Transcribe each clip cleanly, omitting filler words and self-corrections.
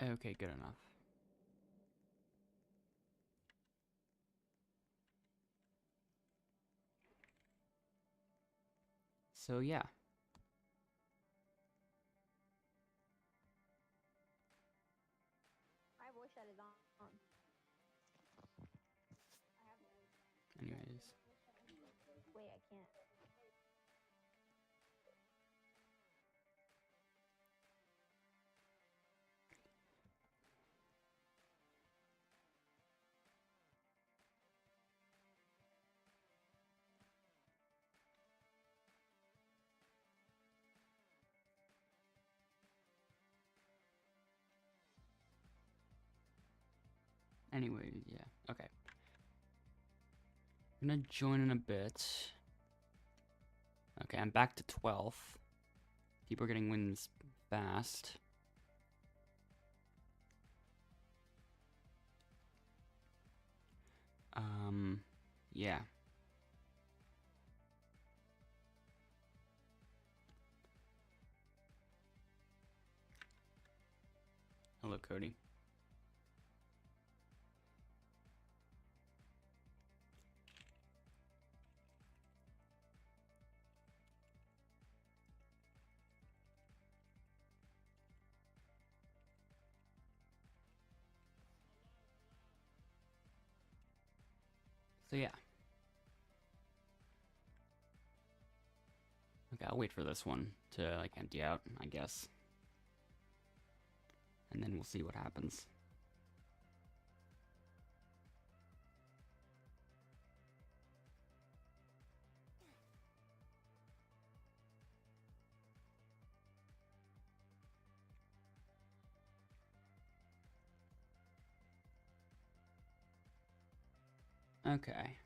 Okay, good enough. So yeah. I have voice chat is on. I have voice. Anyways. Wait, I can't. Anyways, yeah. Okay. I'm gonna join in a bit. Okay, I'm back to 12th. People are getting wins fast. Yeah. Hello, Cody. So yeah. Okay, I'll wait for this one to like empty out, I guess. And then we'll see what happens. Okay.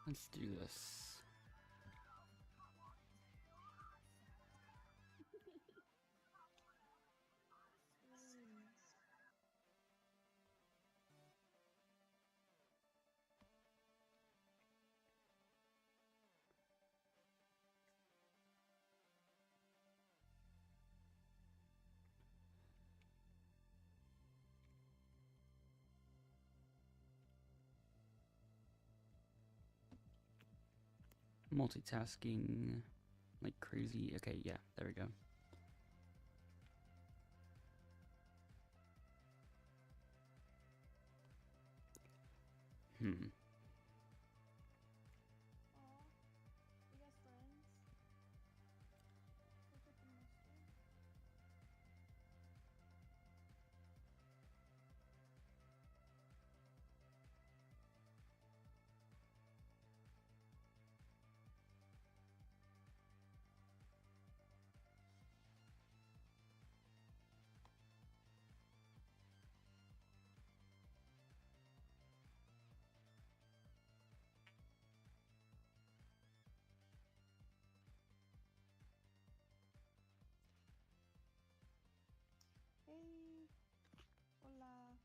Let's do this. Multitasking like crazy. Okay, yeah, there we go. Hmm. Aw, you guys friends? Look at the mustard. Hey, hola.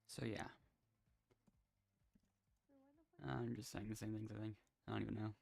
So yeah. Wait, why the fuck I'm just saying the same things, I think. I don't even know.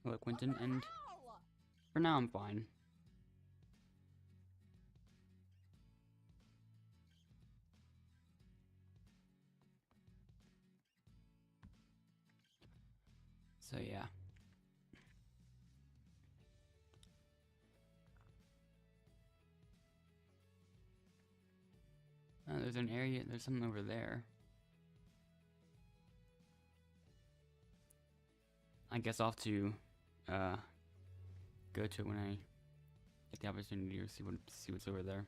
Hello, Quentin, and for now I'm fine. So yeah. There's an area, there's something over there. I guess I'll have to go to it when I get the opportunity to see what's over there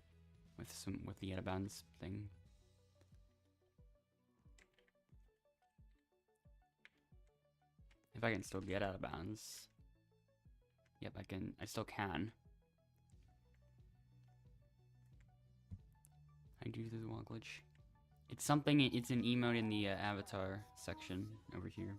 with the out of bounds thing. If I can still get out of bounds. Yep, I still can. I do the wall glitch. It's something, it's an emote in the avatar section over here.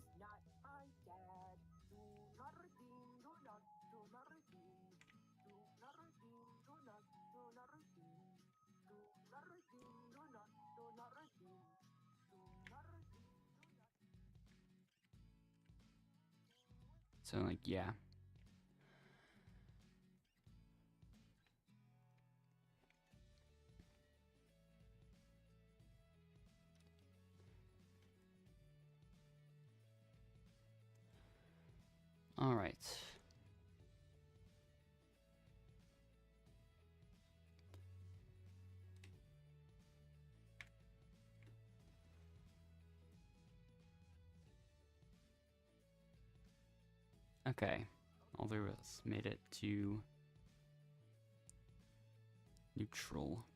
So like, yeah. All right. Okay. All there was made it to neutral.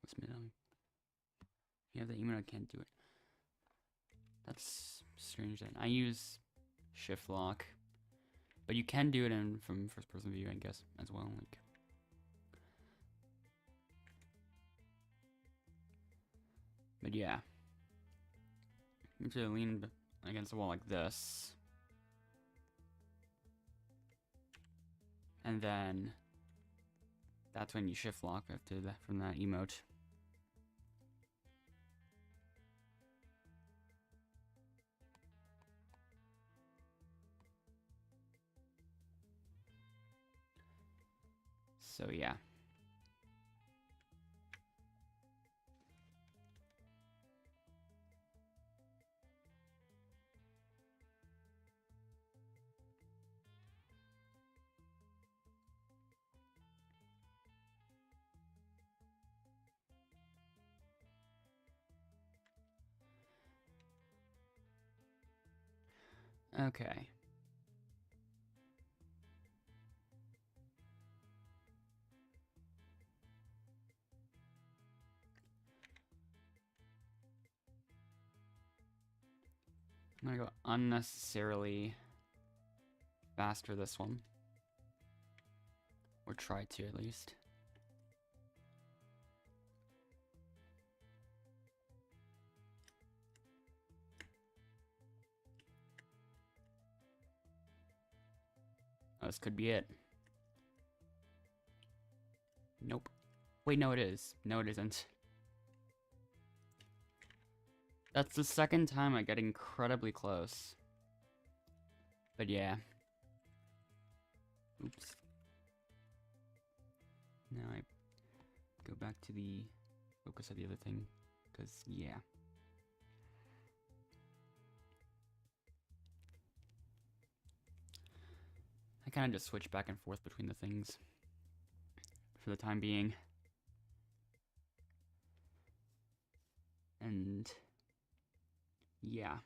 What's mid on? You have the emote, I can't do it. That's strange then. I use shift lock. But you can do it from first person view, I guess, as well. Like, but yeah, you have to lean against the wall like this, and then that's when you shift lock after that from that emote. So yeah. Okay. I'm gonna go unnecessarily fast for this one. Or try to, at least. Oh, this could be it. Nope. Wait, no it is. No it isn't. That's the second time I get incredibly close. But yeah. Oops. Now I go back to the focus of the other thing. Because, yeah. I kind of just switch back and forth between the things. For the time being. And yeah.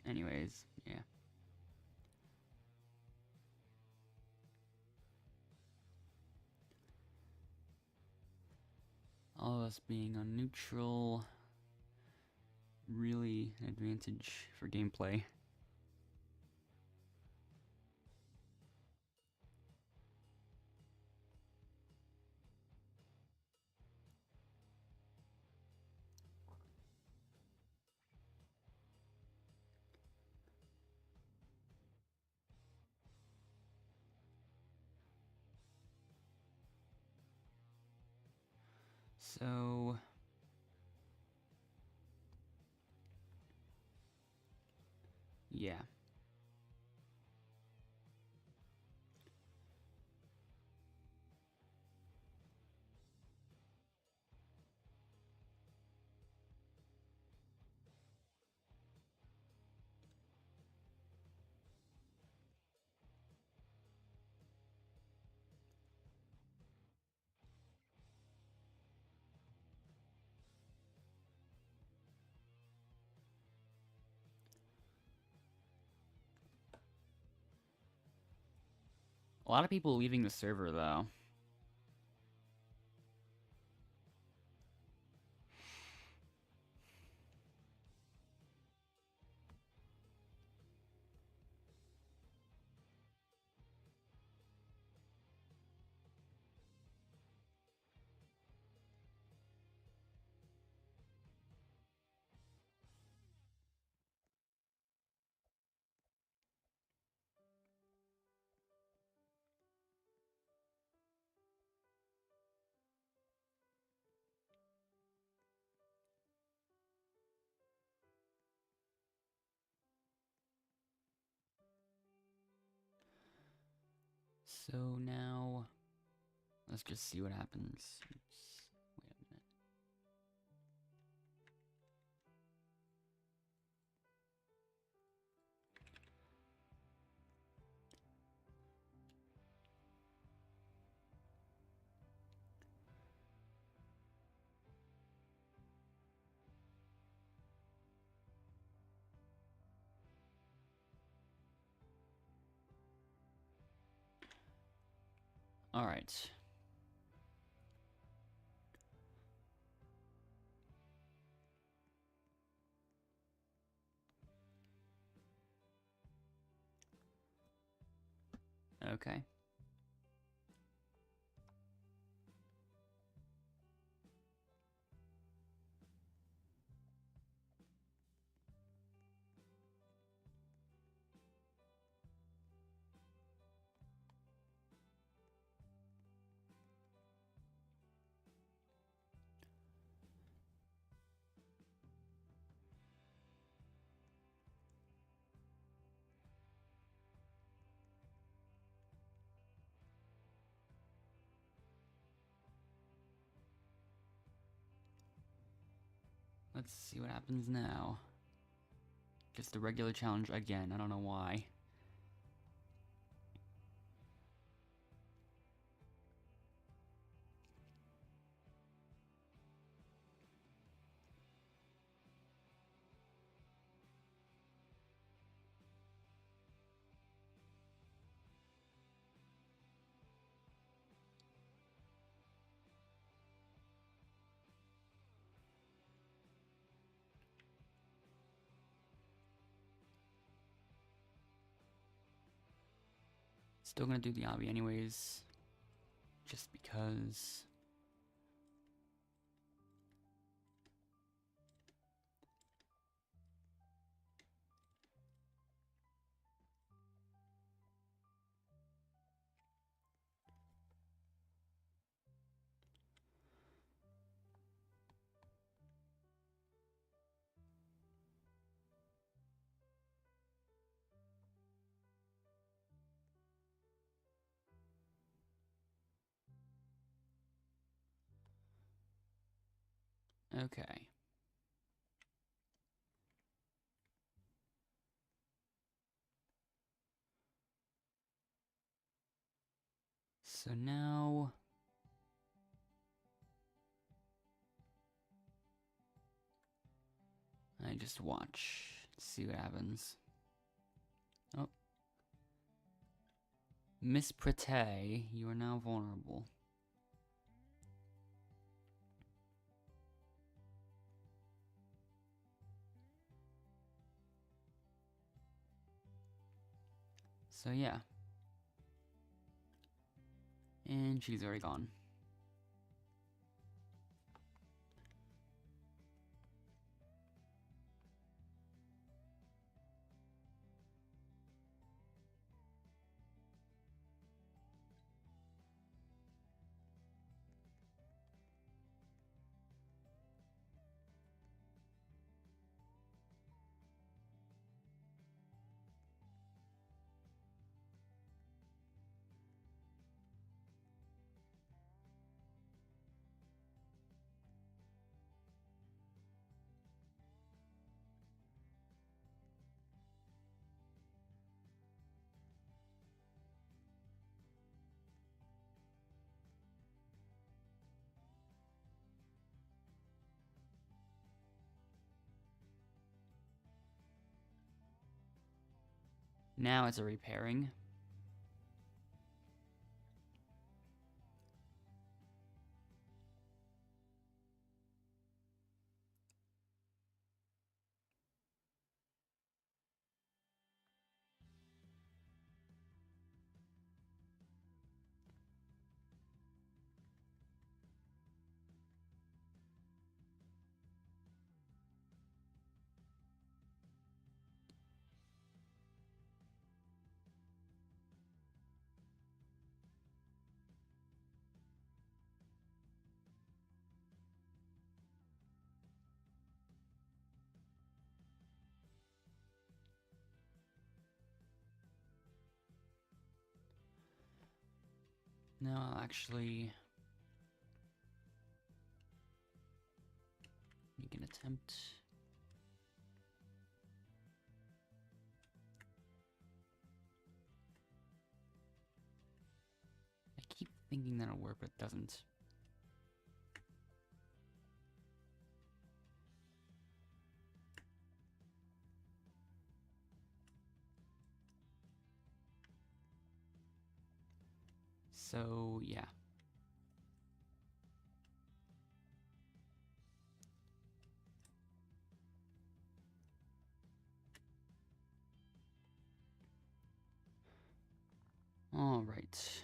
Anyways, yeah. All of us being on neutral. really an advantage for gameplay. So yeah. A lot of people leaving the server though. So now let's just see what happens. Wait a minute. All right. Okay. Let's see what happens now. Just a regular challenge again. I don't know why. Still gonna do the obby anyways. Just because. Okay. So now. I just watch. See what happens. Oh. Miss Prete, you are now vulnerable. So yeah. And she's already gone. Now it's a repairing. Now I'll actually make an attempt. I keep thinking that'll work, but it doesn't. So yeah. All right.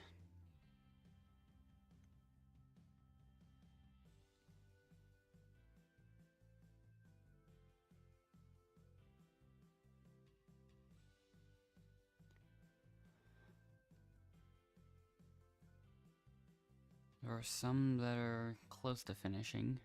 There are some that are close to finishing.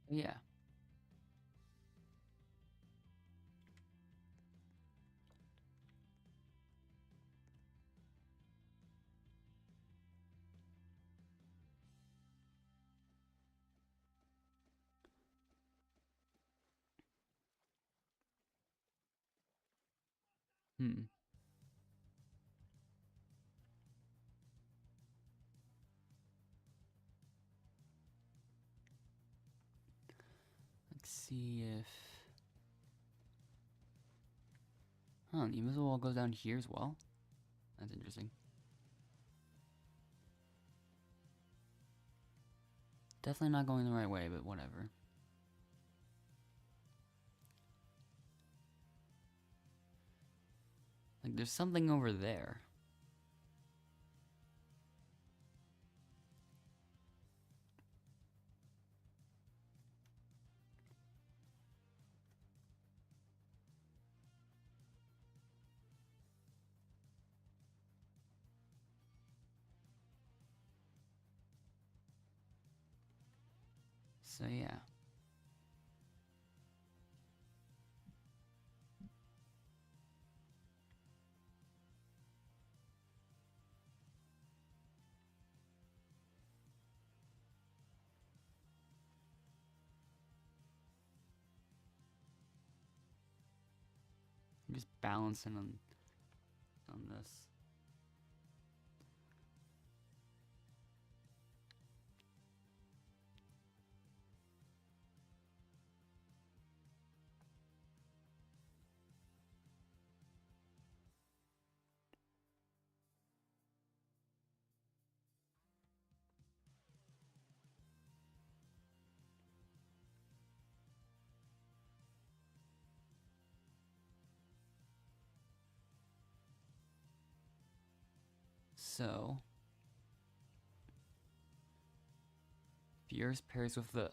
Yeah. Hmm. Let's see if... Huh, the invisible wall goes down here as well? That's interesting. Definitely not going the right way, but whatever. there's something over there. So yeah. I'm just balancing on this. So if yours pairs with the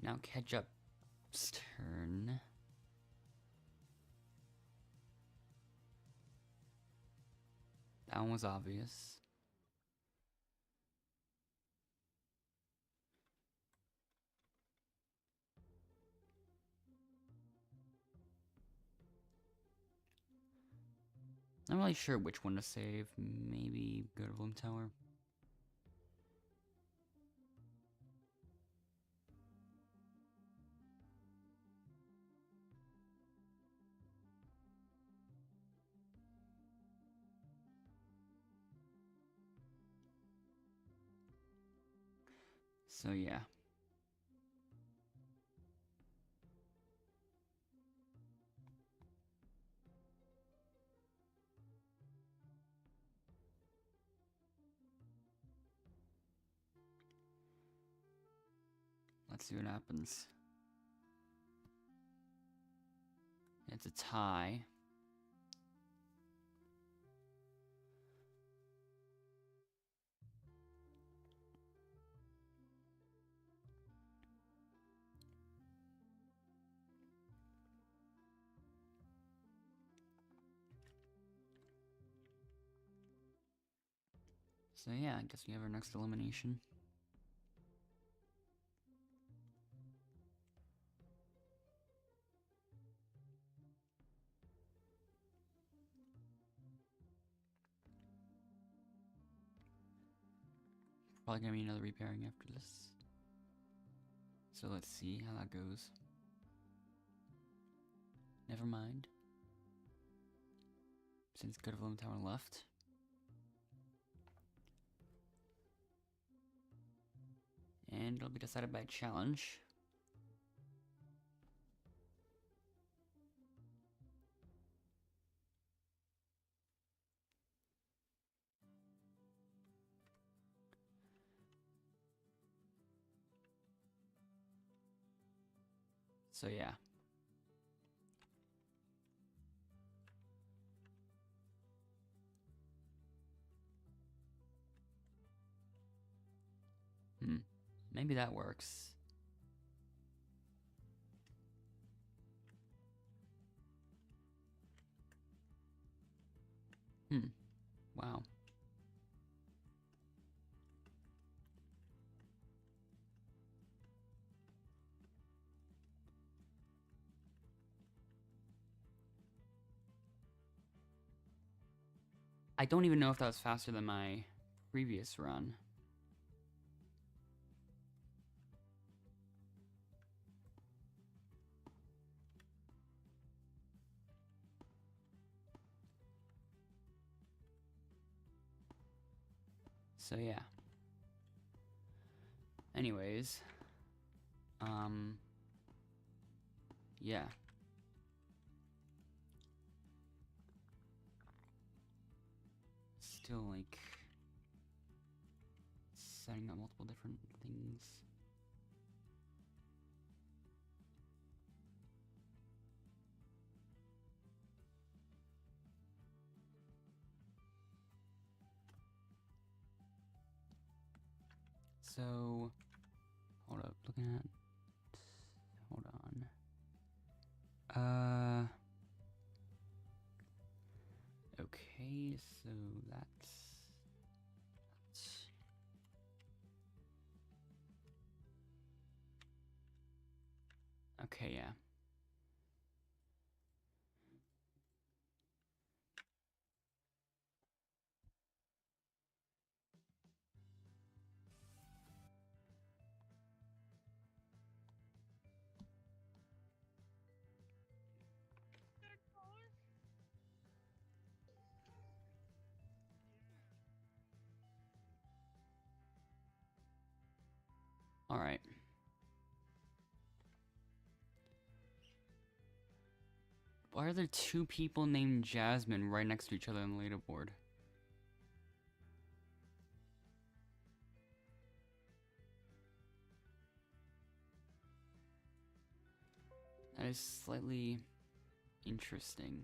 now Ketchup's turn. That one was obvious. I'm not really sure which one to save. Maybe go to Bloom Tower. So yeah. Let's see what happens. It's a tie. So yeah, I guess we have our next elimination. Probably gonna be another repairing after this. So let's see how that goes. Never mind. Since good of Bloom Tower left. And it'll be decided by a challenge. So yeah. Maybe that works. Wow. I don't even know if that was faster than my previous run. So yeah. Anyways, yeah. Still like setting up multiple different things. So, hold up, looking at, hold on. Okay, so that's okay, yeah. All right. Why are there two people named Jasmine right next to each other on the leaderboard? That is slightly interesting.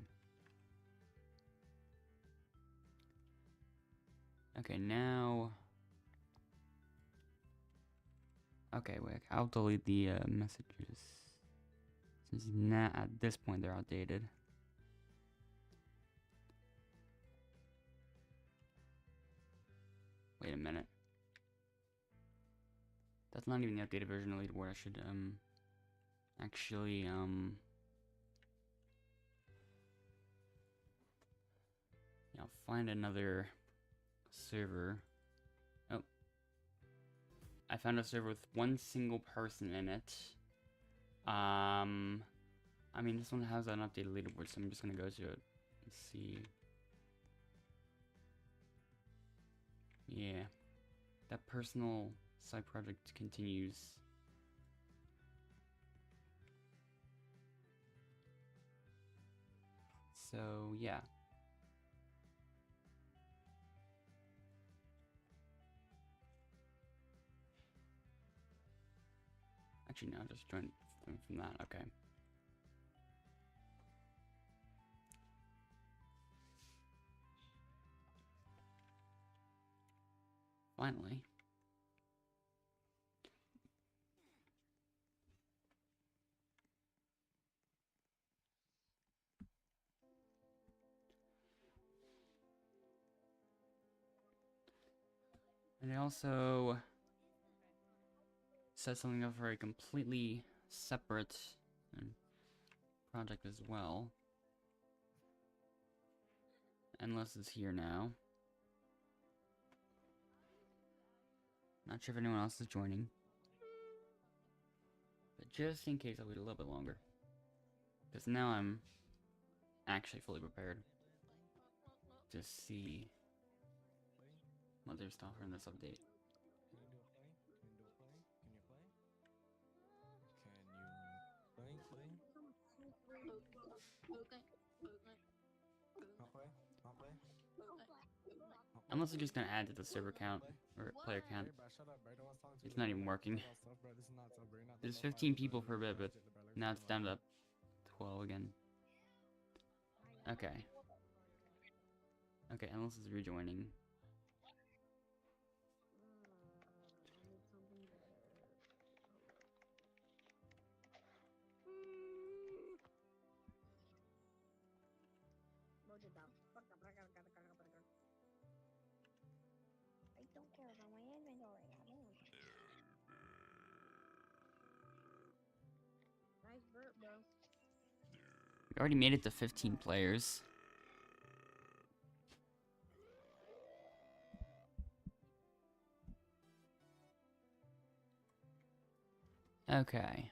Okay, now... Okay, wait, I'll delete the messages. Since now, at this point, they're outdated. Wait a minute. That's not even the updated version of leaderboard. I should, actually, yeah, I'll find another server. Oh. I found a server with one single person in it. I mean, this one has an updated leaderboard, so I'm just gonna go to it and see. Yeah. That personal side project continues. So, yeah. Actually, no, just join from that. Okay. Finally. And I also set something up for a completely separate project as well. Endless is here now. Not sure if anyone else is joining. But just in case, I'll wait a little bit longer. Because now I'm actually fully prepared to see what there's to offer in this update. Unless it's just gonna add to the server count or player count. It's not even working. There's 15 people for a bit, but now it's down to 12 again. Okay. Okay, Endless is rejoining. I don't care about my inventory. Nice burp, bro. We already made it to 15 players. Okay.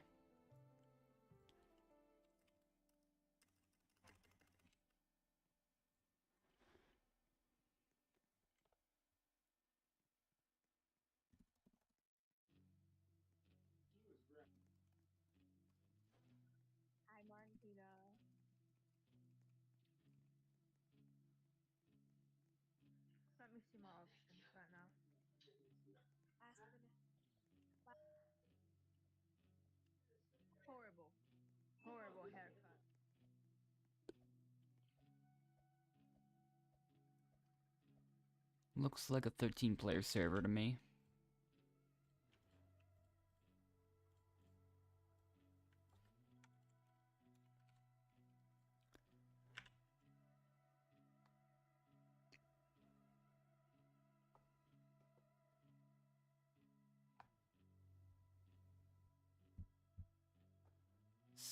Hi, Martina. Let me see my options right now. Horrible. Horrible haircut. Looks like a 13 player server to me.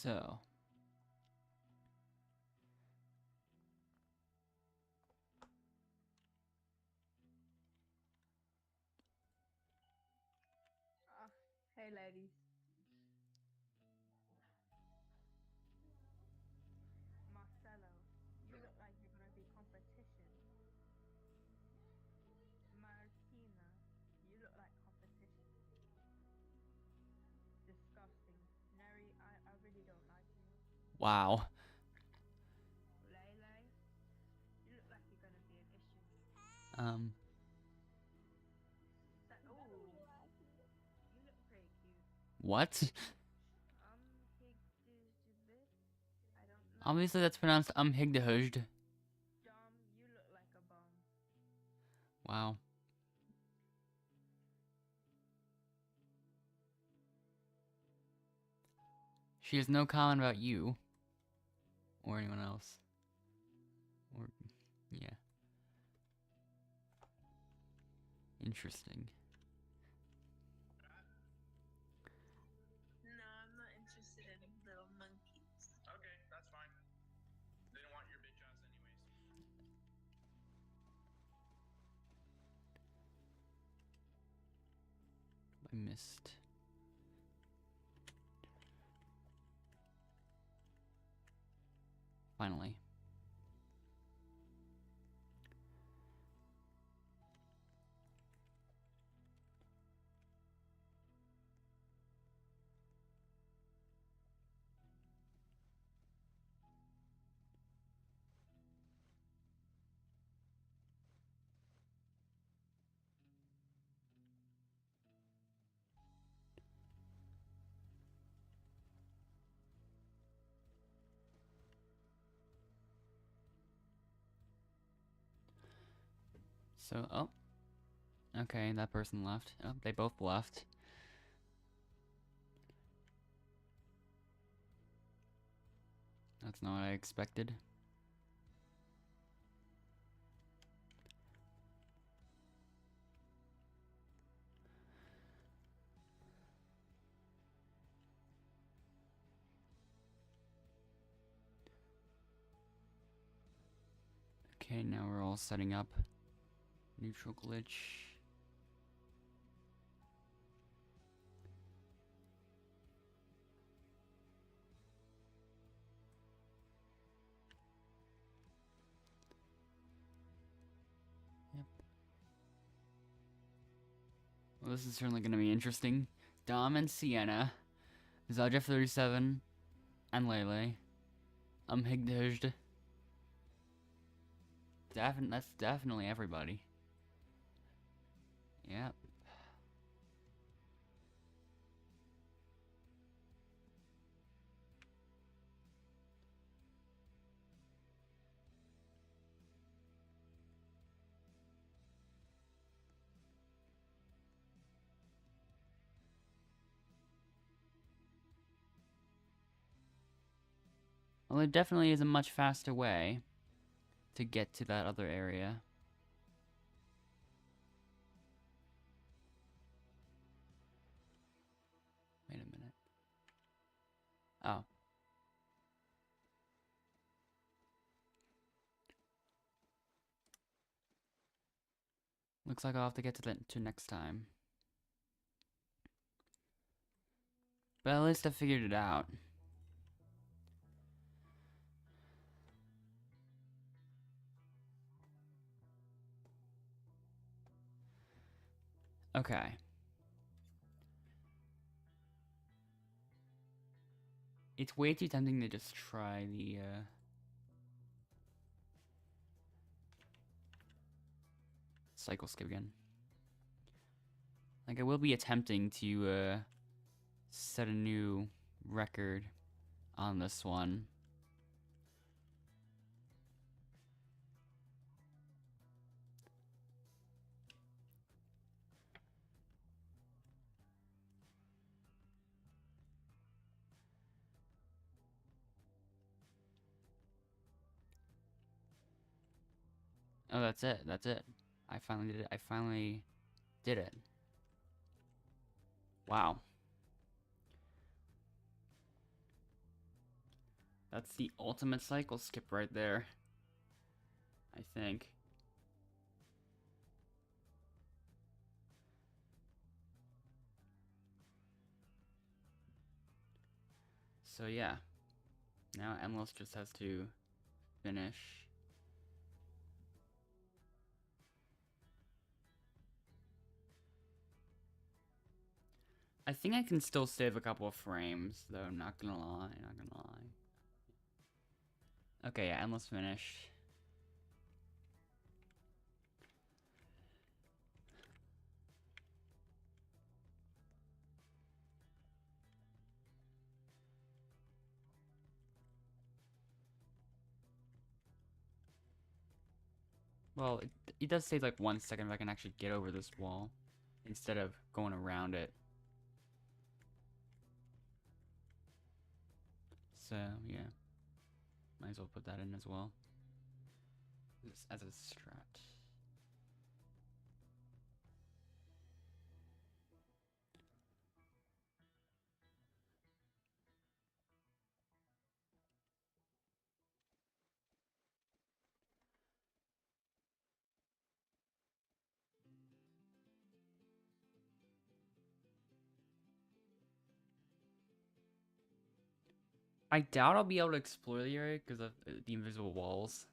So. Hey ladies. Marcelo, you look like you're gonna be competition. Martina, you look like competition. Disgusting. Neri, I really don't like you. Wow. Lele, you look like you're gonna be an issue. Oh, you look pretty cute. What? Higdijibit? I don't know. Obviously that's pronounced Higdehujed. Dom, you look like a bum. Wow. She has no comment about you. Or anyone else. Or, yeah. Interesting. No, I'm not interested in little monkeys. Okay, that's fine. They don't want your bitch ass anyways. I missed. Finally. So, oh. Okay, that person left. Oh, they both left. That's not what I expected. Okay, now we're all setting up. Neutral glitch. Yep. Well, this is certainly going to be interesting. Dom and Sienna. Zaja37. And Lele. Higdehujed. That's definitely everybody. Yep. Well, there definitely is a much faster way to get to that other area. Wait a minute. Oh. Looks like I'll have to get to that next time. But at least I figured it out. Okay. It's way too tempting to just try the, cycle skip again. Like, I will be attempting to, set a new record on this one. Oh, that's it. That's it. I finally did it. I finally did it. Wow. That's the ultimate cycle skip right there. I think. So yeah. Now Emil's just has to finish. I think I can still save a couple of frames, though, not gonna lie, not gonna lie. Okay, yeah, Emil's finished. Well, it does take like 1 second if I can actually get over this wall instead of going around it. So, yeah. Might as well put that in as well. Just as a strat. I doubt I'll be able to explore the area because of the invisible walls.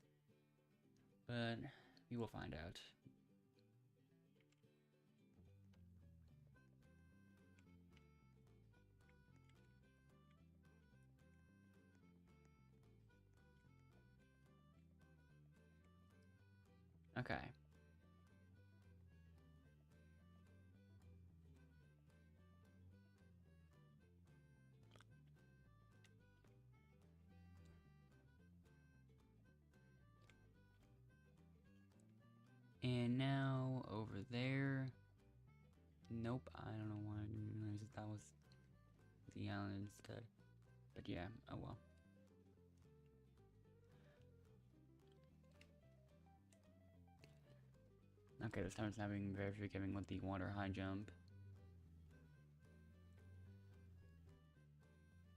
But we will find out. Okay. And now over there. Nope, I don't know why I didn't realize that was the island instead. But yeah, oh well. Okay, this time it's not being very forgiving with the water high jump.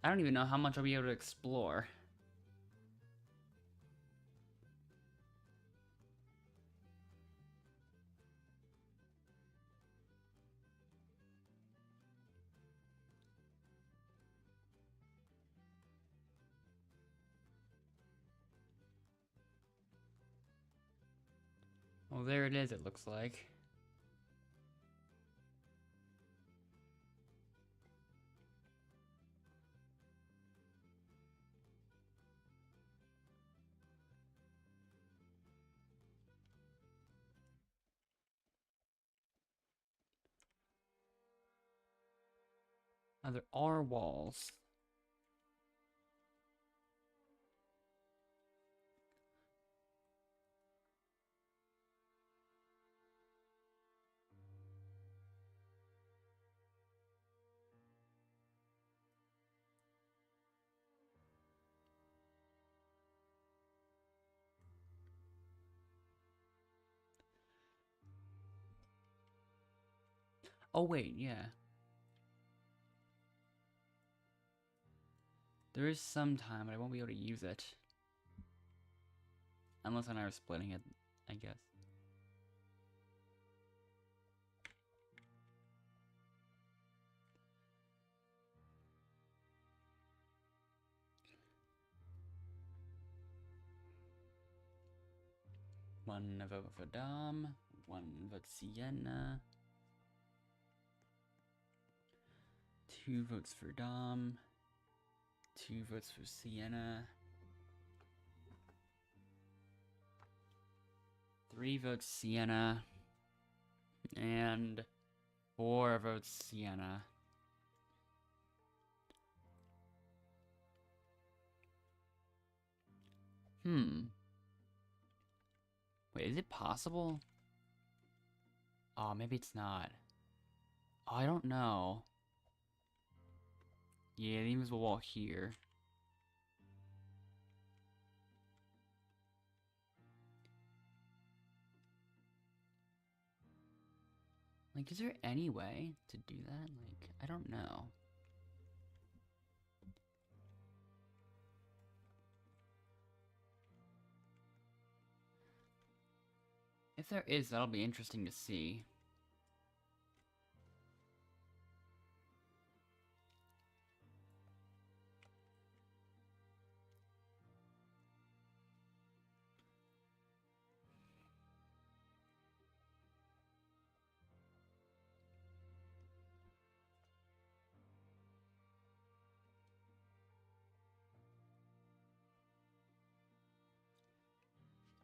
I don't even know how much I'll be able to explore. Well, there it is, it looks like. Now there are walls. Oh wait, yeah. There is some time, but I won't be able to use it. Unless I are splitting it, I guess. One vote for Dom, one vote Sienna. 2 votes for Dom. 2 votes for Sienna. 3 votes Sienna. And 4 votes Sienna. Wait, is it possible? Oh, maybe it's not. Oh, I don't know. Yeah, the invisible wall here. Like, is there any way to do that? Like, I don't know. If there is, that'll be interesting to see.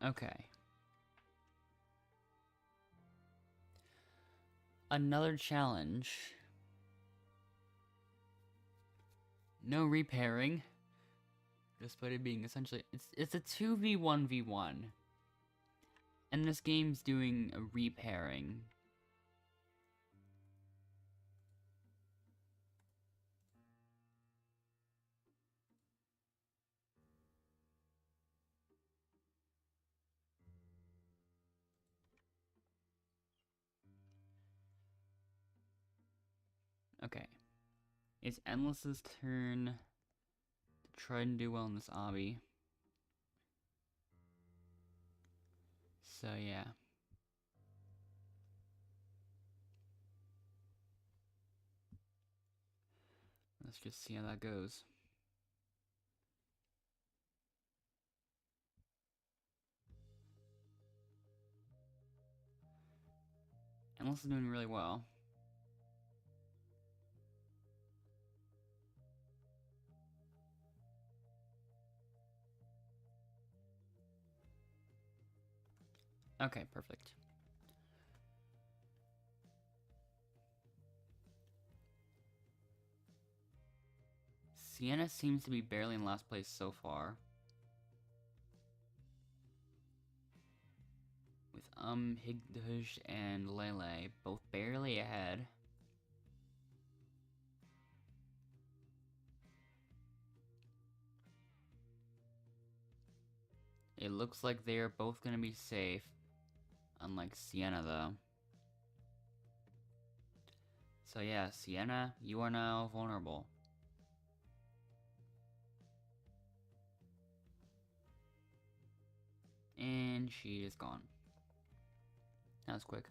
Okay. Another challenge. No repairing. Despite it being essentially it's a 2v1v1. And this game's doing a repairing. Okay. It's Endless's turn to try and do well in this obby. So yeah. Let's just see how that goes. Endless is doing really well. Okay, perfect. Sienna seems to be barely in last place so far. With Higdush and Lele both barely ahead. It looks like they are both going to be safe. Unlike Sienna, though. So yeah, Sienna, you are now vulnerable. And she is gone. That was quick.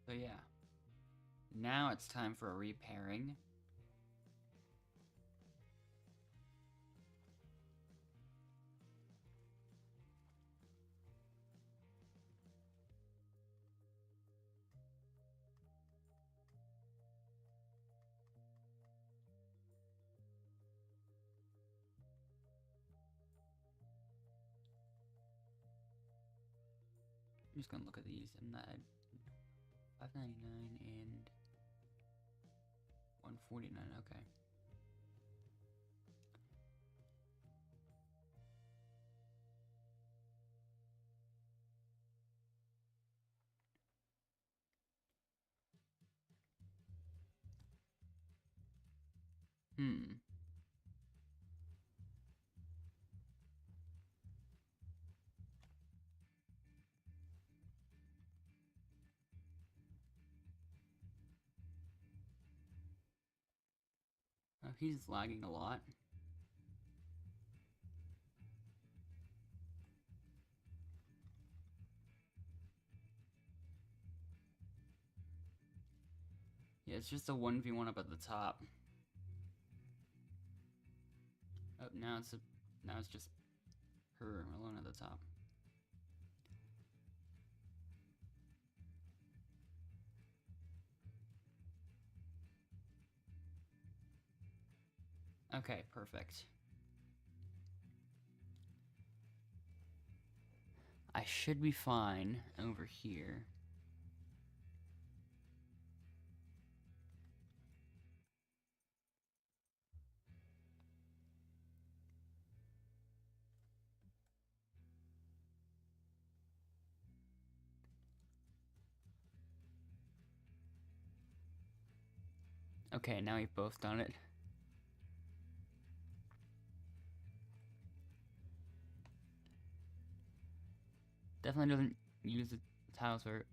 So yeah. Now it's time for a repairing. I'm just gonna look at these and that 599 and 149, okay. He's lagging a lot. Yeah, it's just a 1v1 up at the top. Oh, now it's just her alone at the top. Okay, perfect. I should be fine over here. Okay, now we've both done it. Definitely doesn't use the tiles for...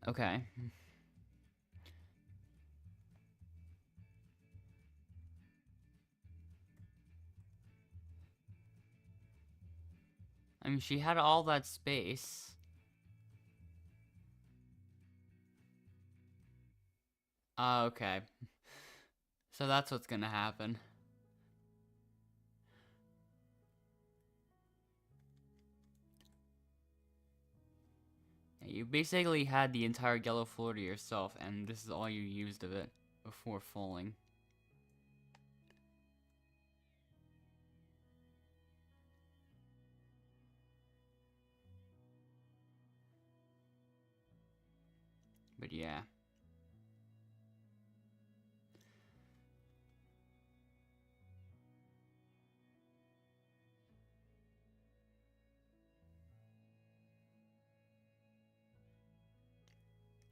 Okay. I mean, she had all that space. Okay. So that's what's gonna happen. You basically had the entire yellow floor to yourself, and this is all you used of it before falling. But yeah.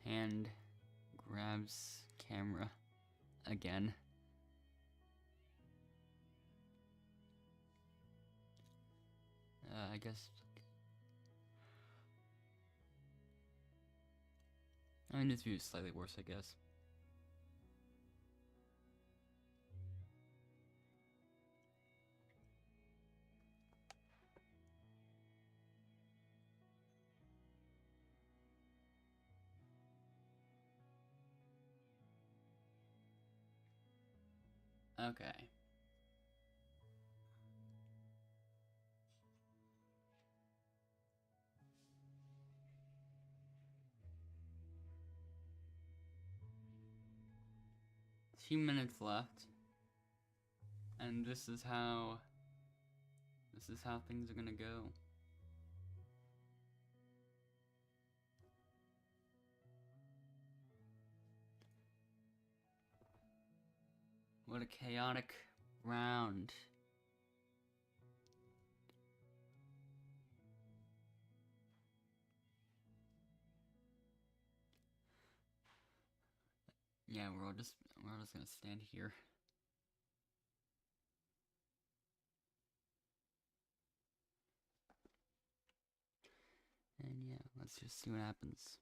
Hand grabs camera again. I guess. I mean, this view is slightly worse, I guess. Okay. Few minutes left. And this is how things are gonna go. What a chaotic round. Yeah, we're all just gonna stand here. And yeah, let's just see what happens.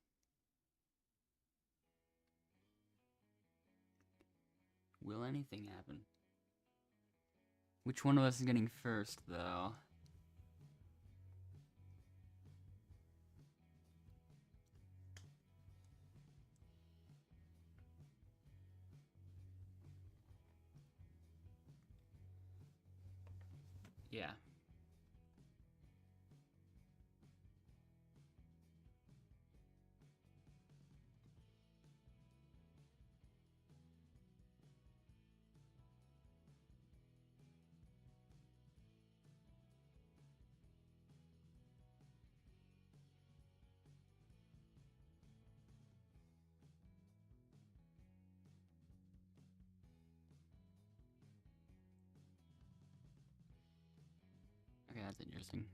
Will anything happen? Which one of us is getting first, though? Yeah. Okay, that's interesting.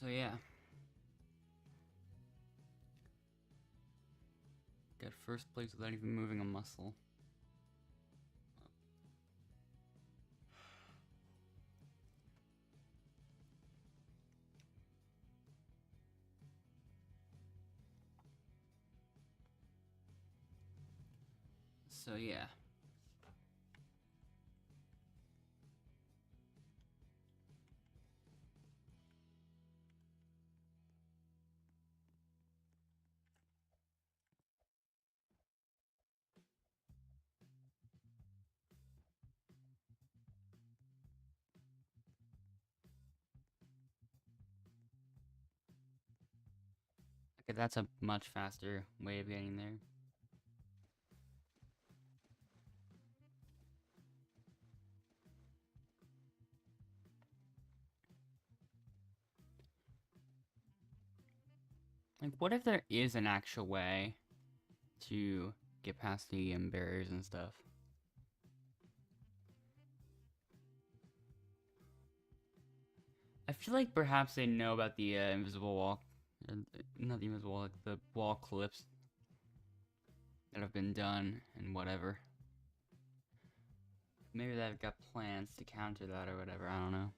So yeah. Got first place without even moving a muscle. So yeah. that's a much faster way of getting there. Like, what if there is an actual way to get past the barriers and stuff? I feel like perhaps they know about the invisible wall, not the invisible wall, like the wall clips that have been done and whatever. Maybe they've got plans to counter that or whatever, I don't know.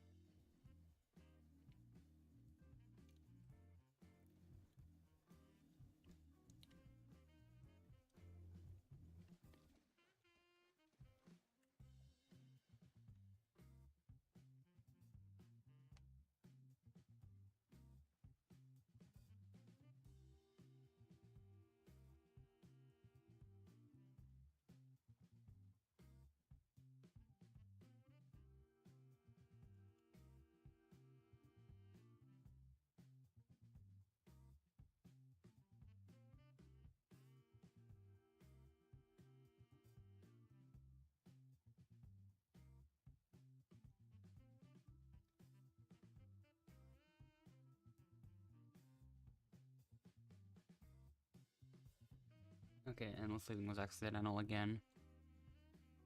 Okay, endless sleeping was accidental again.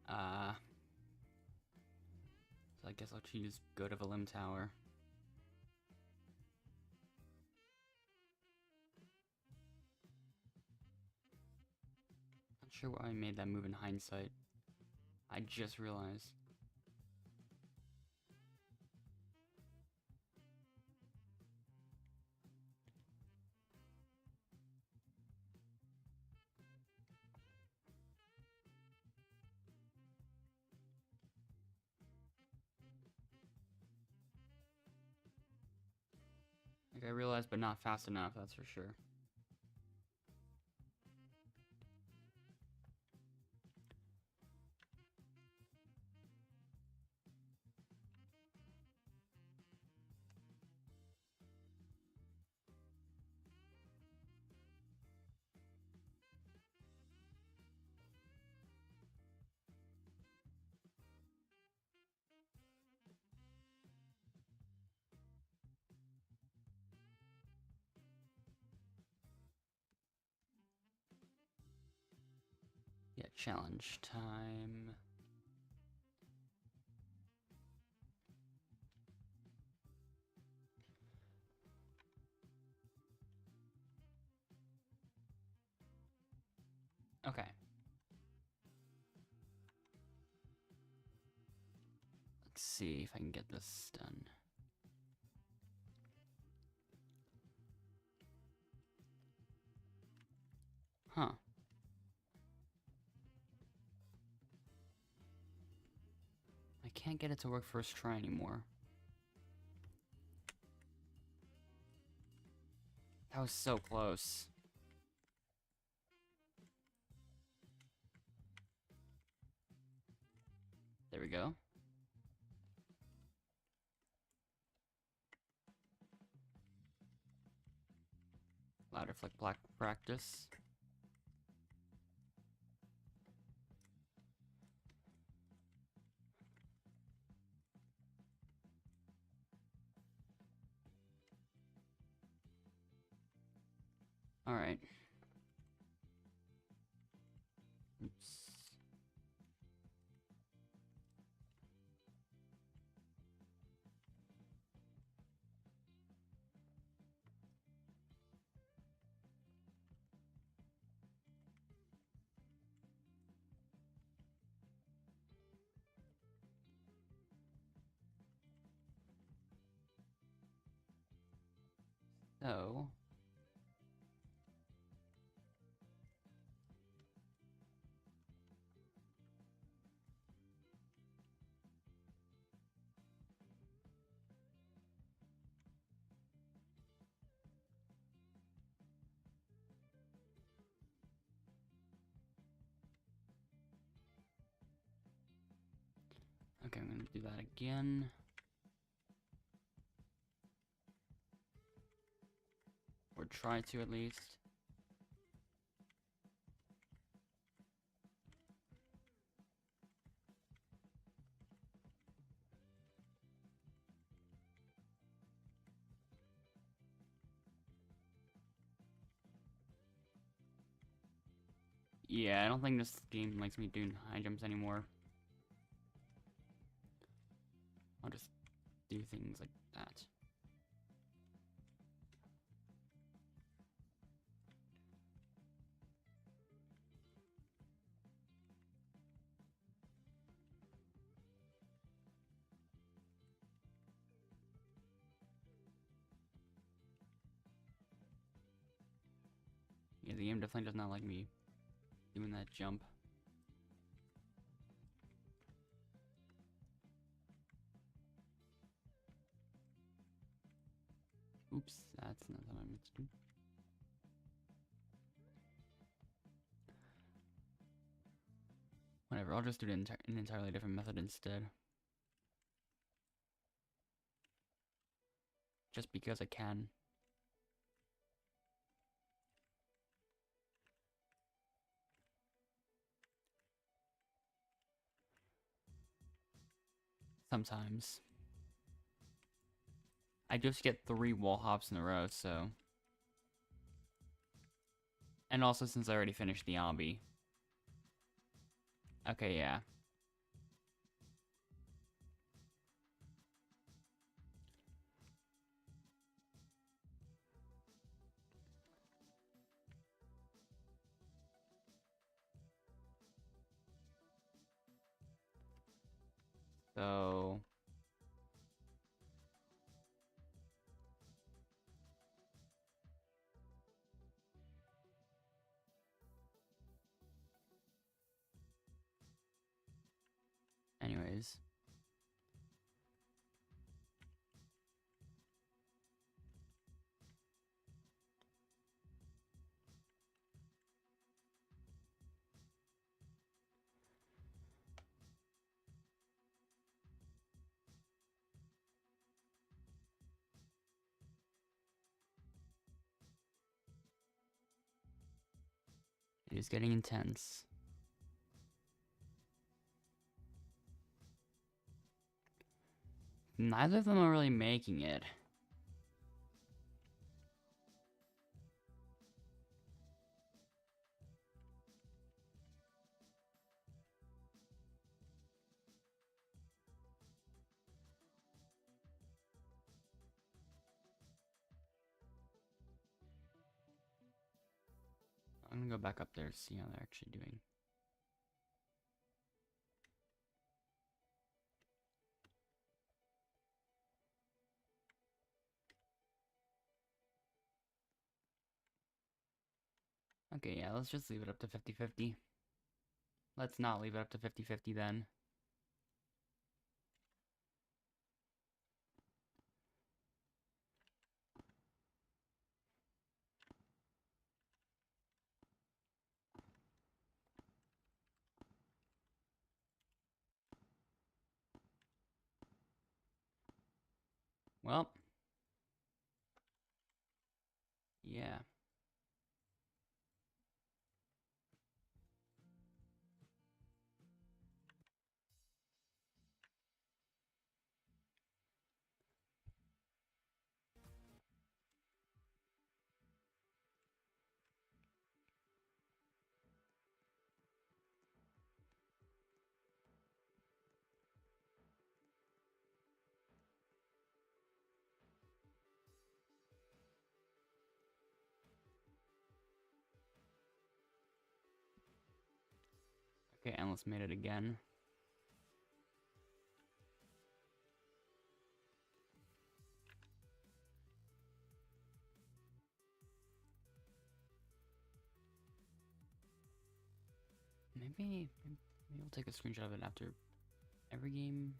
So I guess I'll choose go to the limb tower. Not sure why I made that move in hindsight. I just realized. Like, I realized, but not fast enough, that's for sure. Yeah, challenge time. Okay. Let's see if I can get this done. Huh. I can't get it to work first try anymore. That was so close. There we go. Louder flick black practice. Alright. Oops. So... Okay, I'm gonna do that again. Or try to at least. Yeah, I don't think this game likes me doing high jumps anymore. I'll just do things like that. Yeah, the game definitely does not like me doing that jump. Oops, that's not what I meant to do. Whatever, I'll just do an entirely different method instead. Just because I can. Sometimes. I just get 3 wall hops in a row, so... And also since I already finished the obby. Okay, yeah. So... Anyways. It is getting intense. Neither of them are really making it. I'm gonna go back up there to see how they're actually doing. Okay, yeah, let's just leave it up to 50-50. Let's not leave it up to 50-50 then. Well. Yeah. Okay, Endless made it again. Maybe we'll take a screenshot of it after every game.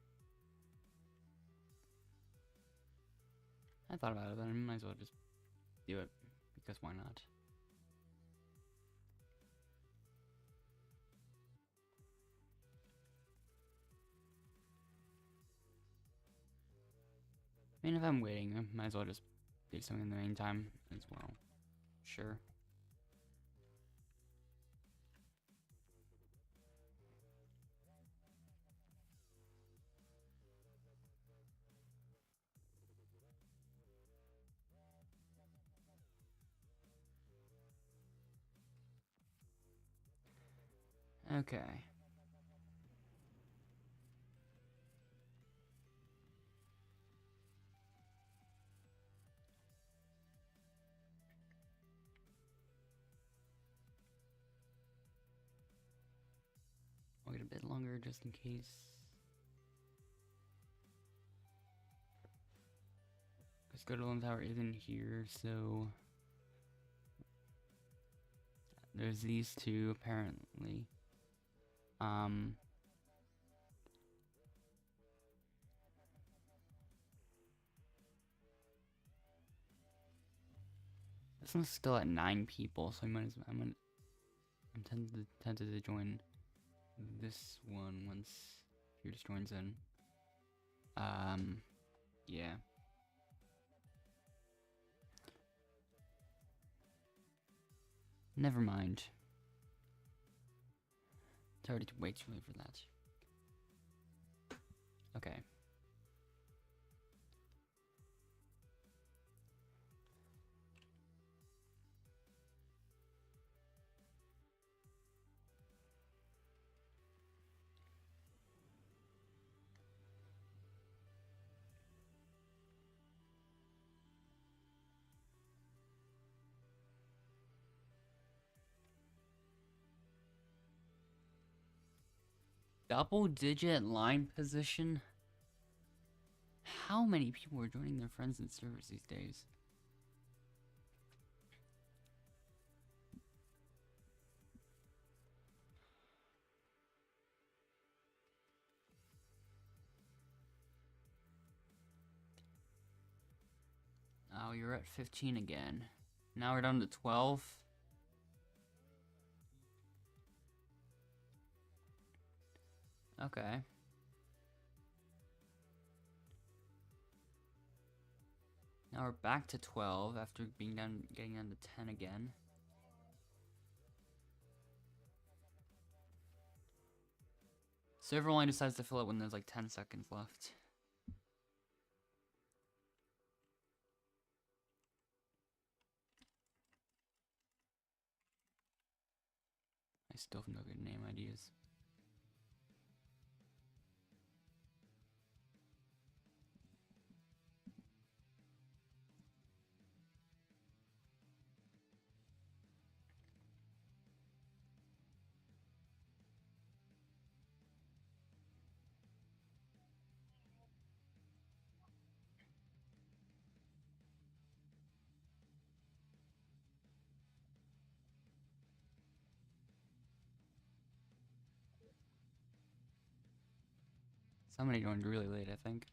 I thought about it, but I might as well just do it, because why not? I mean, if I'm waiting, I might as well just do something in the meantime as well. Sure. Okay. I'll wait a bit longer just in case. Because Good Tower isn't here, so there's these two apparently. This one's still at 9 people, so I'm tempted to join this one once he just joins in. Yeah. Never mind. It's already way too late for that. Okay. Double-digit line position? How many people are joining their friends and servers these days? Oh, you're at 15 again. Now we're down to 12. Okay. Now we're back to 12 after getting down to 10 again. Server only decides to fill it when there's like 10 seconds left. I still have no good name ideas. Somebody joined really late, I think.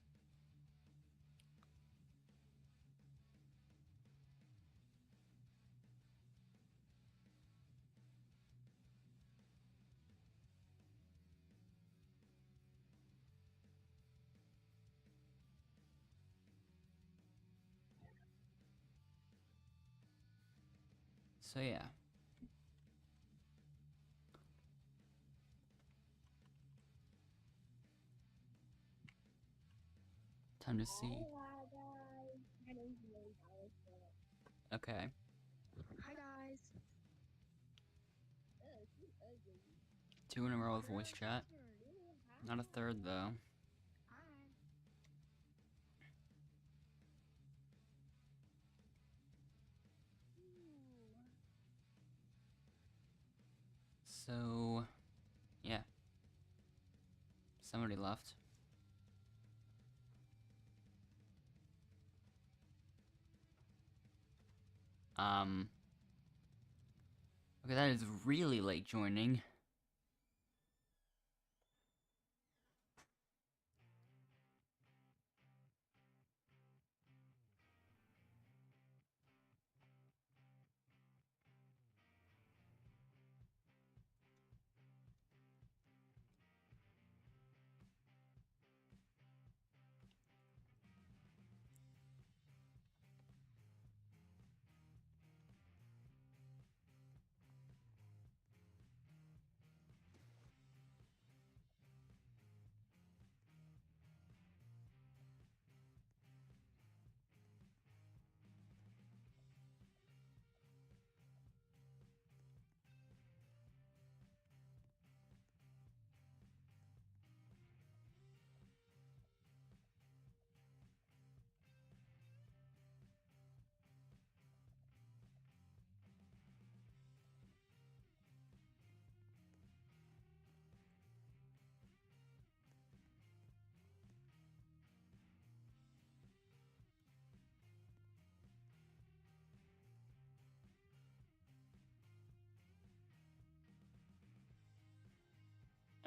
So yeah. Time to see. Okay. Hi guys. 2 in a row with voice chat. Not a third though. Hi. So yeah. Somebody left. Okay, that is really late joining.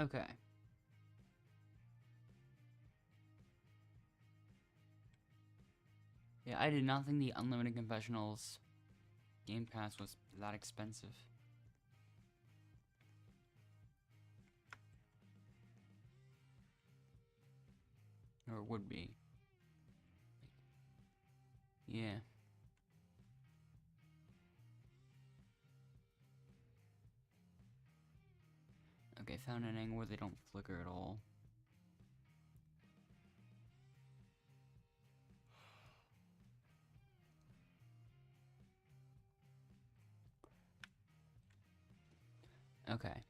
Okay. Yeah, I did not think the Unlimited Confessionals Game Pass was that expensive. Or it would be. Yeah. Okay, found an angle where they don't flicker at all. Okay.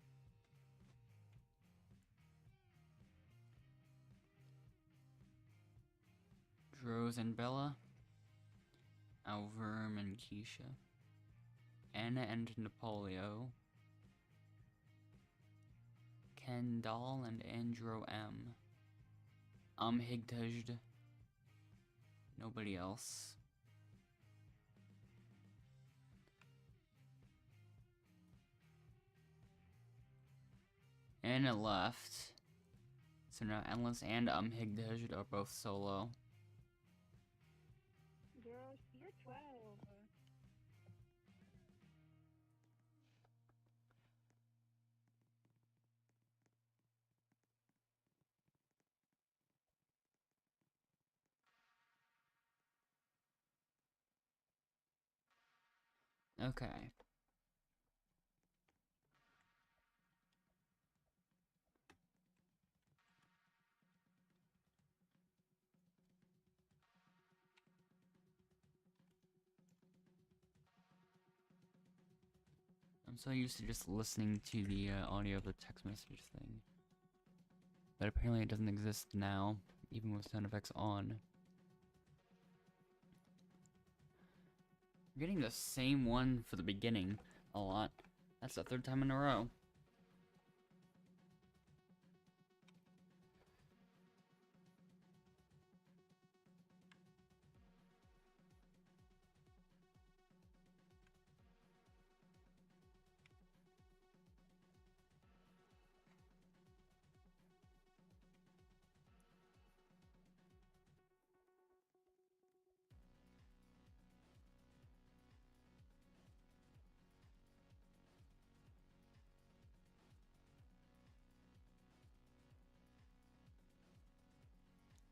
Rose and Bella. Alverm and Keisha. Anna and Napoleon. Kendall and Andrew M. Higtejed. Nobody else. Anna left. So now Endless and Higtejed are both solo. Girl, you're 12. Okay. I'm so used to just listening to the audio of the text message thing. But apparently it doesn't exist now, even with sound effects on. We're getting the same one for the beginning a lot. That's the third time in a row.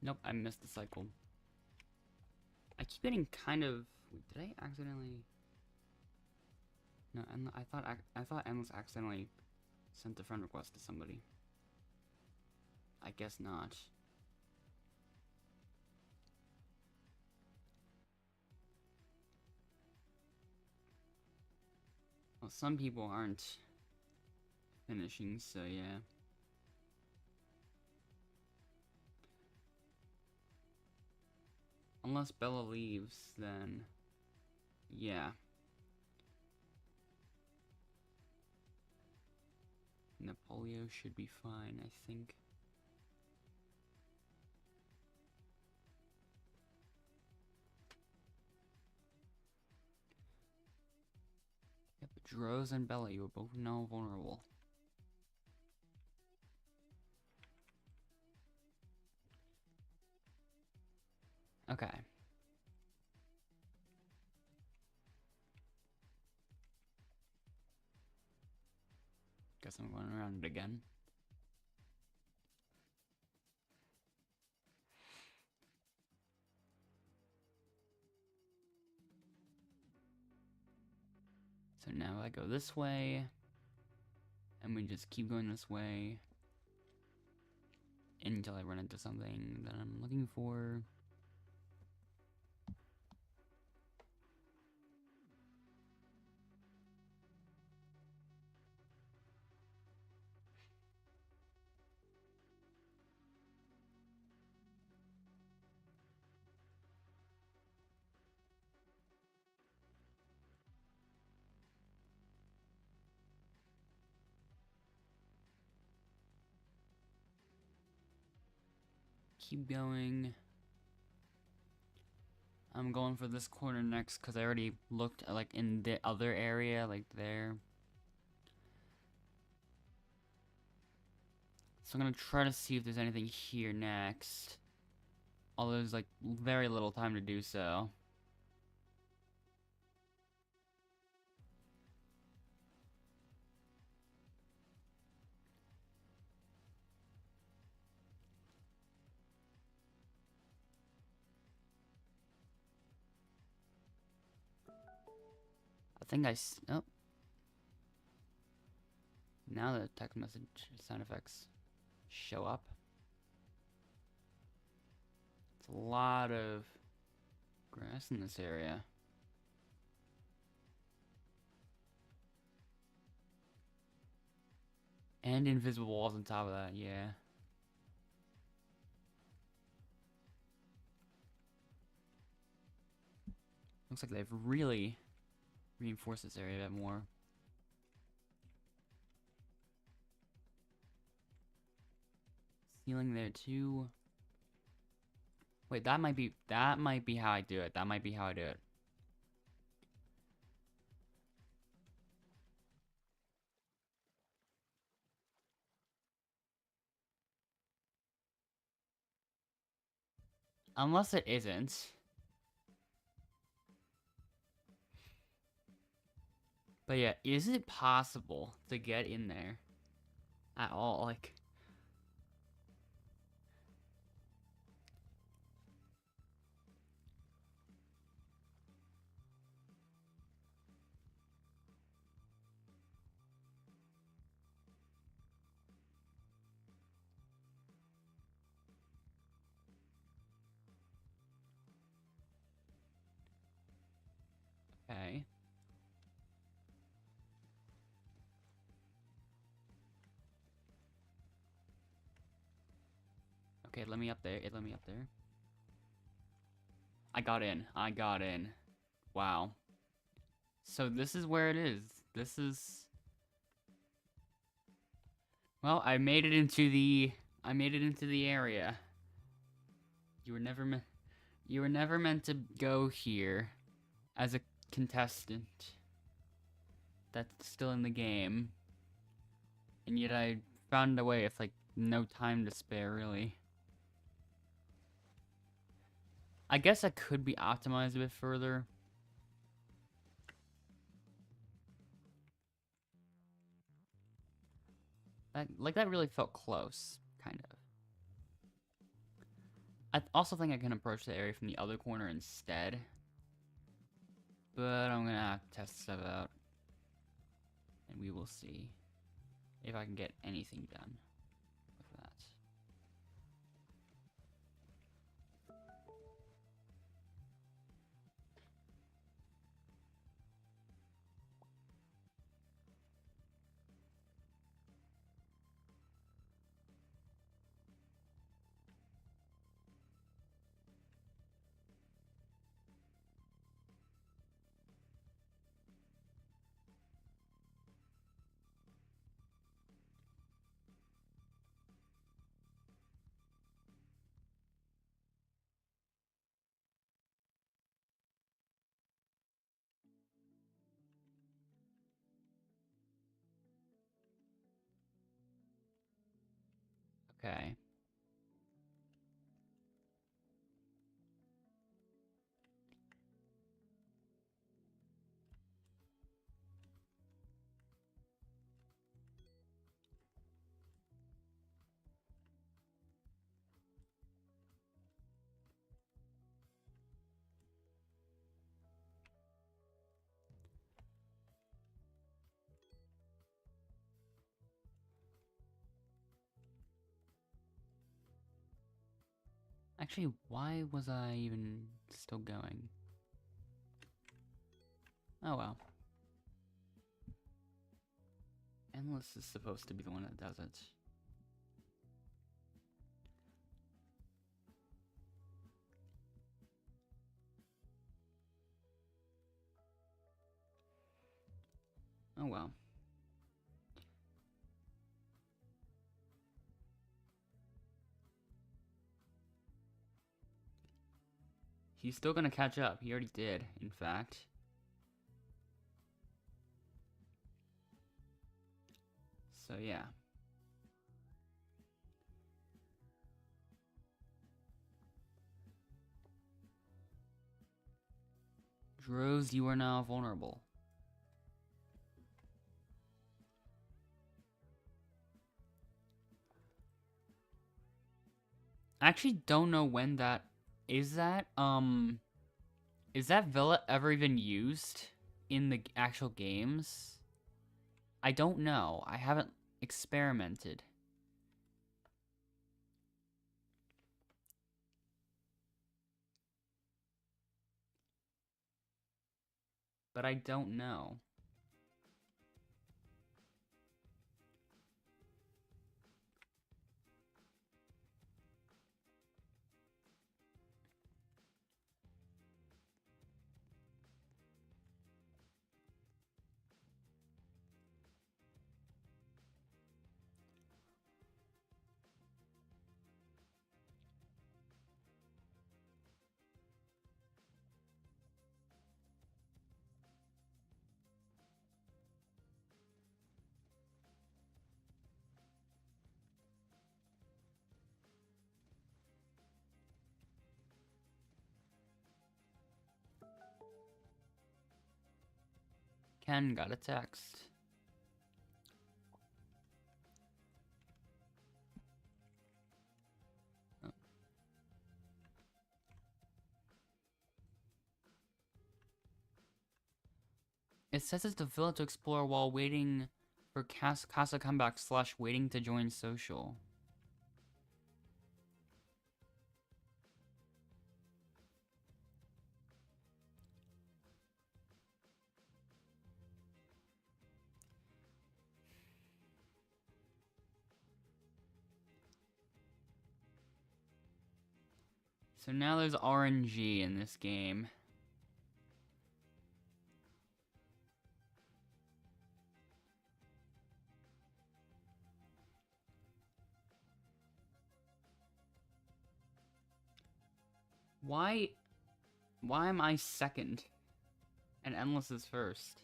Nope, I missed the cycle. I keep getting kind of... Wait, did I accidentally... No, I thought Endless accidentally sent the friend request to somebody. I guess not. Well, some people aren't finishing, so yeah. Unless Bella leaves, then... Yeah. Napoleon should be fine, I think. Yep, Droz and Bella, you are both now vulnerable. Okay. Guess I'm going around it again. So now I go this way, and we just keep going this way until I run into something that I'm looking for. Keep going. I'm going for this corner next because I already looked like in the other area, like there. So I'm gonna try to see if there's anything here next. Although there's like very little time to do so. I think oh. Now the text message sound effects show up. It's a lot of grass in this area. And invisible walls on top of that, yeah. Looks like they've really reinforced this area a bit more. Ceiling there too. Wait, that might be how I do it. That might be how I do it. Unless it isn't. But yeah, is it possible to get in there at all? Like, okay. Okay, let me up there. It let me up there. I got in. I got in. Wow. So this is where it is. This is... Well, I made it into the area. You were never meant to go here as a contestant that's still in the game. And yet I found a way with like no time to spare really. I guess I could be optimized a bit further. That really felt close, kind of. I also think I can approach the area from the other corner instead. But I'm gonna have to test stuff out. And we will see if I can get anything done with that. Okay. Actually, why was I even still going? Oh well. Endless is supposed to be the one that does it. Oh well. He's still gonna catch up. He already did, in fact. So yeah. Rose, you are now vulnerable. I actually don't know when that is. Is that villa ever even used in the actual games? I don't know. I haven't experimented. But I don't know. Ken got a text. Oh. It says it's the villa to explore while waiting for Casa comeback / waiting to join social. So now there's RNG in this game. Why am I second? And Endless is first.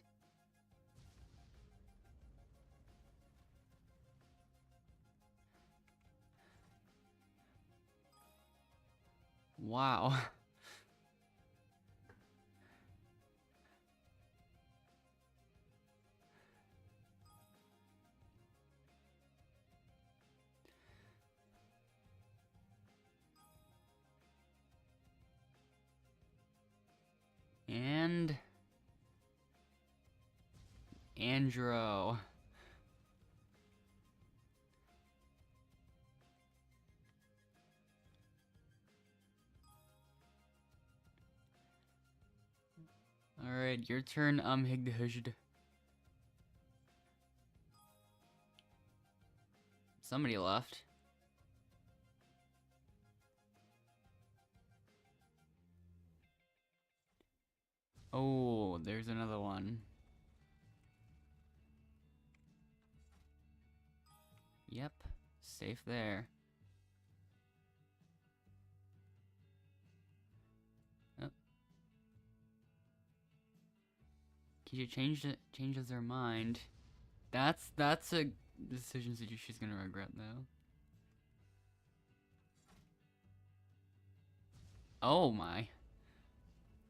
Wow. And Andro. Alright, your turn, Higdehushed. Somebody left. Oh, there's another one. Yep, safe there. Oh. Kisha changes their mind. That's a decision she's gonna regret though. Oh my.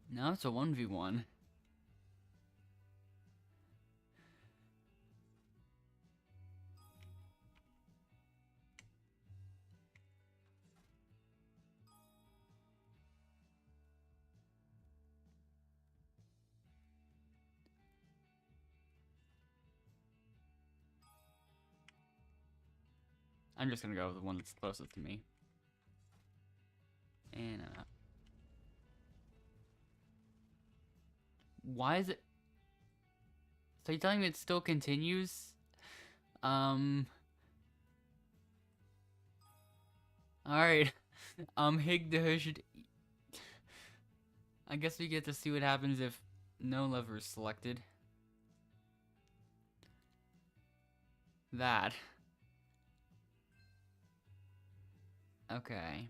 Now it's a 1v1. I'm just gonna go with the one that's closest to me. And why is it? So you're telling me it still continues? Alright. Higdehushed. I guess we get to see what happens if no lever is selected. That. Okay.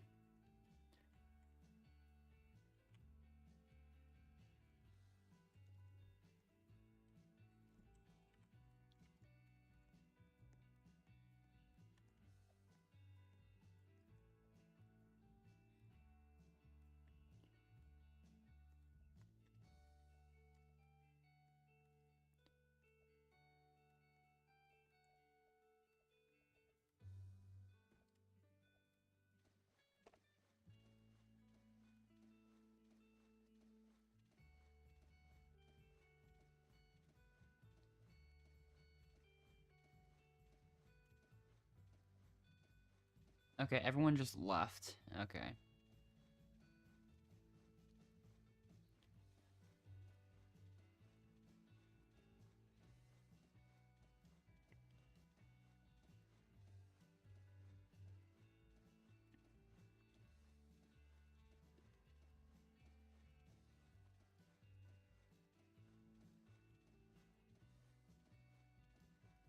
Okay, everyone just left. Okay.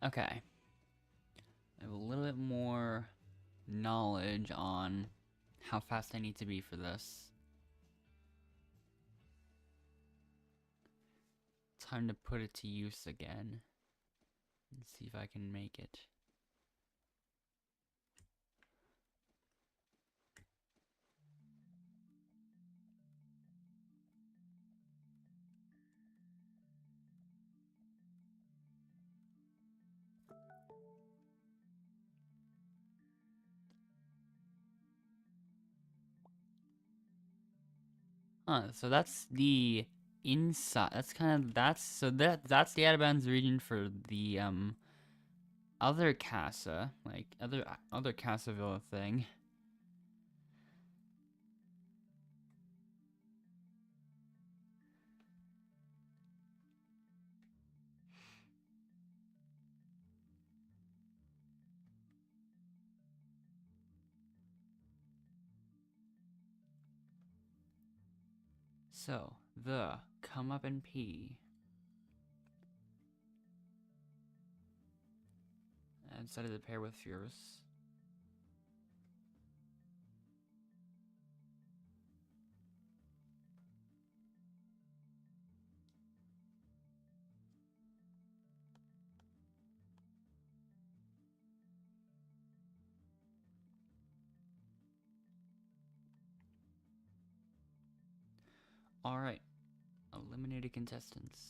Okay. I have a little bit more knowledge on how fast I need to be for this. Time to put it to use again. And see if I can make it. So that's the inside. That's that's the out-of-bounds region for the other casa, like other Casavilla thing. So the come up and pee. And decided to pair with Fierce. Alright. Eliminated contestants.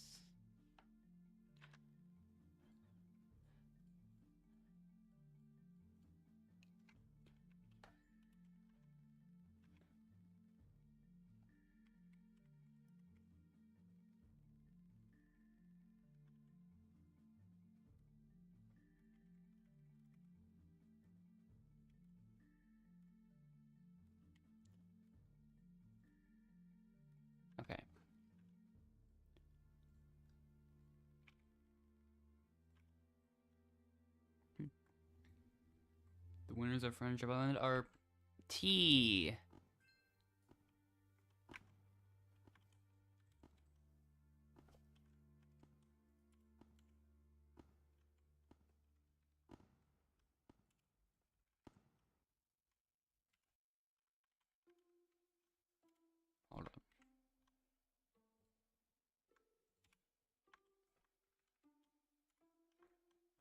Okay. The winners of Friendship Island are T. Hold up.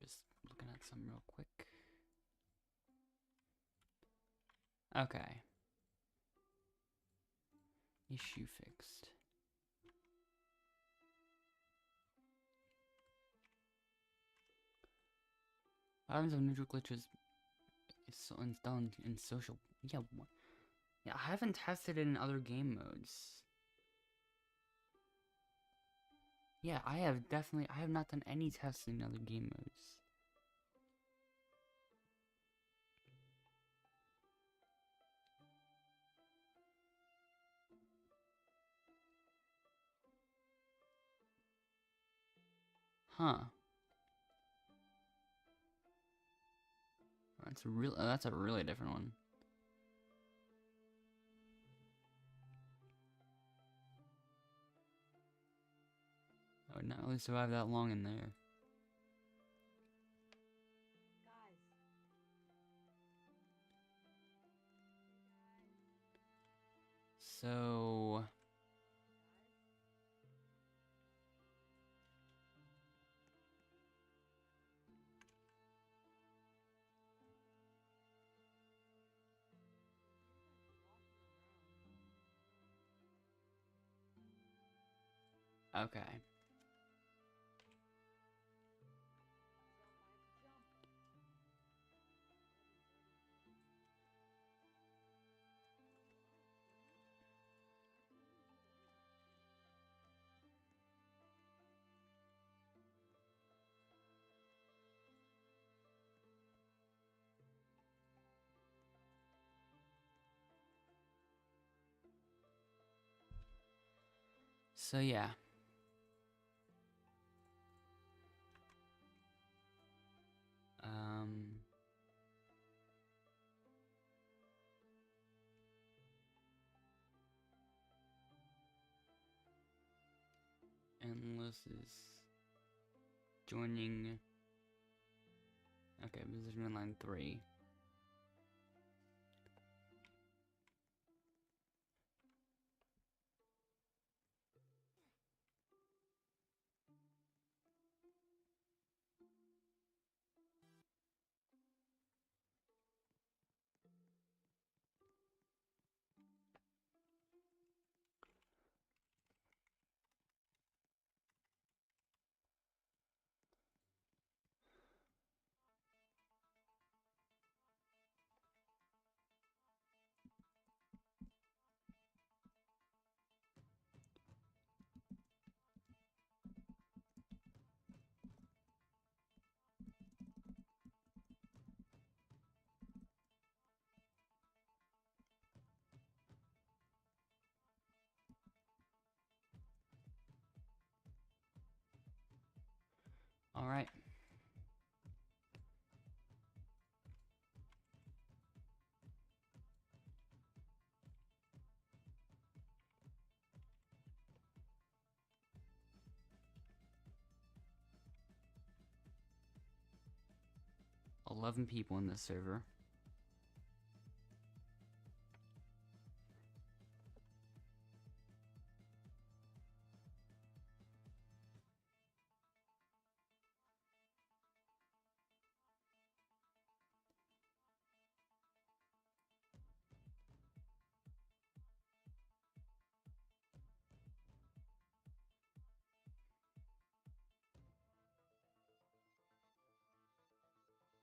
Just looking at some real quick. Okay. Issue fixed. Items of neutral glitches is so installed in social. Yeah, what? Yeah, I haven't tested it in other game modes. Yeah, I have not done any testing in other game modes. Huh. That's a really different one. I would not really survive that long in there. So okay. So yeah. Endless is joining. Okay, position in line 3. All right. $11 people in this server.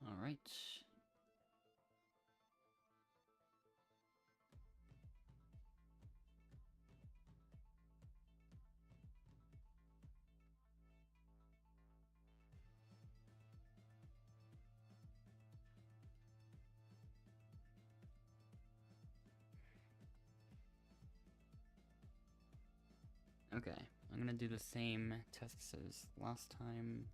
All right. Okay, I'm gonna do the same tests as last time.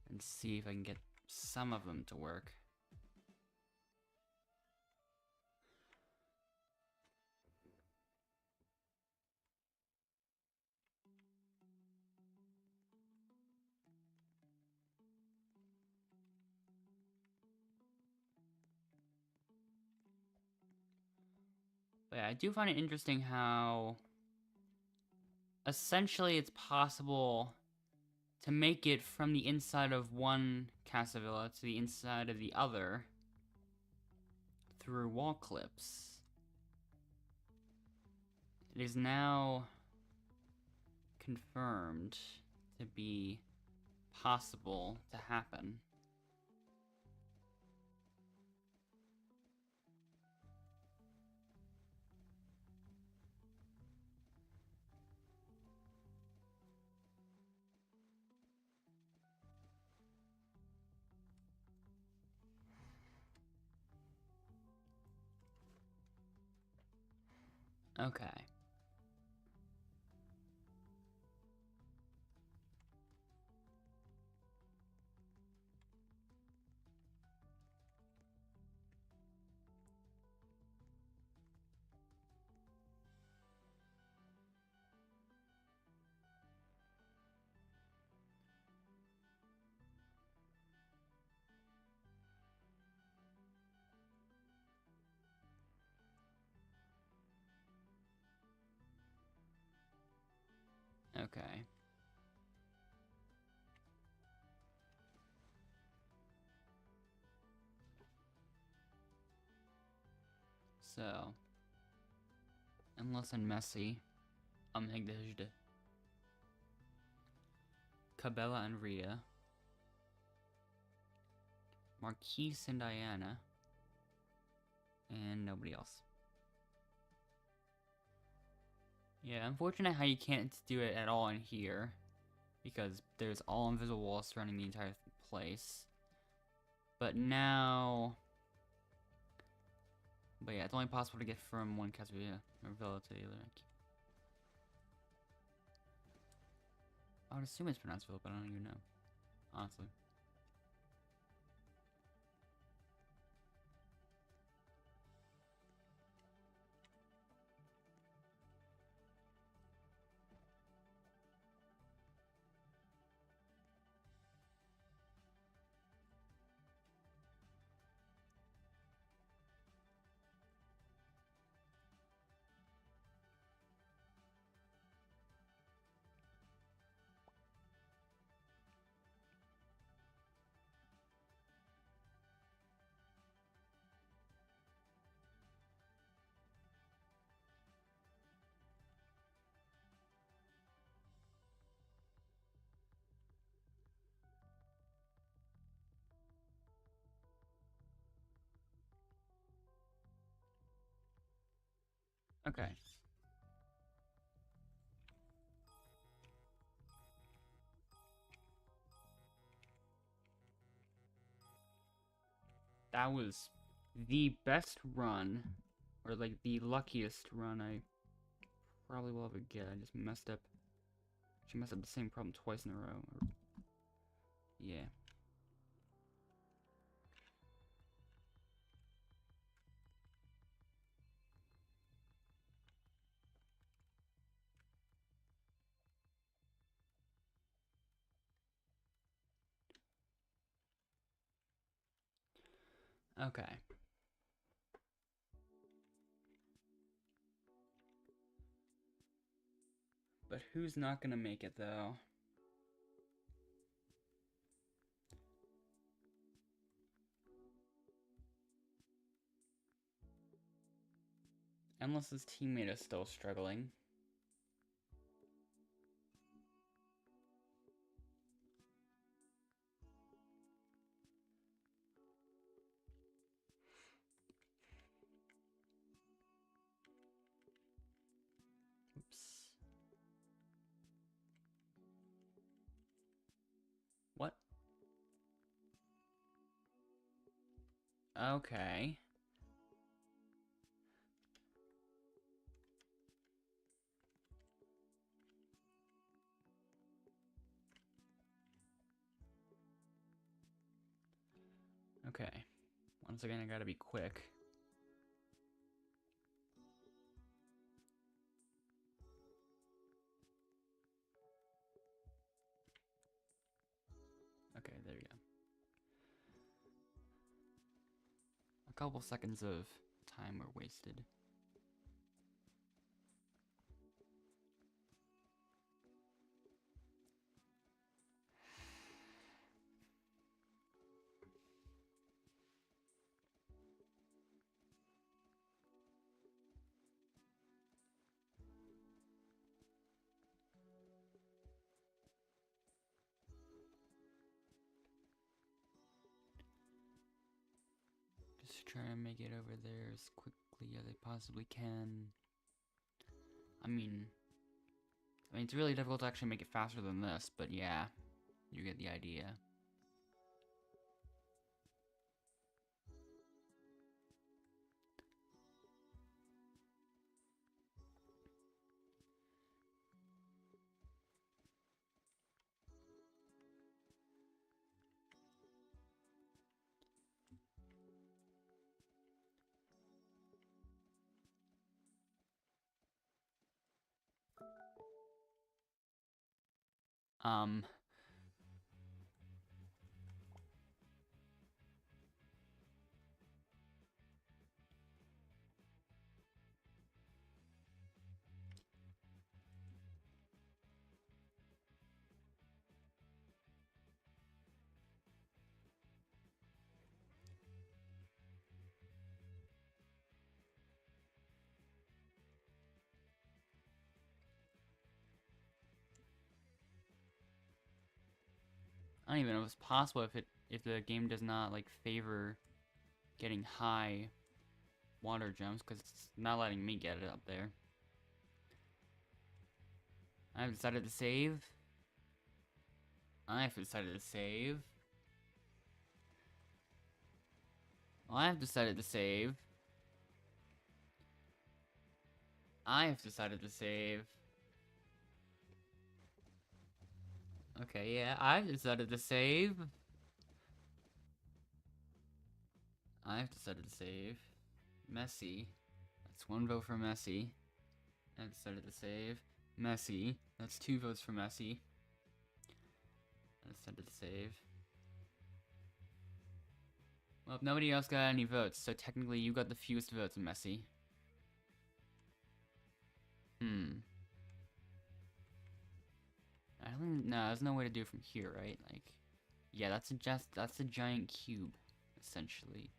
And see if I can get some of them to work. But yeah, I do find it interesting how essentially it's possible to make it from the inside of one Casa Villa to the inside of the other through wall clips. It is now confirmed to be possible to happen. Okay. Okay. So, Endless and Messy, Amhigdajde, Cabela and Rhea, Marquise and Diana, and nobody else. Yeah, unfortunate how you can't do it at all in here, because there's all invisible walls surrounding the entire place. But now But yeah, it's only possible to get from one Kazuya or Villa to the other. I would assume it's pronounced Villa, but I don't even know. Honestly. Okay. That was the best run, or like the luckiest run I probably will ever get. I just messed up. She messed up the same problem twice in a row. Yeah. Okay. But who's not gonna make it though? Unless his teammate is still struggling. Oops. What? Okay. Okay. Once again, I gotta be quick. Okay, there we go. A couple seconds of time were wasted. Just trying to make it over there as quickly as I possibly can. I mean, it's really difficult to actually make it faster than this, but yeah, you get the idea. Um, I don't even know if it's possible if the game does not like favor getting high water jumps, because it's not letting me get it up there. I've decided to save. I've decided to save. Well, I've decided to save. I've decided to save. Okay, yeah, I've decided to save. I've decided to save. Messy. That's 1 vote for Messy. I've decided to save. Messy. That's 2 votes for Messy. I decided to save. Well, nobody else got any votes, so technically you got the fewest votes, Messy. I don't. No, there's no way to do it from here, right? Like, yeah, that's a giant cube, essentially.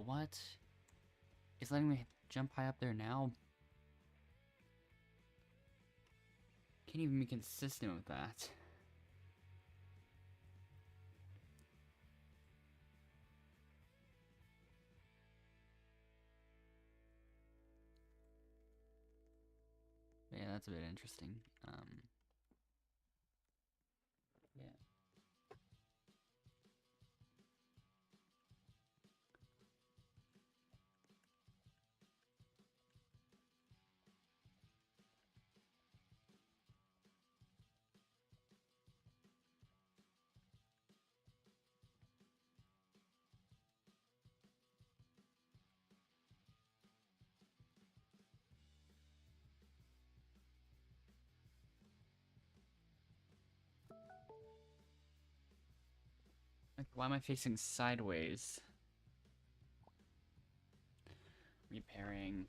What? It's letting me jump high up there now. Can't even be consistent with that. Yeah, that's a bit interesting. Yeah. Like, why am I facing sideways? Repairing.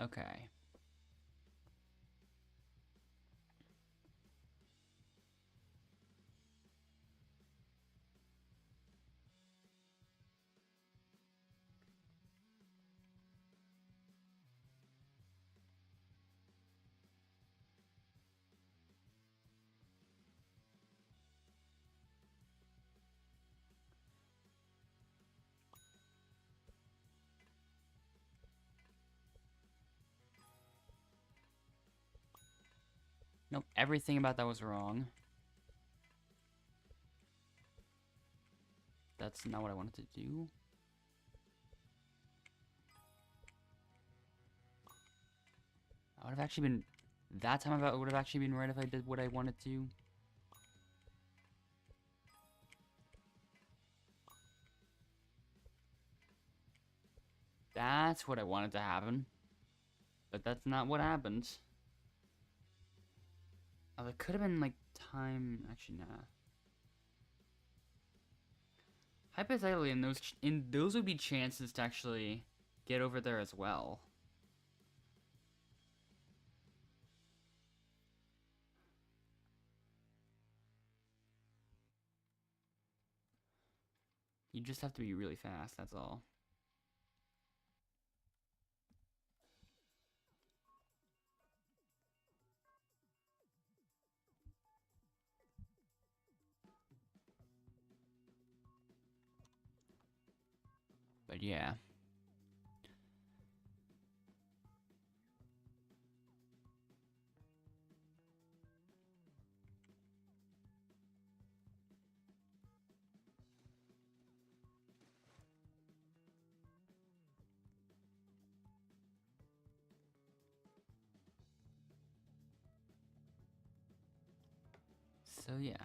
Okay. Nope, everything about that was wrong. That's not what I wanted to do. I would have actually been... That time about would have actually been right if I did what I wanted to. That's what I wanted to happen. But that's not what happened. Oh, there could have been, like, time... Actually, nah. Hypothetically, in those would be chances to actually get over there as well. You just have to be really fast, that's all. But yeah. So yeah.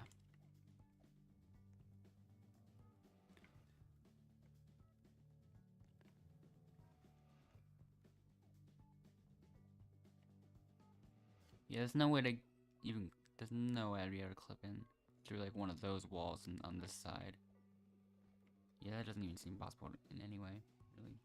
Yeah, there's no way to even... There's no way I'd be able to clip in through, like, one of those walls on this side. Yeah, that doesn't even seem possible in any way, really.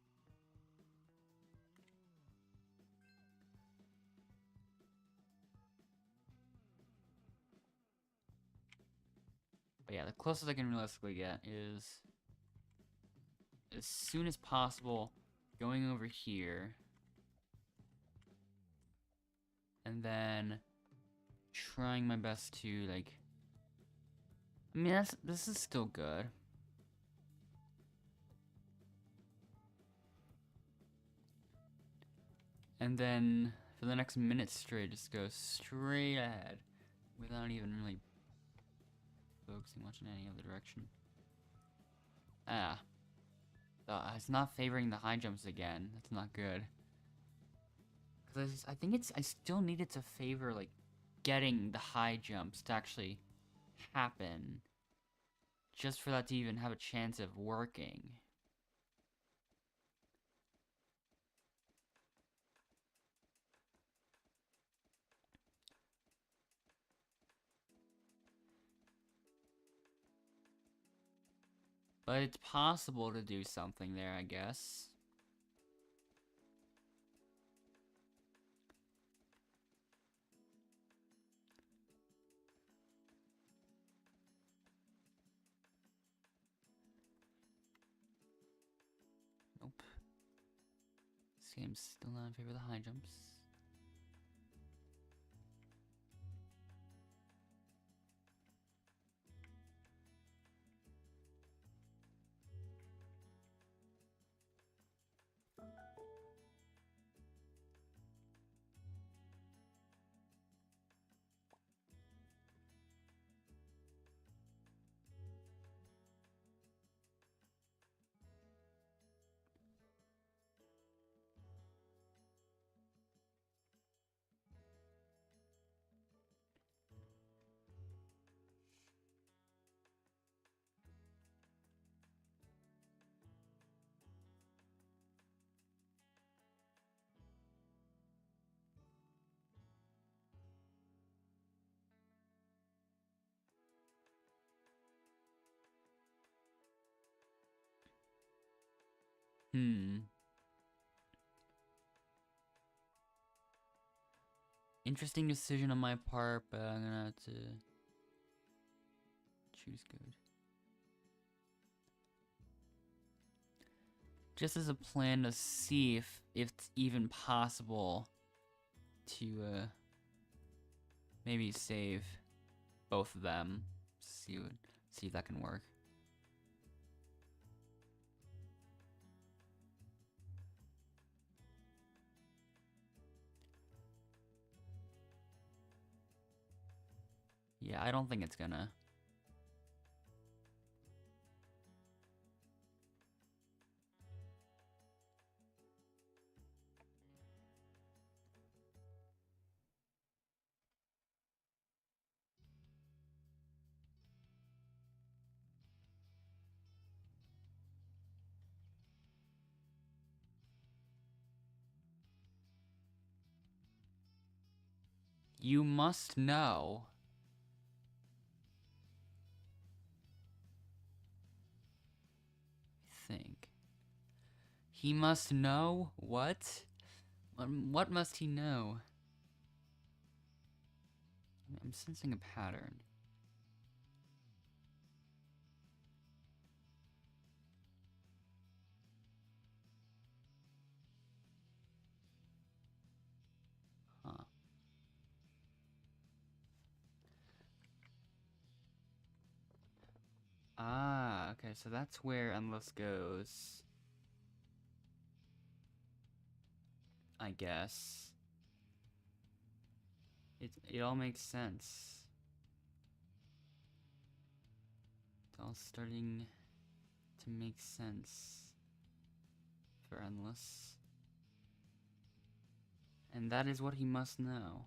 But yeah, the closest I can realistically get is... as soon as possible, going over here. And then trying my best to, like... I mean, this is still good. And then, for the next minute straight, just go straight ahead. Without even really focusing much in any other direction. It's not favoring the high jumps again. That's not good. Because I think I still need it to favor, like, getting the high jumps to actually happen. Just for that to even have a chance of working. But it's possible to do something there, I guess. Nope. This game's still not in favor of the high jumps. Interesting decision on my part, but I'm gonna have to choose good. Just as a plan to see if it's even possible to maybe save both of them. See if that can work. Yeah, I don't think it's gonna. You must know. Think. He must know what? What must he know? I'm sensing a pattern. Huh. Ah, okay, so that's where Endless goes. I guess. It all makes sense. It's all starting to make sense for Endless. And that is what he must know.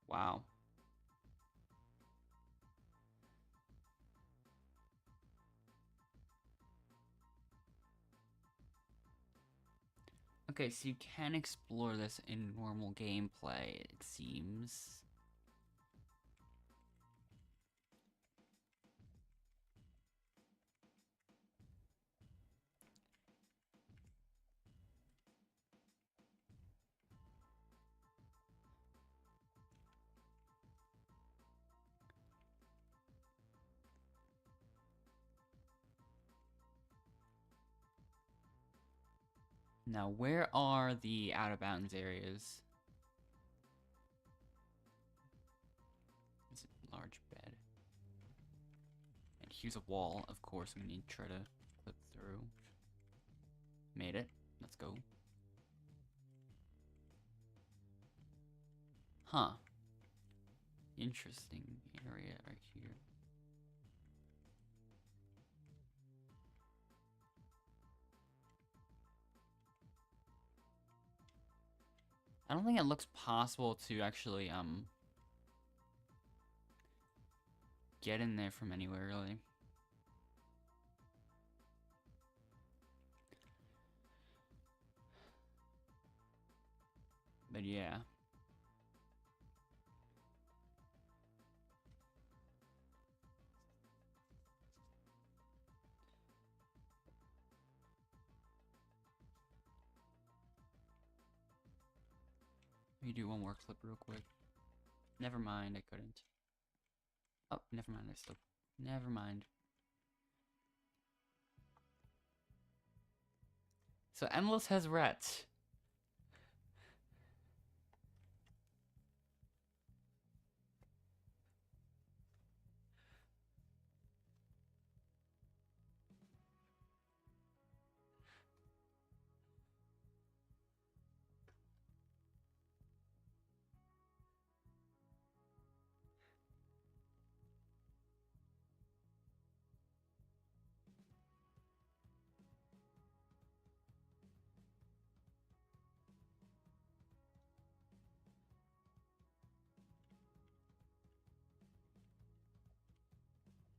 Wow. Okay, so you can explore this in normal gameplay, it seems. Now, where are the out-of-bounds areas? It's a large bed. And here's a wall, of course, we need to try to clip through. Made it. Let's go. Huh. Interesting area right here. I don't think it looks possible to actually, get in there from anywhere, really. But yeah. Let me do one more clip real quick. Never mind, I couldn't. Oh, never mind, I still... Never mind. So Endless has rats.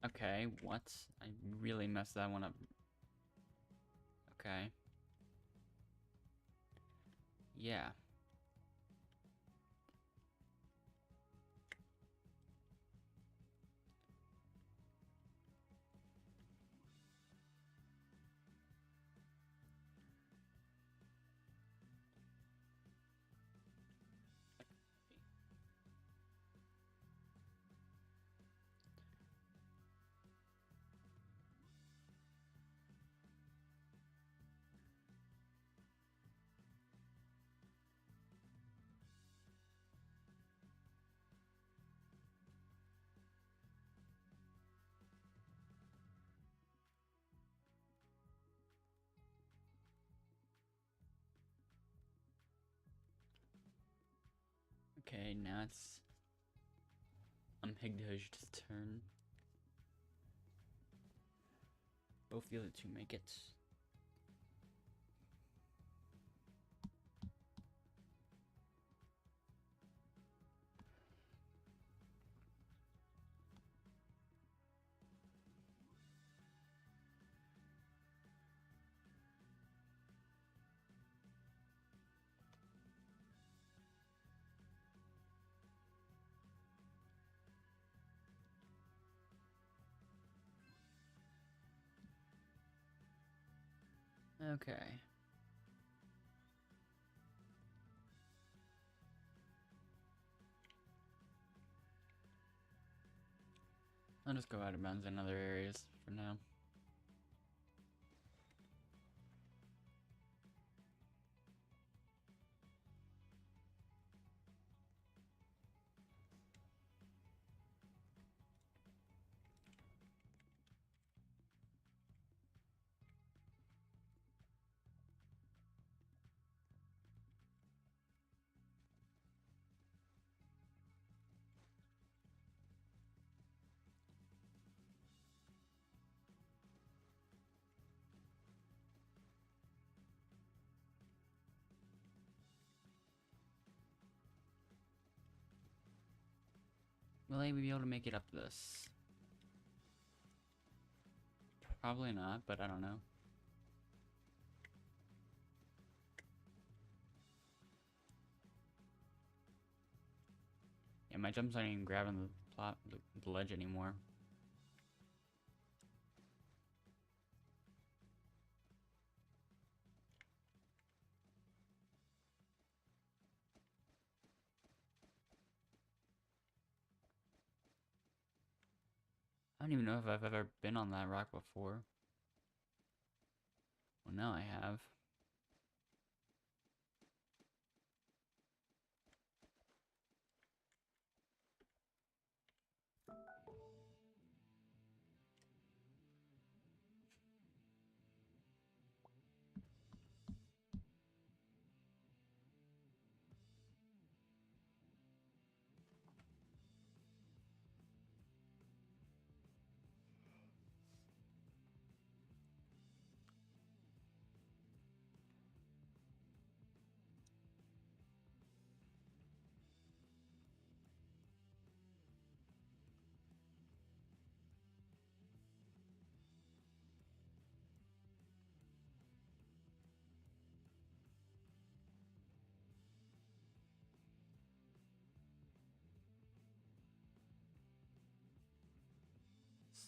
Okay, what? I really messed that one up. Okay. Yeah. Okay, now it's Higdhuj's turn. Both the other two make it. Okay. I'll just go out of bounds in other areas for now. Will I be able to make it up this? Probably not, but I don't know. Yeah, my jumps aren't even grabbing the ledge anymore. I don't even know if I've ever been on that rock before. Well, now I have.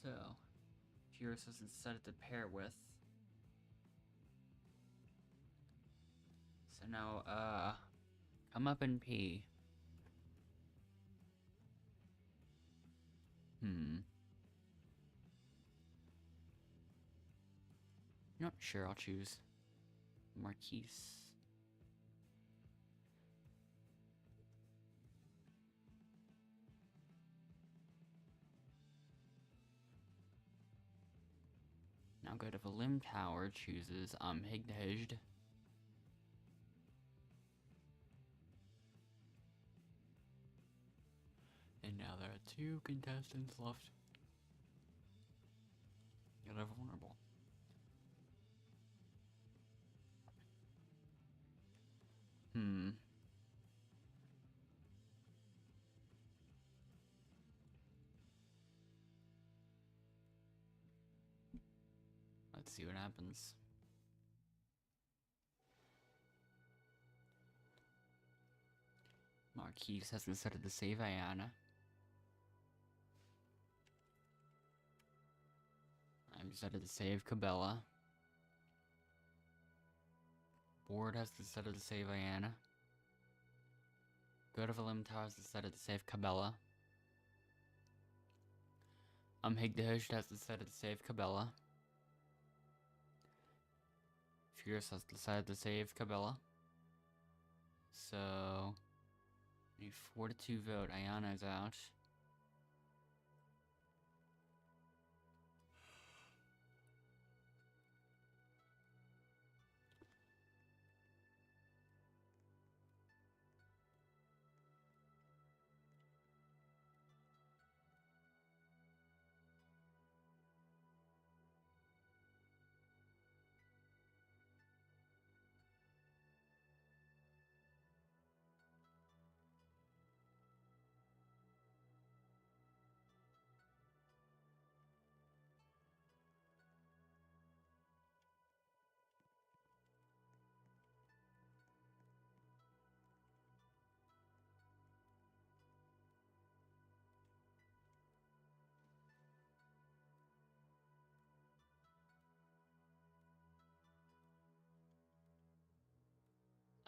So, Furious hasn't set it to pair with. So now, come up and pee. Not sure, I'll choose Marquise. Now go to the Limb Tower, chooses Higdhejed. And now there are 2 contestants left. That are vulnerable. Let's see what happens. Marquise has decided to save Ayana. I've decided to save Cabela. Board has decided to save Ayana. Go to the Limb Tower has decided to save Cabela. Higdhejed has decided to save Cabela. Furious has decided to save Cabela. So, a 4-2 vote. Ayana is out.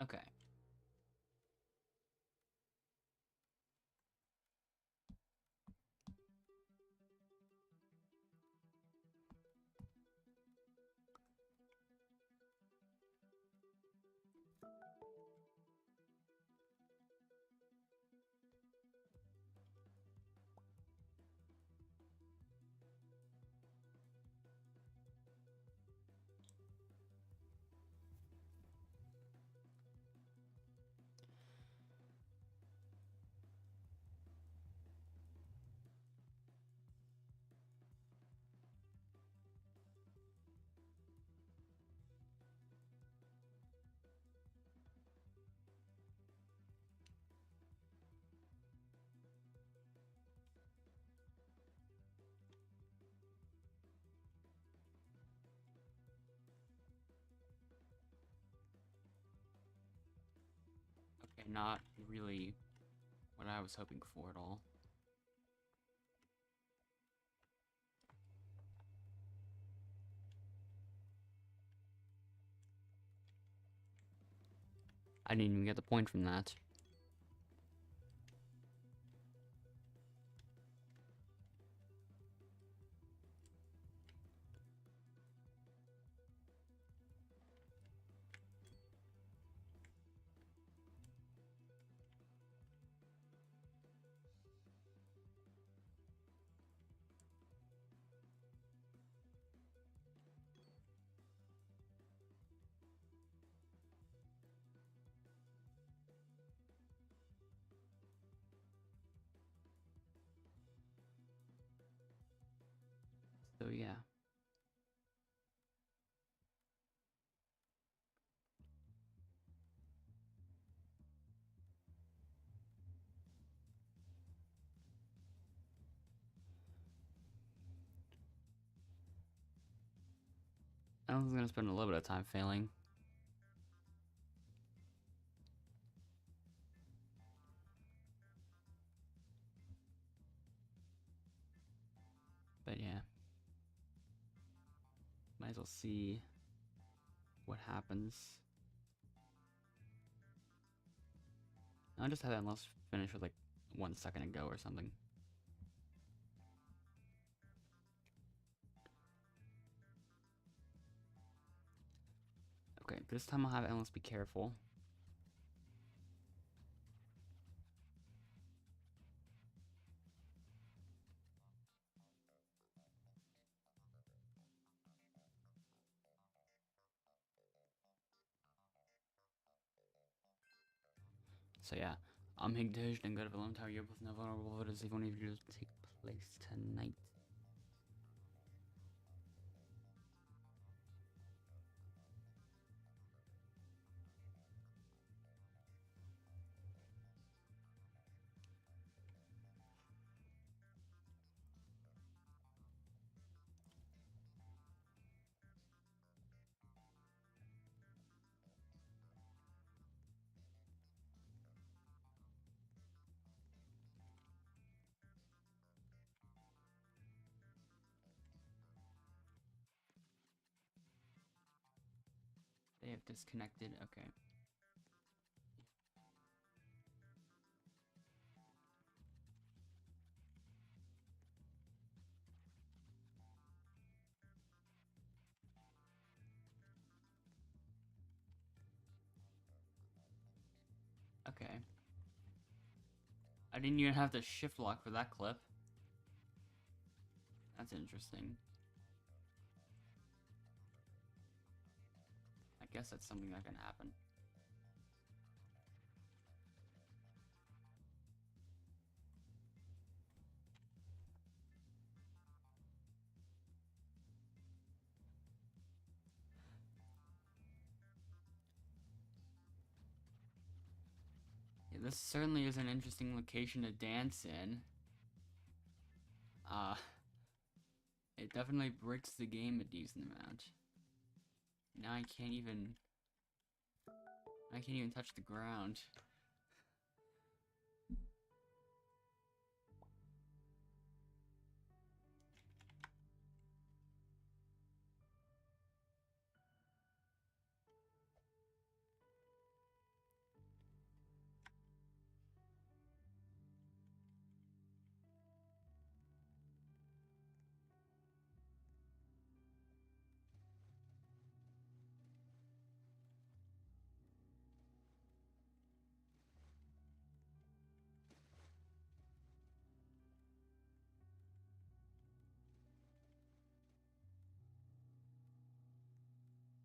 Okay. Okay, not really what I was hoping for at all. I didn't even get the point from that. So yeah. I was gonna spend a little bit of time failing. But yeah. as well see what happens. I'll just have that unless finish with like 1 second ago or something. Okay, this time I'll have Endless be careful. So yeah, I'm Higdish and God of Alone Tower. You're both now vulnerable. What is if one of you take place tonight? They have disconnected. Okay. Okay. I didn't even have to shift lock for that clip. That's interesting. I guess that's something that can happen. Yeah, this certainly is an interesting location to dance in. It definitely breaks the game a decent amount. Now I can't even touch the ground.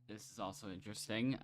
This is also interesting.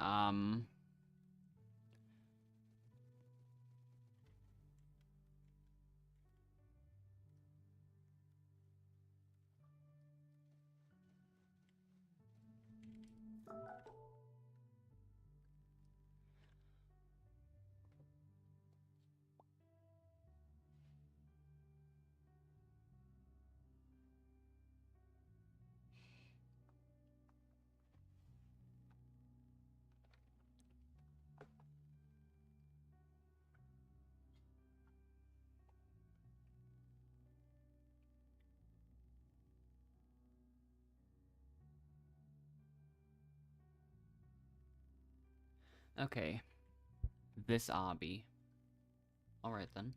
Okay. This obby. Alright then.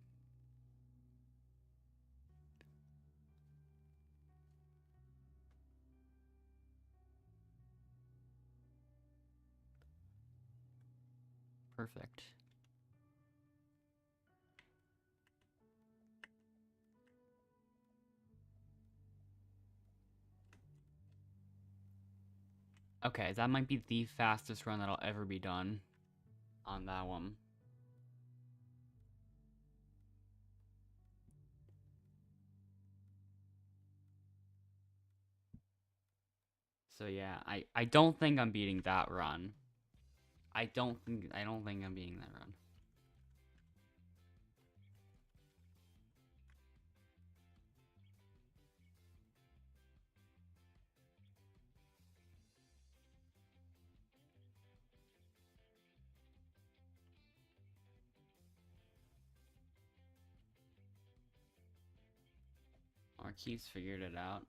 Perfect. Okay, that might be the fastest run that'll ever be done on that one. So yeah, I don't think I'm beating that run. I don't think I'm beating that run. Marquise figured it out.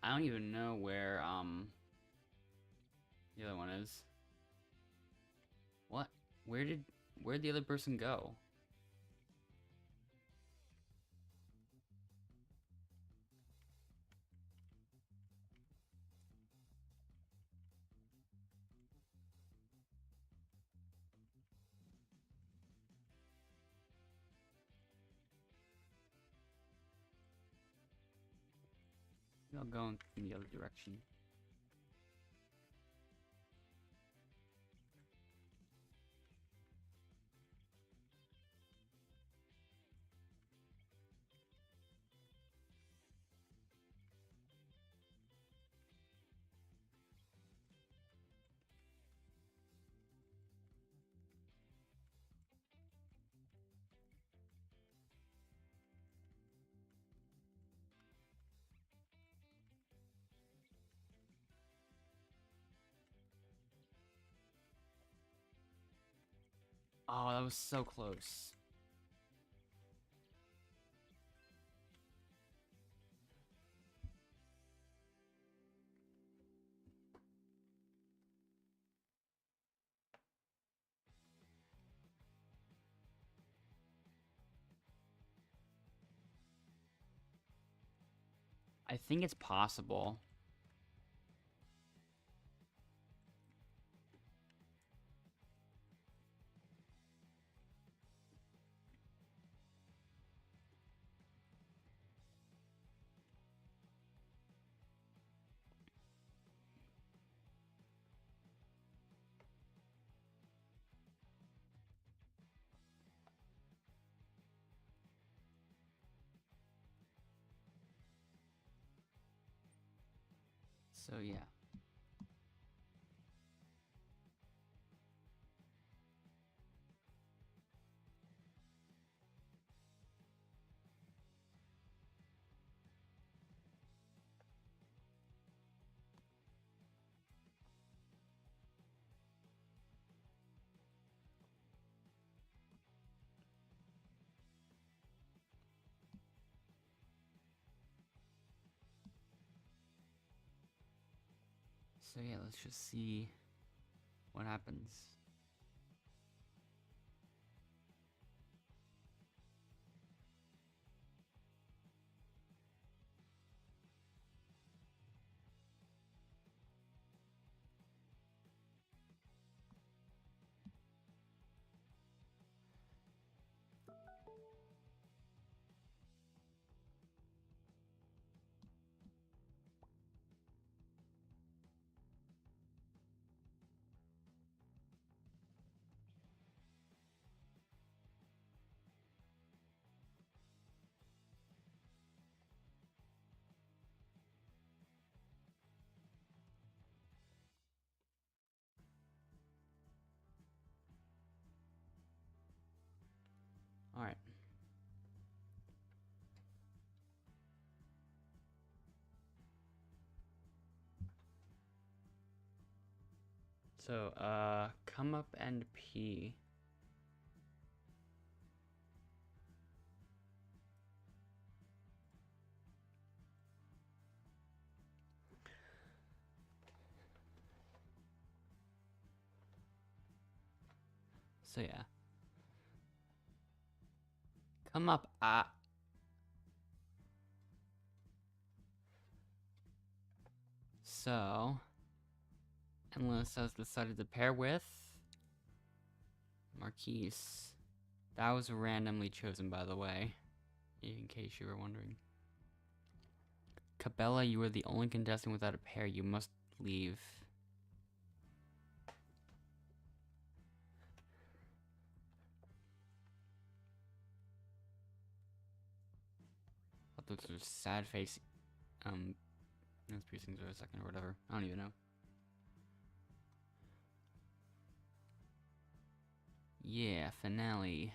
I don't even know where, the other one is. What? Where'd the other person go? I'll go in the other direction. Oh, that was so close. I think it's possible. So yeah. So yeah, let's just see what happens. All right. So, come up and pee. So yeah. Come up, So, Endless has decided to pair with Marquise. That was randomly chosen, by the way, in case you were wondering. Cabela, you are the only contestant without a pair. You must leave. I'll look through sad face. Those piercings for a second or whatever. I don't even know. Yeah, finale.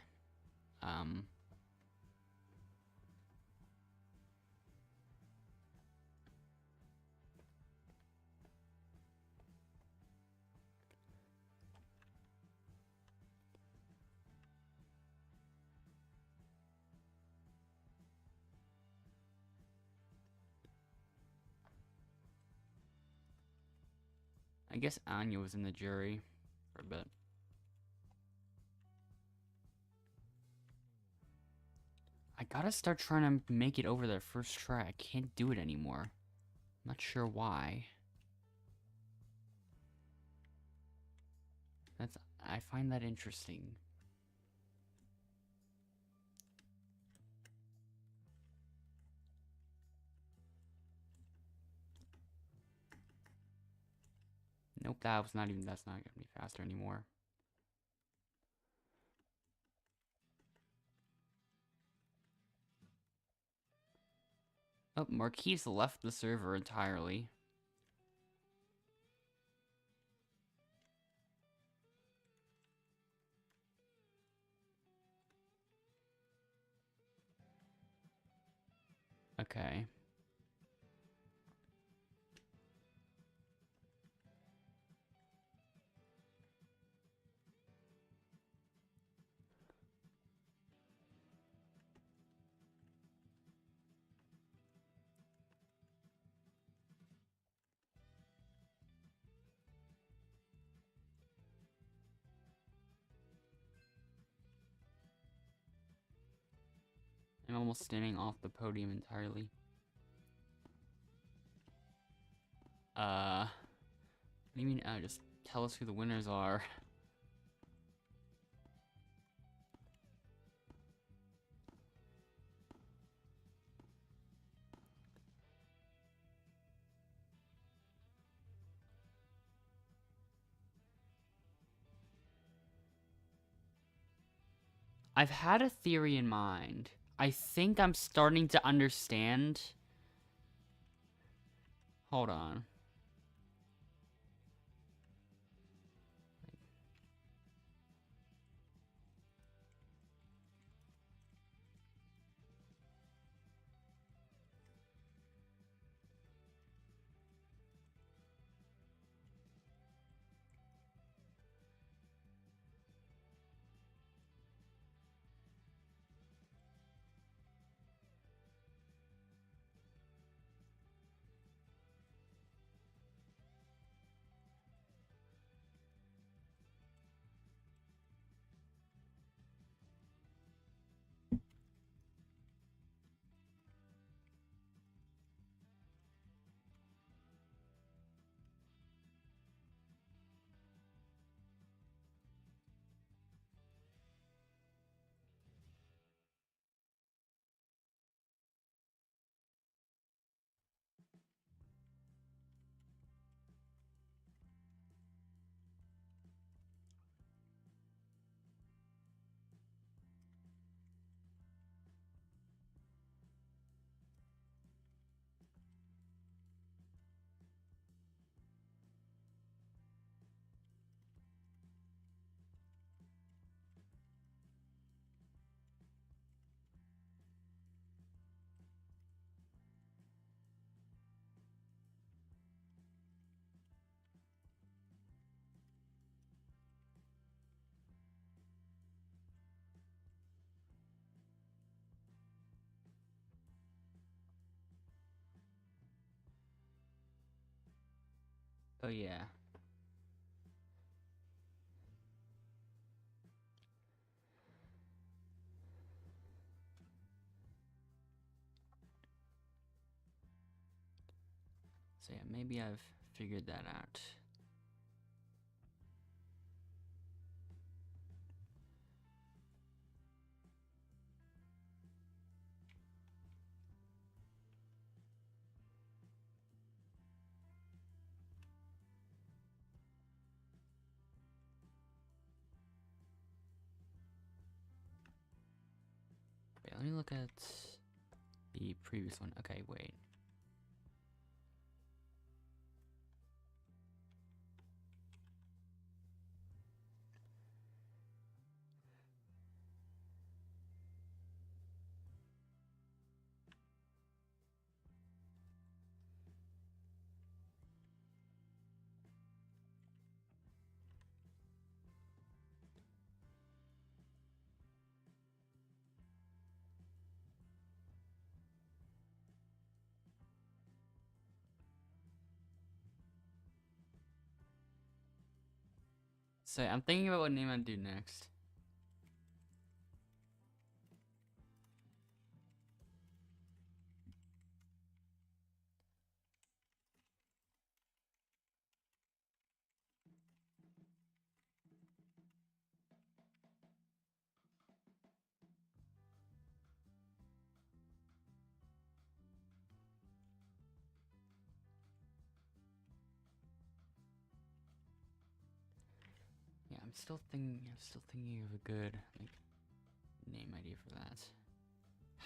guess Anya was in the jury for a bit. I gotta start trying to make it over that first try. I can't do it anymore. I'm not sure why. I find that interesting. Nope, that's not gonna be faster anymore. Oh, Marquise left the server entirely. Okay. I'm almost standing off the podium entirely. What do you mean? Just tell us who the winners are. I've had a theory in mind. I think I'm starting to understand. Hold on. Oh yeah. So yeah, maybe I've figured that out. Wait, let me look at the previous one. Okay, wait. So I'm thinking about what name I'd do next. Yeah, I'm still thinking of a good like name idea for that.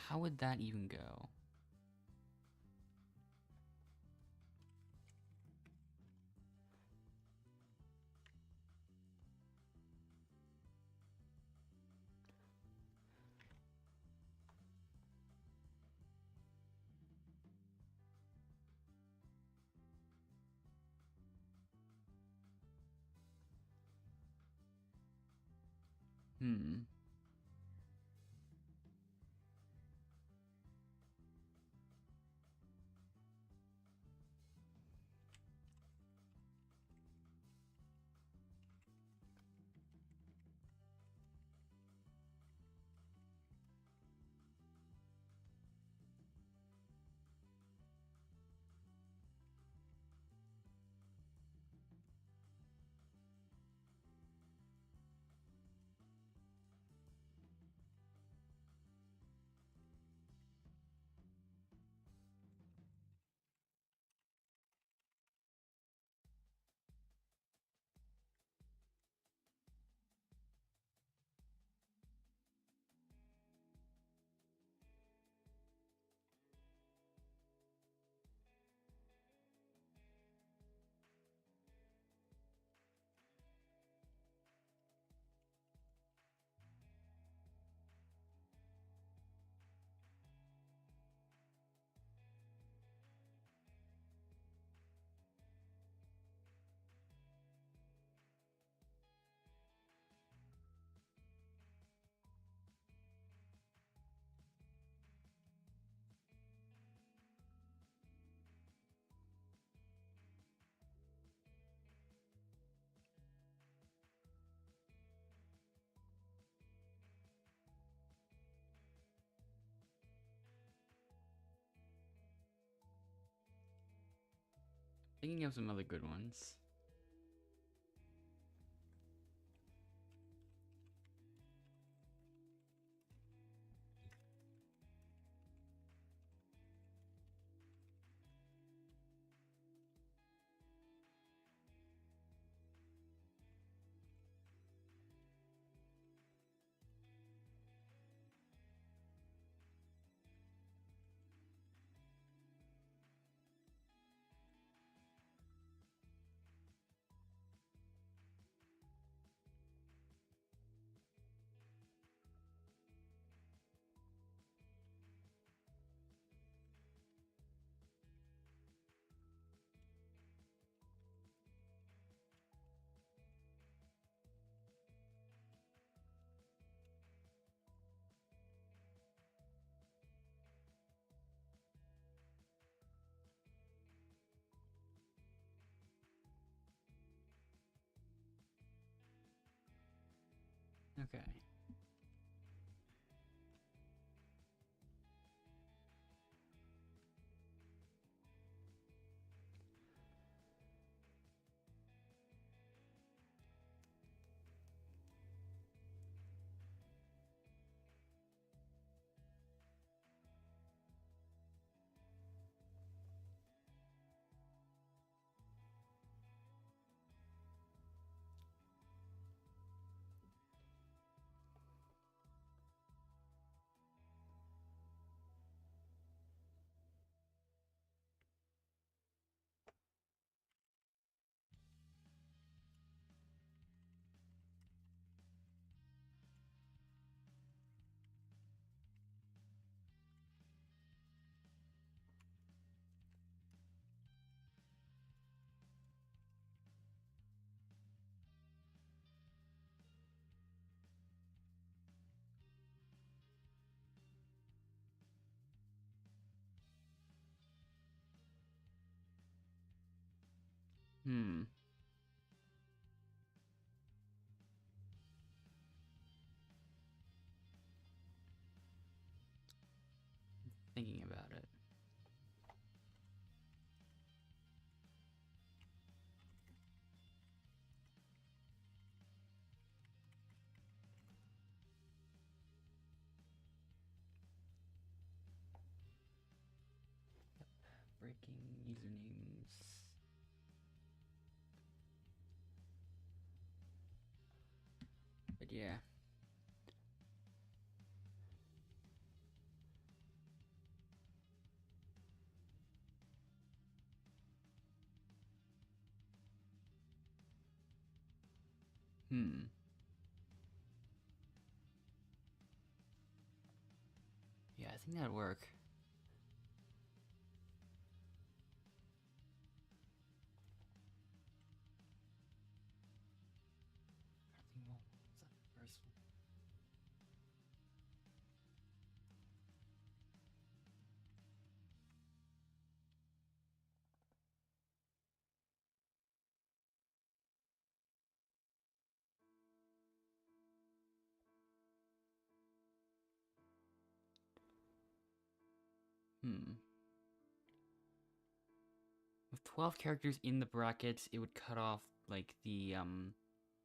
How would that even go? Hmm. Thinking of some other good ones. Okay. Hmm. thinking about it. Breaking usernames. But yeah. Yeah, I think that'd work. I think, well, what's that first one? With 12 characters in the brackets, it would cut off like the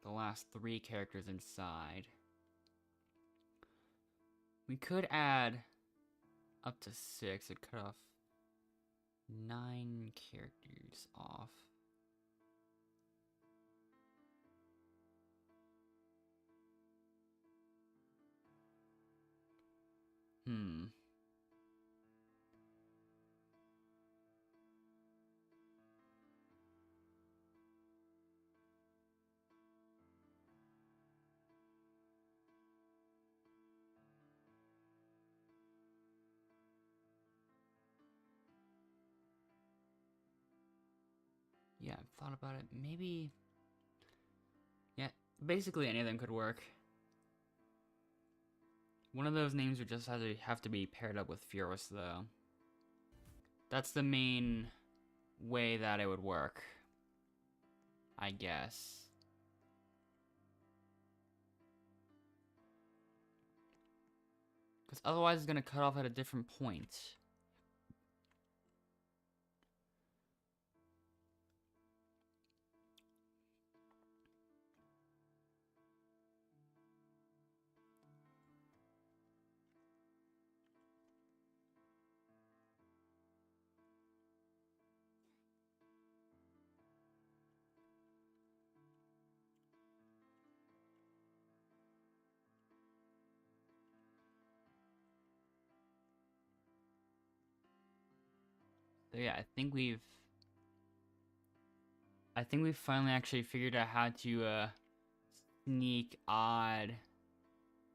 last 3 characters inside. We could add up to 6. It'd cut off 9 characters off. Yeah, I've thought about it. Maybe... Yeah, basically anything could work. One of those names would just have to be paired up with Furus, though. That's the main way that it would work, I guess. Because otherwise it's going to cut off at a different point. So yeah, I think we've finally actually figured out how to sneak odd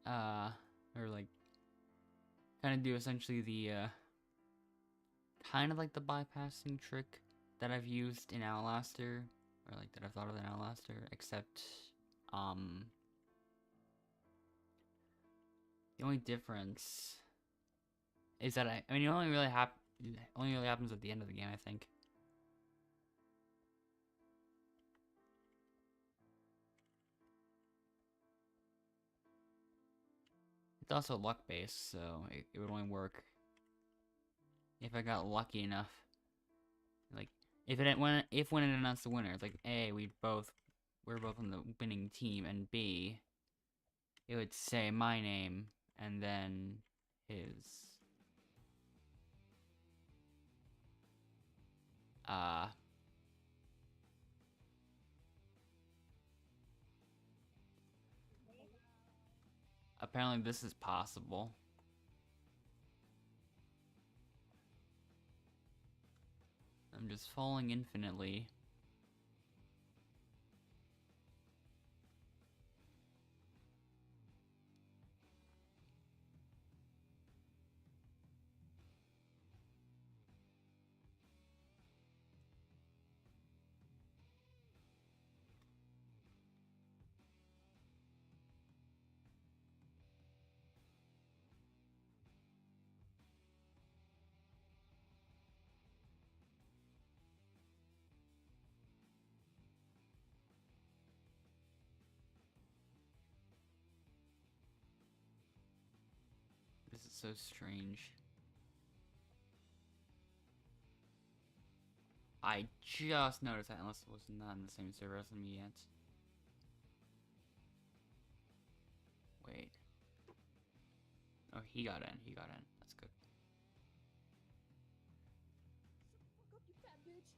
or like kind of do essentially the kind of like the bypassing trick that I've used in Outlaster, or like that I've thought of in Outlaster, except the only difference is that I mean it only really happens at the end of the game, I think. It's also luck based, so it would only work if I got lucky enough. Like if when it announced the winner, it's like A, we're both on the winning team, and B, it would say my name and then his. Apparently this is possible. I'm just falling infinitely. This is so strange. I just noticed that, unless it was not in the same server as me yet. Wait. Oh, he got in. He got in. That's good. Fuck up, you fat bitch.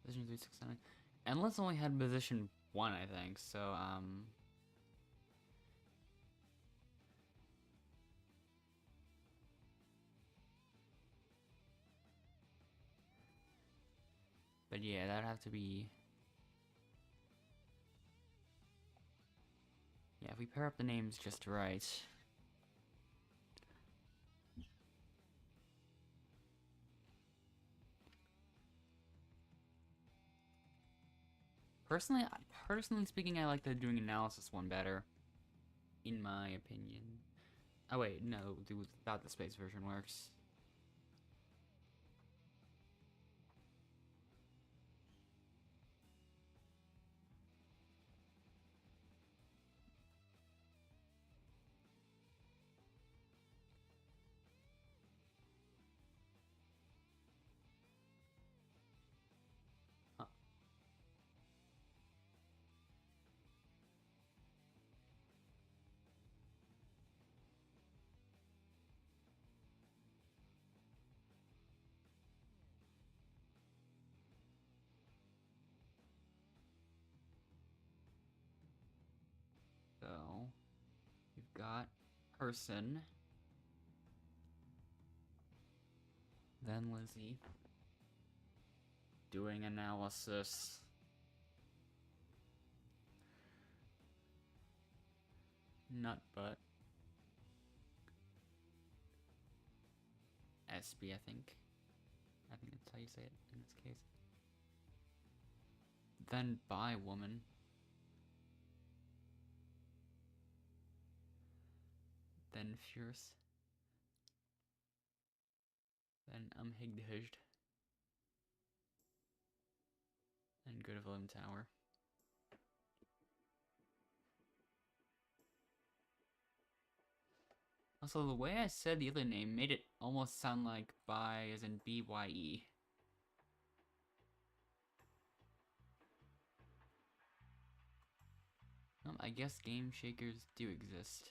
Position 369. Endless only had position 1, I think, so, but yeah, that'd have to be... Yeah, if we pair up the names just right. Personally speaking, I like the doing analysis one better, in my opinion. Oh wait, no, without the space version works. Huh. So, you've got person, then Lizzie, doing analysis. Nut butt. SB, I think. I think that's how you say it in this case. Then bi woman. Then fierce. Then umhigdhushed. And good of Lim Tower. Also, the way I said the other name made it almost sound like bi as in B-Y-E. I guess game shakers do exist.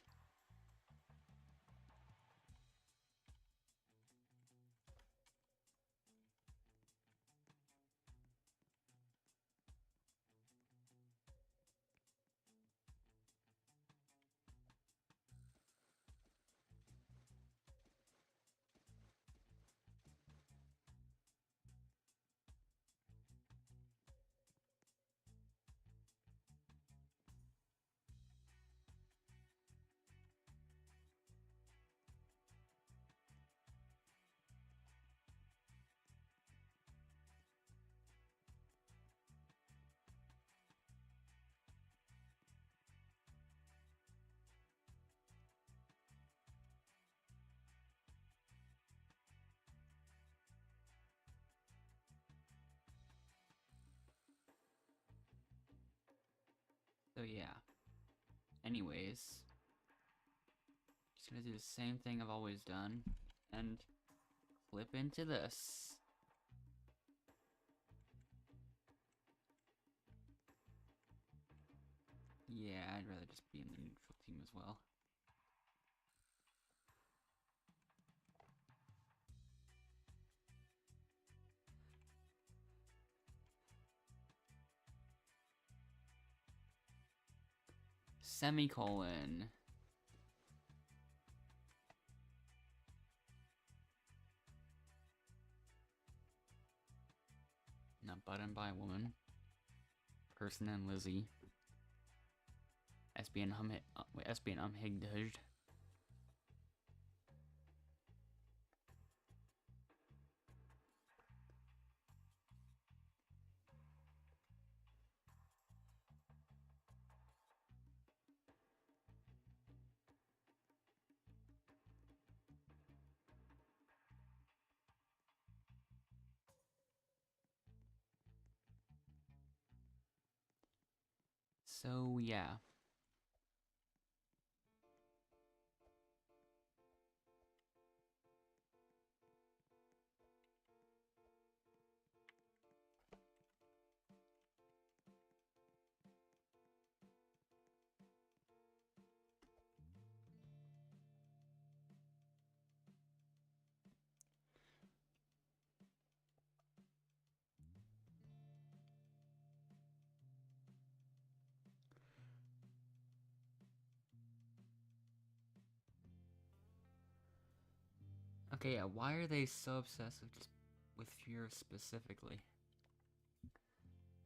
So yeah. Anyways. Just gonna do the same thing I've always done. And flip into this. Yeah, I'd rather just be in the neutral team as well. Semicolon. Not button by a woman. Person and Lizzie. SB and umhigdhushed. So, yeah. Okay, yeah, why are they so obsessed with fear specifically?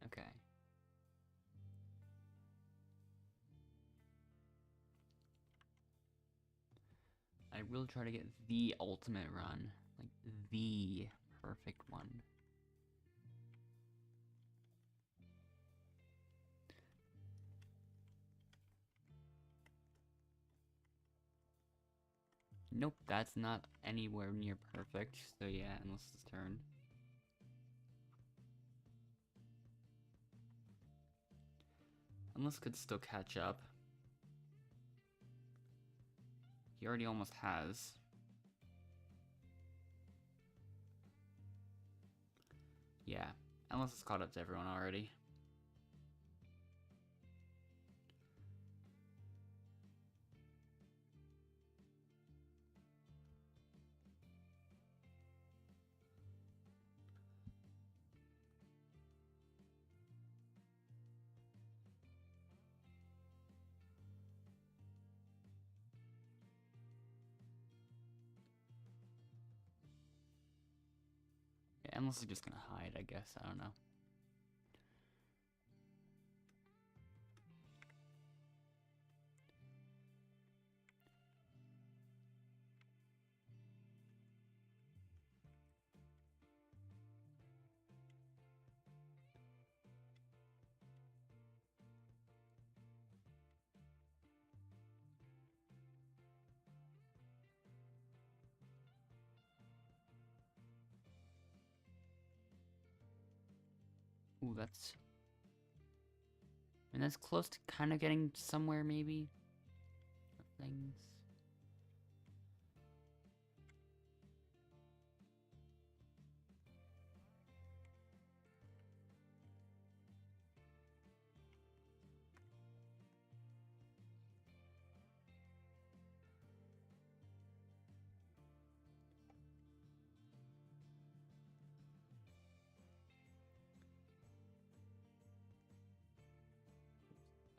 Okay. I will try to get the ultimate run. Like, the perfect one. Nope, that's not anywhere near perfect, so yeah, unless it's turn. Unless could still catch up. He already almost has. Yeah, unless it's caught up to everyone already. Yeah, unless it's just gonna hide, I guess, I don't know. Ooh, that's... And that's close to kind of getting somewhere, maybe? Things...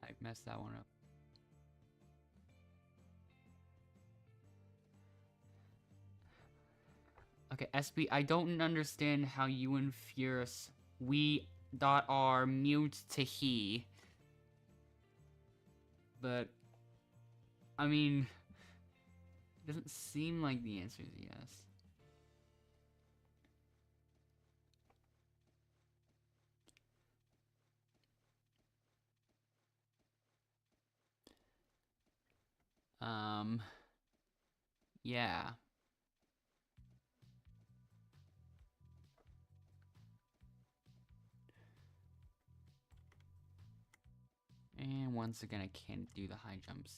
I messed that one up. Okay, SB, I don't understand how you and Furious are mute to he. But, I mean, it doesn't seem like the answer is yes. Yeah. And once again, I can't do the high jumps.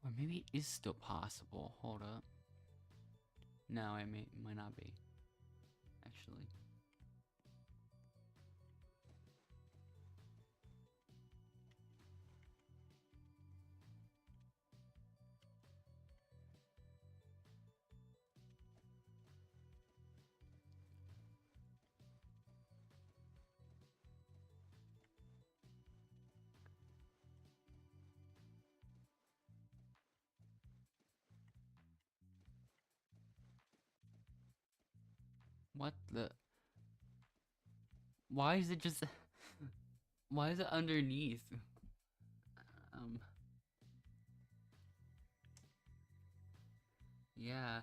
Or maybe it is still possible. Hold up. No, it might not be. Actually. What the... Why is it just... Why is it underneath? Yeah.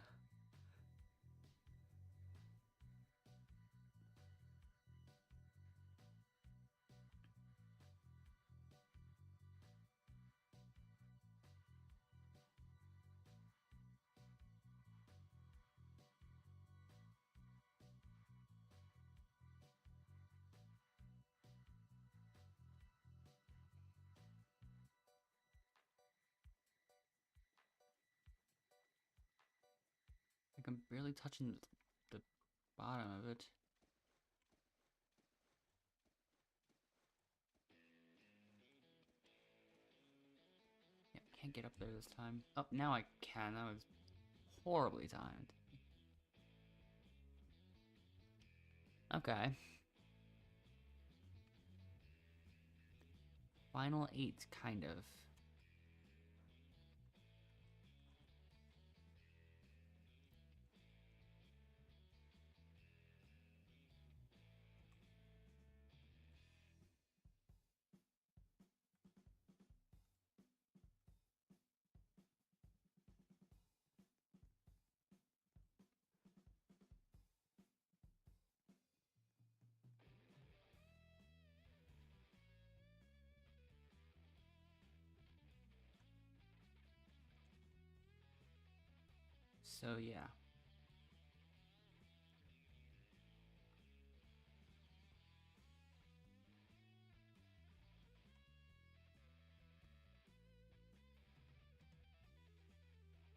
Like I'm barely touching the bottom of it. Yep, can't get up there this time. Oh, now I can. That was horribly timed. Okay. Final 8, kind of. So yeah.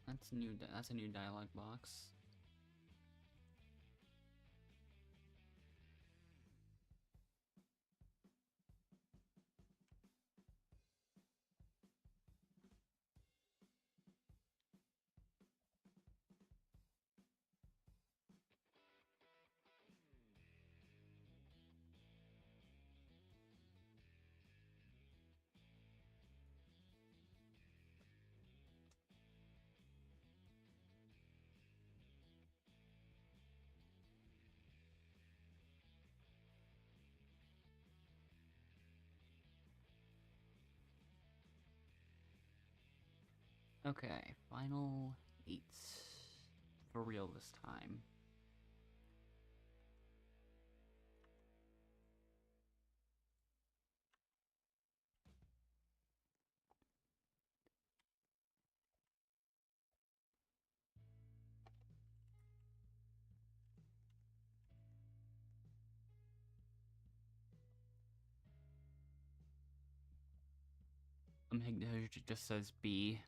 That's a new dialogue box. Okay, final 8. For real this time. It just says B.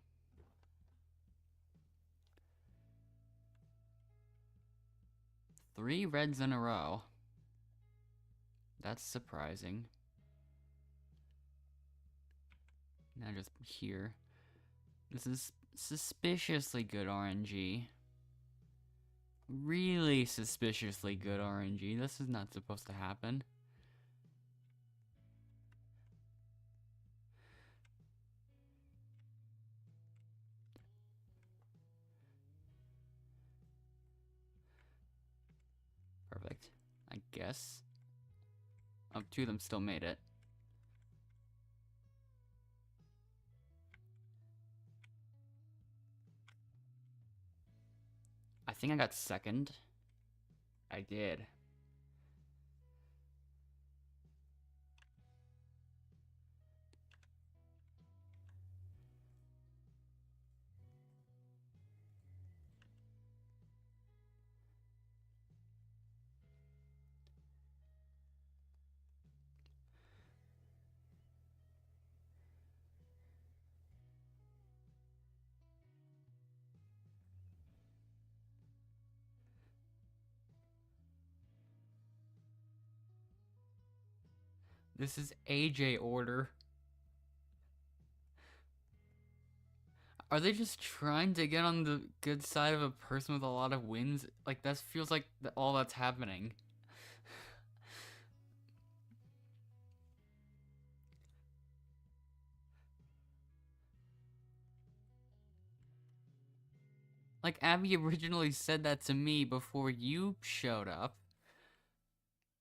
Three reds in a row. That's surprising. Now just here. This is suspiciously good RNG. Really suspiciously good RNG. This is not supposed to happen. Perfect. I guess. Oh, 2 of them still made it. I think I got second. I did. This is AJ order. Are they just trying to get on the good side of a person with a lot of wins? Like, that feels like all that's happening. Like, Abby originally said that to me before you showed up.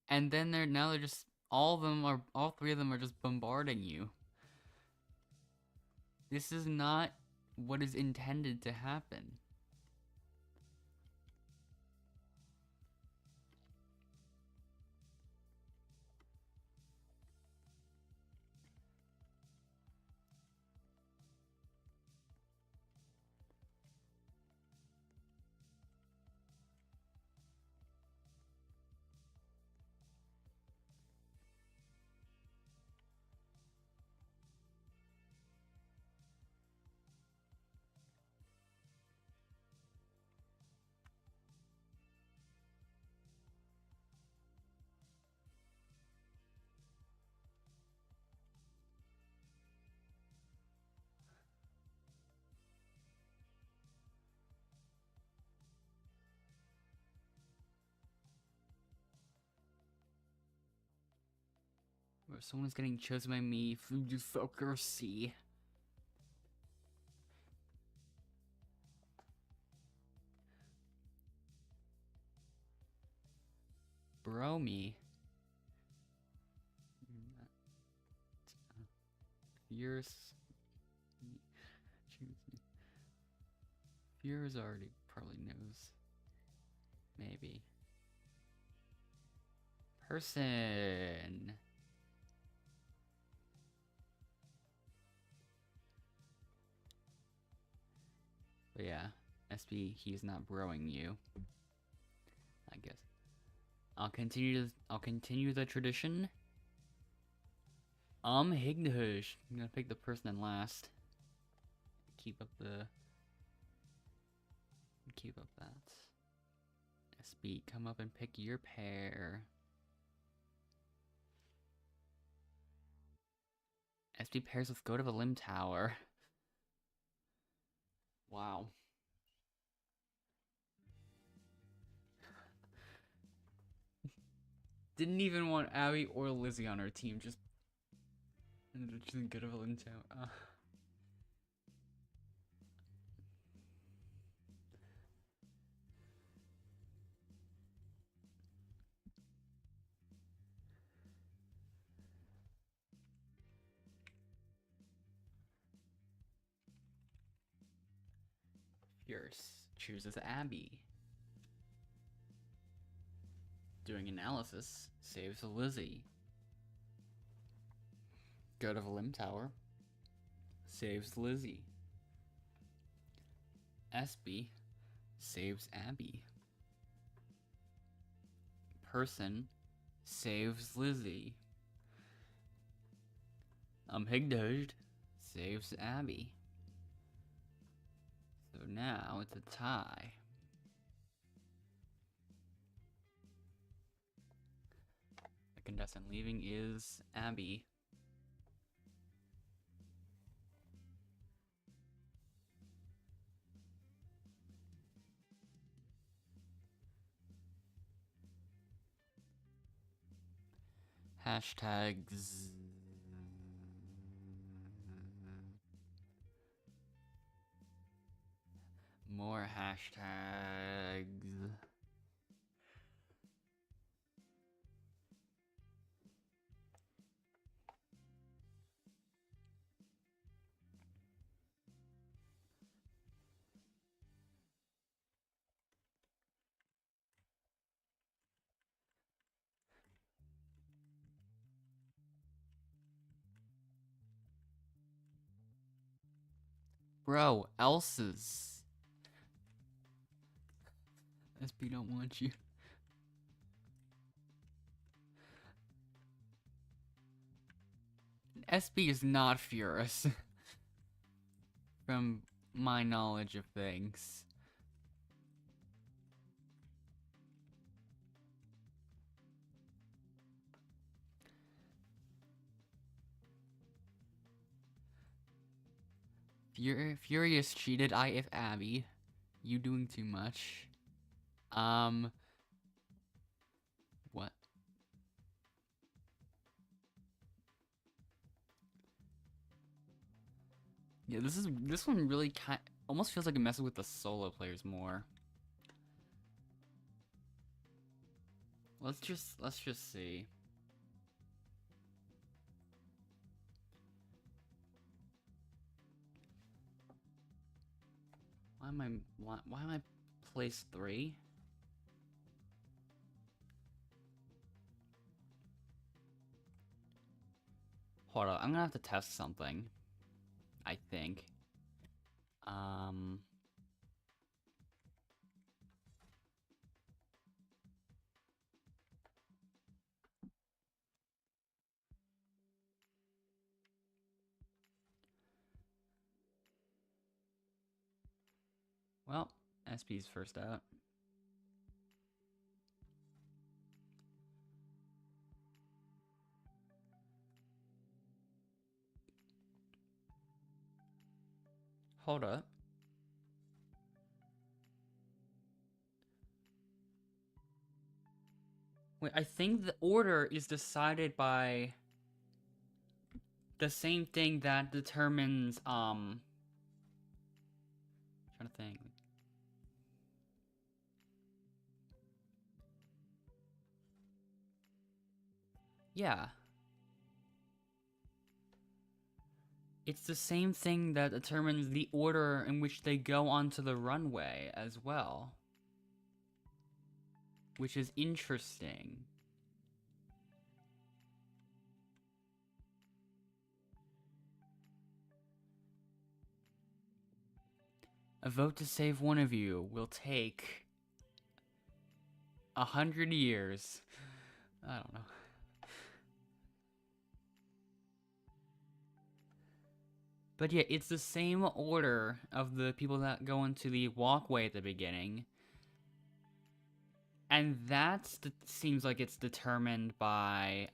And then now they're just all three of them are just bombarding you. This is not what is intended to happen. Or someone's getting chosen by me. Fucker-see. Bro me. Fierce. Fierce already probably knows. Maybe. Person. But yeah, SB, he's not broing you. I guess. I'll continue the tradition. Hignahush. I'm gonna pick the person in last. Keep up that. SB, come up and pick your pair. SB pairs with Go to the Limb Tower. Wow. Didn't even want Abby or Lizzie on our team, just Go to the Limb Tower. Fierce chooses Abby. Doing analysis saves Lizzie. Go to the Limb Tower saves Lizzie. SB saves Abby. Person saves Lizzie. Higdud saves Abby. So now it's a tie. The contestant leaving is Abby. Hashtags. More hashtags. Bro, else's. SB don't want you. SB is not furious. From my knowledge of things. Furious cheated if Abby. You doing too much. What? Yeah, this one really almost feels like it messes with the solo players more. Let's just see. why am I place 3? Hold on, I'm gonna have to test something. I think. Well, SP's first out. Hold up. Wait, I think the order is decided by the same thing that determines, trying to think. Yeah. It's the same thing that determines the order in which they go onto the runway as well. Which is interesting. A vote to save one of you will take 100 years. I don't know. But yeah, it's the same order of the people that go into the walkway at the beginning. And seems like it's determined by,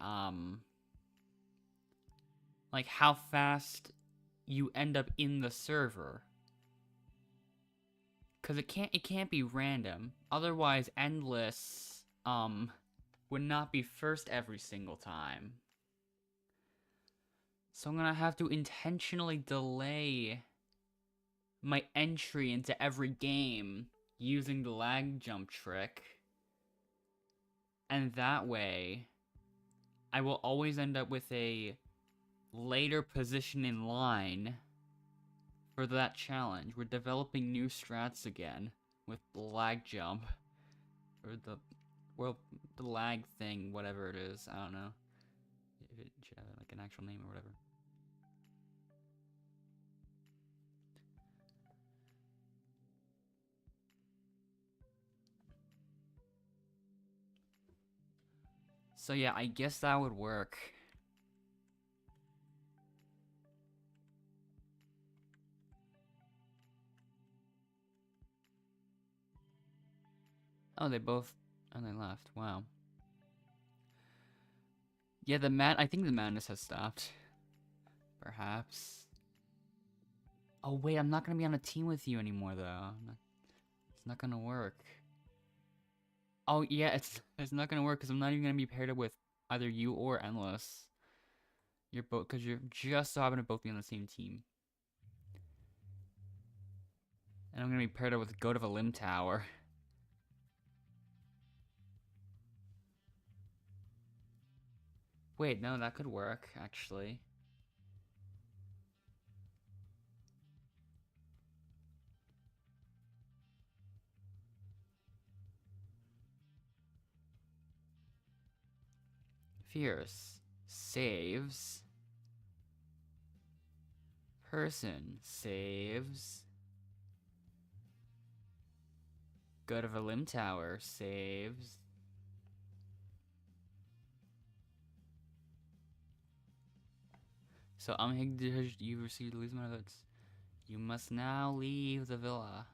like how fast you end up in the server. Cause it can't be random. Otherwise, Endless, would not be first every single time. So I'm gonna have to intentionally delay my entry into every game using the lag jump trick. And that way, I will always end up with a later position in line for that challenge. We're developing new strats again with the lag jump. Or the lag thing, whatever it is. I don't know. If it should have like an actual name or whatever. So yeah, I guess that would work. Oh, they left. Wow. Yeah, I think the madness has stopped. Perhaps. Oh wait, I'm not gonna be on a team with you anymore though. It's not gonna work. Oh yeah, it's not gonna work because I'm not even gonna be paired up with either you or Endless. You're both, because you're just so happen to both be on the same team. And I'm gonna be paired up with Goat of a Limb Tower. Wait, no, that could work, actually. Fierce. Saves. Person. Saves. Goat of a Limb Tower. Saves. So, you received the least amount of votes. You must now leave the villa.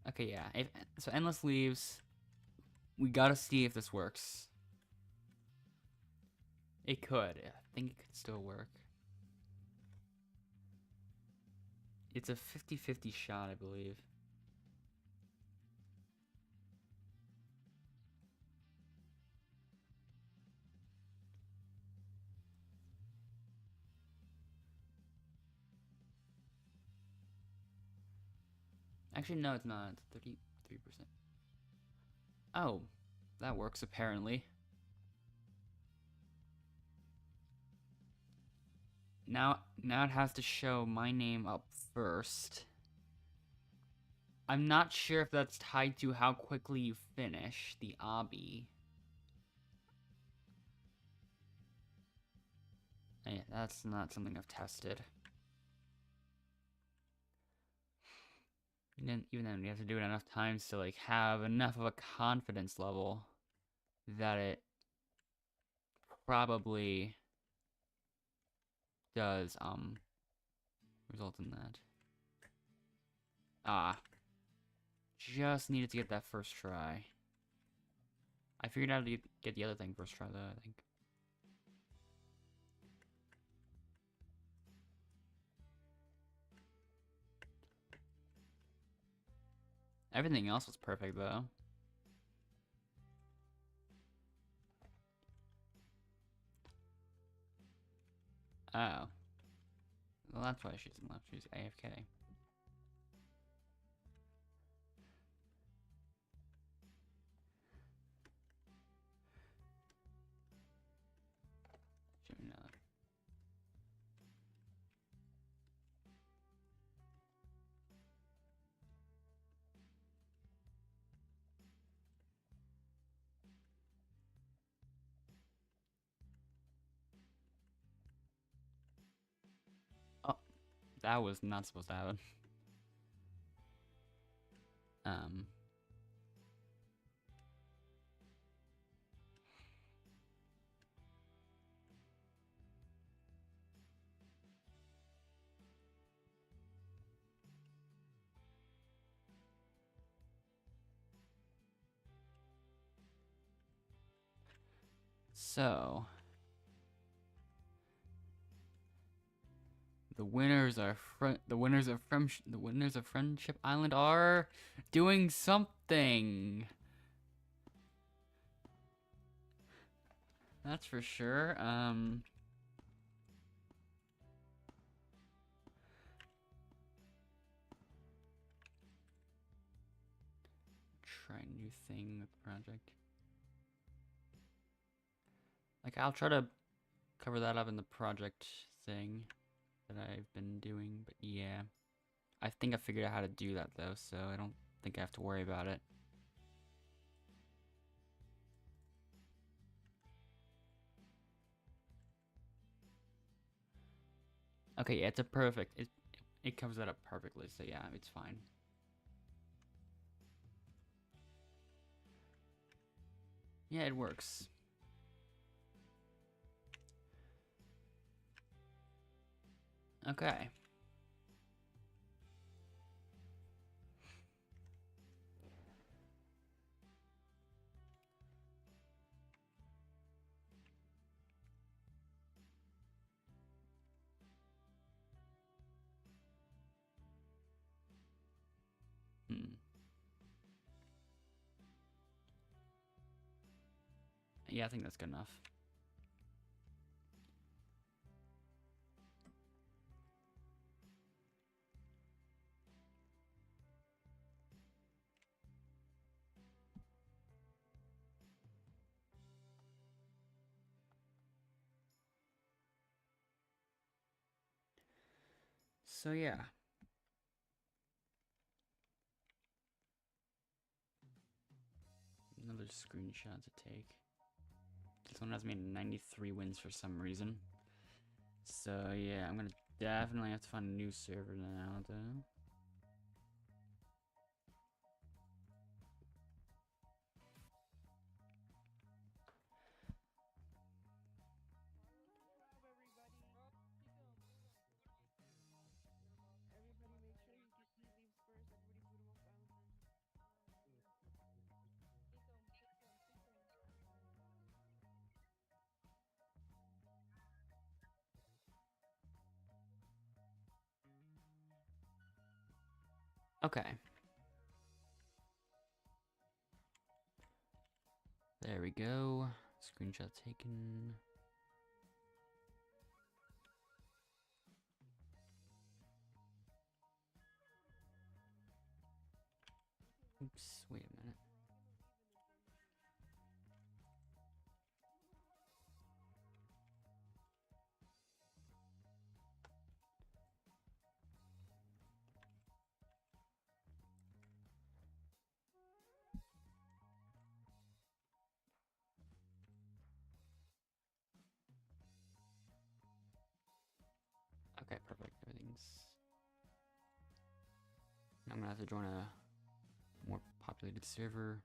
Okay, yeah. So Endless leaves. We gotta see if this works. It could. I think it could still work. It's a 50-50 shot, I believe. Actually, no, it's not. It's 33%. Oh, that works apparently. now it has to show my name up first. I'm not sure if that's tied to how quickly you finish the obby. Yeah, that's not something I've tested. And then, even then, you have to do it enough times to like have enough of a confidence level that it probably does result in that. Just needed to get that first try. I figured out how to get the other thing first try though, I think. Everything else was perfect though. Oh. Well, that's why she's left. She's AFK. Should we know that? Oh, that was not supposed to happen. So the winners of Friendship Island are doing something. That's for sure. Try a new thing with the project. Like, I'll try to cover that up in the project thing that I've been doing, but yeah. I think I figured out how to do that though, so I don't think I have to worry about it. Okay, yeah, it's a perfect. It covers that up perfectly, so yeah, it's fine. Yeah, it works. Okay. Yeah, I think that's good enough. So yeah. Another screenshot to take. This one has me 93 wins for some reason. So yeah, I'm gonna definitely have to find a new server now though. Okay. There we go. Screenshot taken. Oops, wait a minute. settings. I'm gonna have to join a more populated server.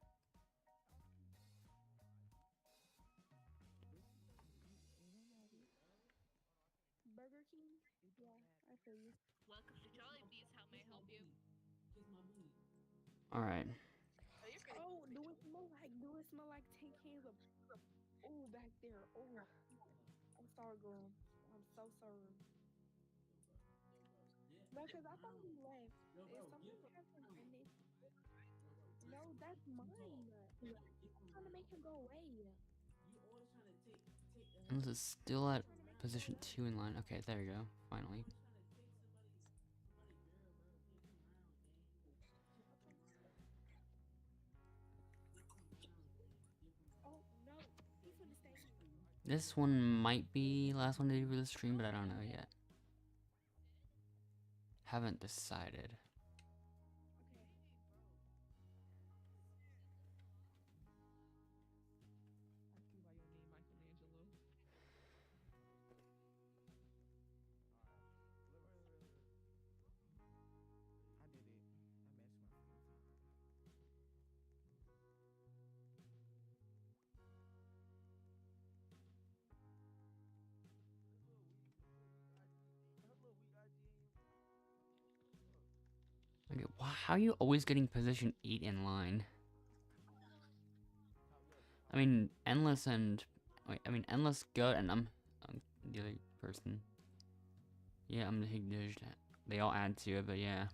Burger King? Yeah, I feel you. Welcome to Jollibee's. How may I help you? Alright. Oh, you're pretty. Oh, do it smell like tin cans of oh back there. Oh, I'm sorry, girl. I'm so sorry. No, because I thought we left. Is someone passing in this? No, that's mine. I'm trying to make him go away. And this is still at Trying to make him position go 2 in line. Okay, there you go. Finally. Oh no, he's gonna stay here. This one might be last one to do for the stream, but I don't know yet. Haven't decided. Okay. I see why your name Michelangelo. I did it. I matched my skin tone. Okay, how are you always getting position 8 in line? I mean, Endless and... Wait, I mean, Endless, Gut, and I'm the other person. Yeah, I'm the Higdijed. They all add to it, but yeah.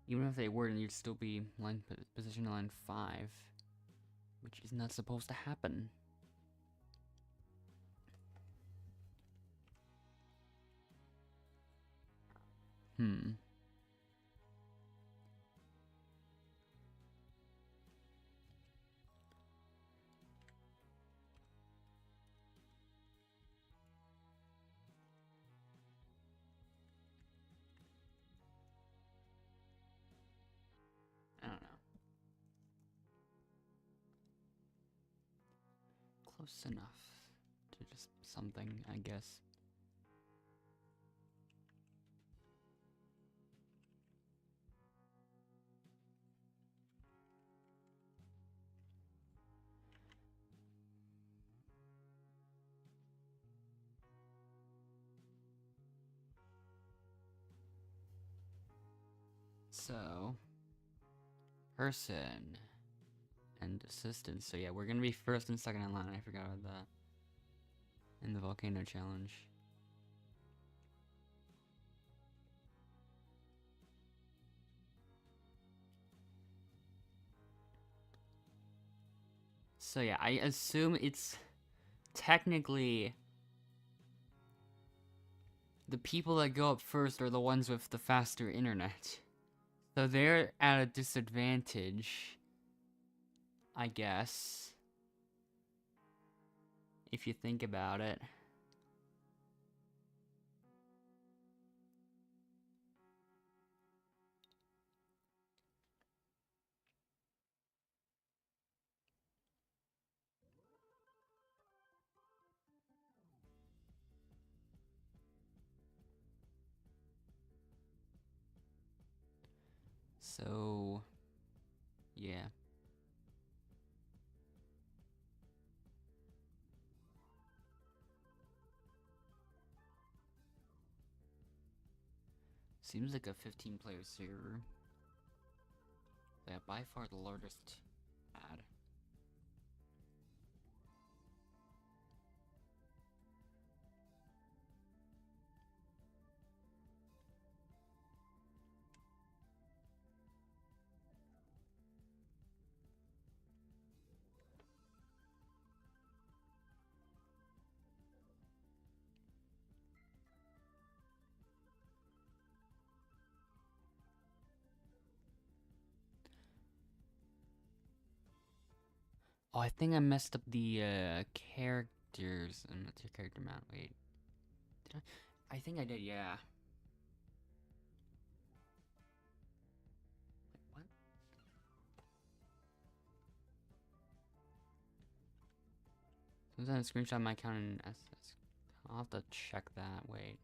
Even if they weren't, you'd still be line position in line 5. Which is not supposed to happen. I don't know. Close enough to just something, I guess. So, person and assistant. So yeah, we're gonna be first and second in line. I forgot about that. In the volcano challenge. So yeah, I assume it's technically the people that go up first are the ones with the faster internet. So they're at a disadvantage, I guess. If you think about it. So, yeah. Seems like a 15-player server. Yeah, by far the largest ad. Oh, I think I messed up the characters. What's your character mount? Wait. Did I? I think I did, yeah. Wait, what? Sometimes I screenshot my account in SS. I'll have to check that. Wait.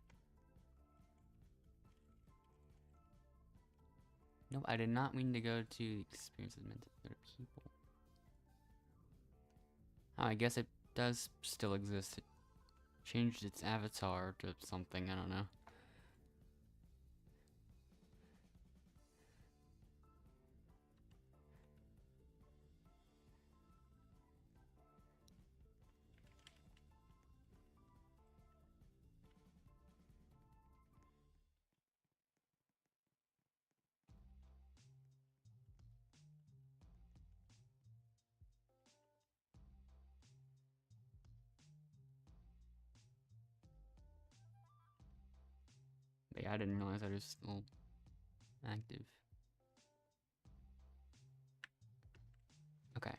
Nope, I did not mean to go to the experiences meant for other people. Oh, I guess it does still exist. It changed its avatar to something, I don't know. But yeah, I didn't realize I was still active. Okay.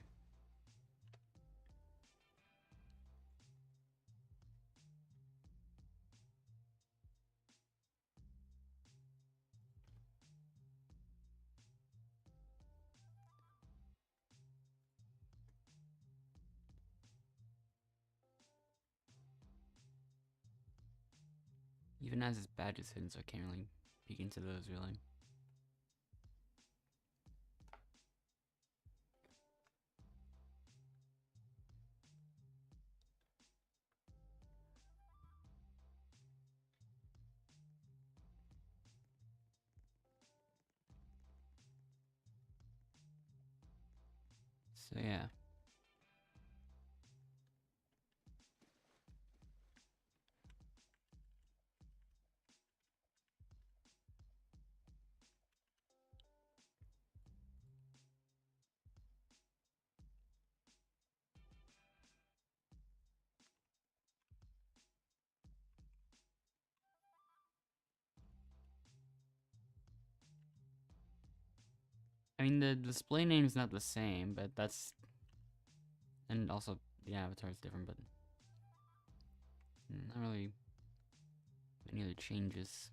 Even as his badge is hidden, so I can't really peek into those really. So yeah. I mean, the display name is not the same, but that's... And also, the avatar is different, but... Not really any other changes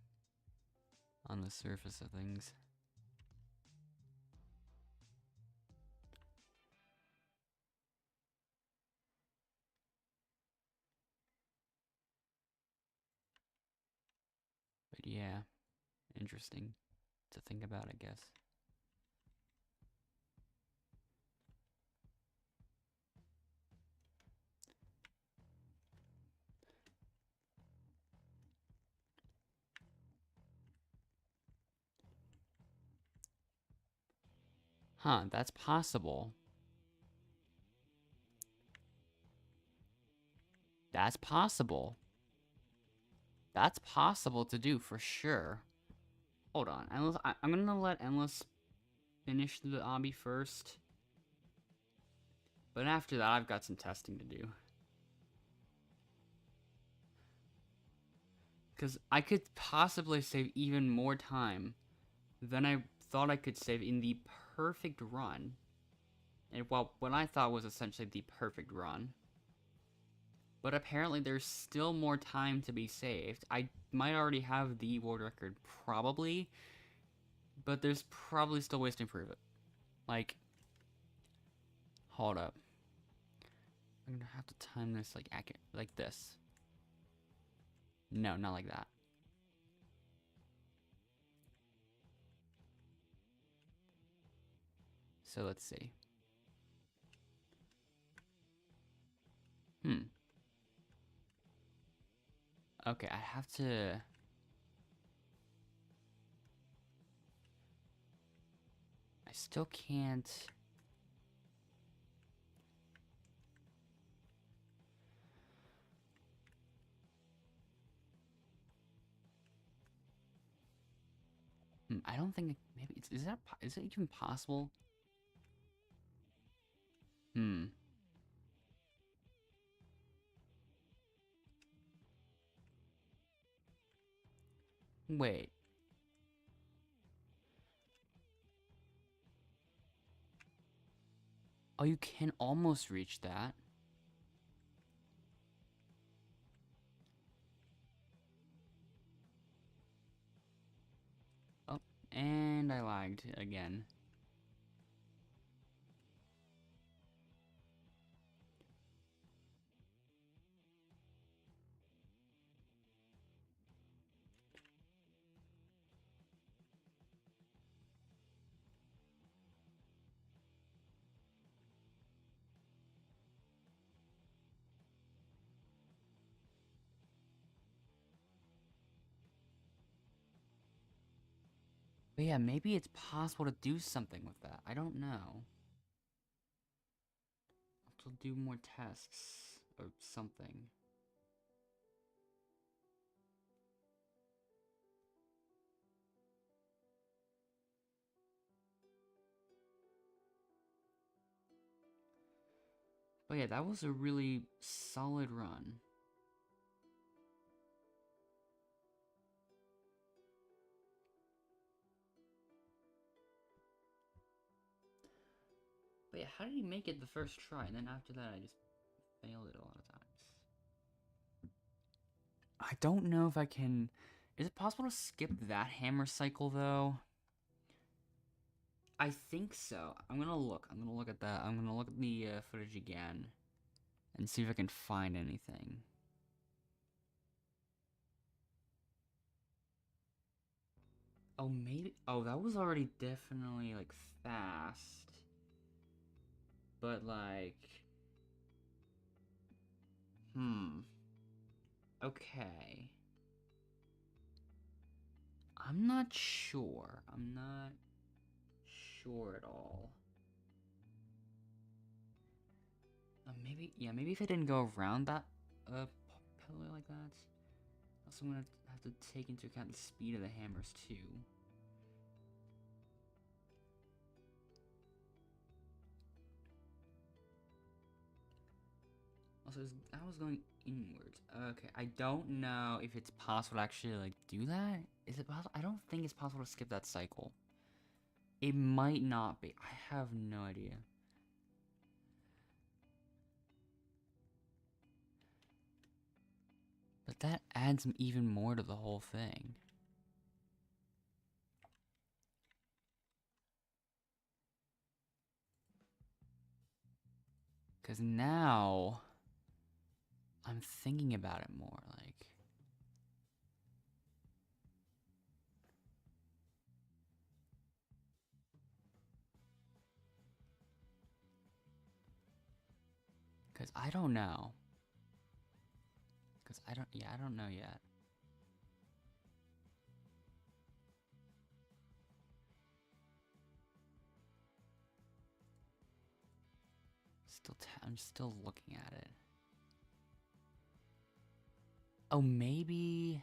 on the surface of things. But yeah, interesting to think about, I guess. Huh, that's possible. That's possible. That's possible to do for sure. Hold on, I'm gonna let Endless finish the obby first. But after that, I've got some testing to do. Because I could possibly save even more time than I thought I could save in the perfect run. And well, what I thought was essentially the perfect run. But apparently there's still more time to be saved. I might already have the world record, probably. But there's probably still ways to improve it. Like, hold up. I'm gonna have to time this like accurate, like this. No, not like that. So let's see. Okay, I have to... I still can't... I don't think... Maybe... Is it even possible? Wait. Oh, you can almost reach that. Oh, and I lagged again. But yeah, maybe it's possible to do something with that. I don't know. I'll have to do more tests or something. But yeah, that was a really solid run. But yeah, how did he make it the first try? And then after that, I just failed it a lot of times. I don't know if I can... Is it possible to skip that hammer cycle, though? I think so. I'm gonna look. I'm gonna look at that. I'm gonna look at the footage again. And see if I can find anything. Oh, maybe... Oh, that was already definitely, like, fast. But, like... Okay. I'm not sure. I'm not sure at all. Maybe, yeah, maybe if I didn't go around that pillar like that. Also, I'm gonna have to take into account the speed of the hammers, too. Also, I was going inwards. Okay, I don't know if it's possible to actually, like, do that. Is it possible? I don't think it's possible to skip that cycle. It might not be. I have no idea. But that adds even more to the whole thing. Because now... I'm thinking about it more, like... Because I don't know. Because I don't know yet. I'm still looking at it. Oh, maybe...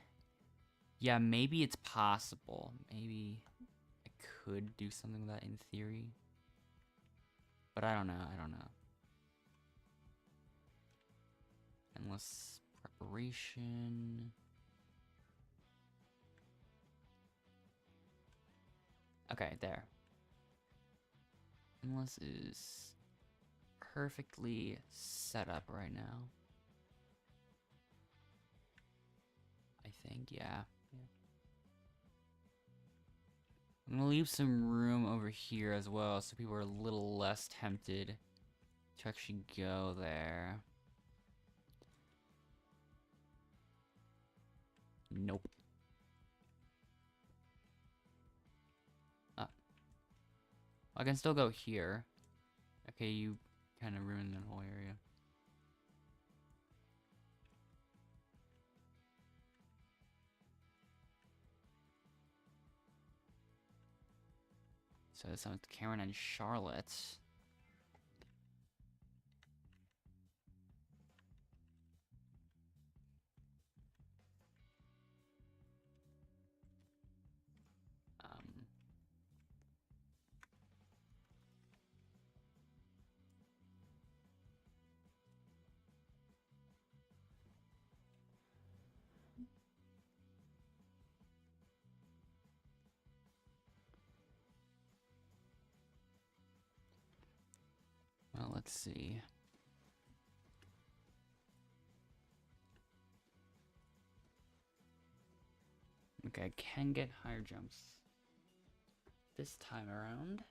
Yeah, maybe it's possible. Maybe I could do something with that in theory. But I don't know, Endless preparation... Okay, there. Endless is perfectly set up right now. I think, yeah. I'm gonna leave some room over here as well, so people are a little less tempted to actually go there. Nope. I can still go here. Okay, you kind of ruined the whole area. So it's Karen and Charlotte. Well, let's see. Okay, I can get higher jumps this time around.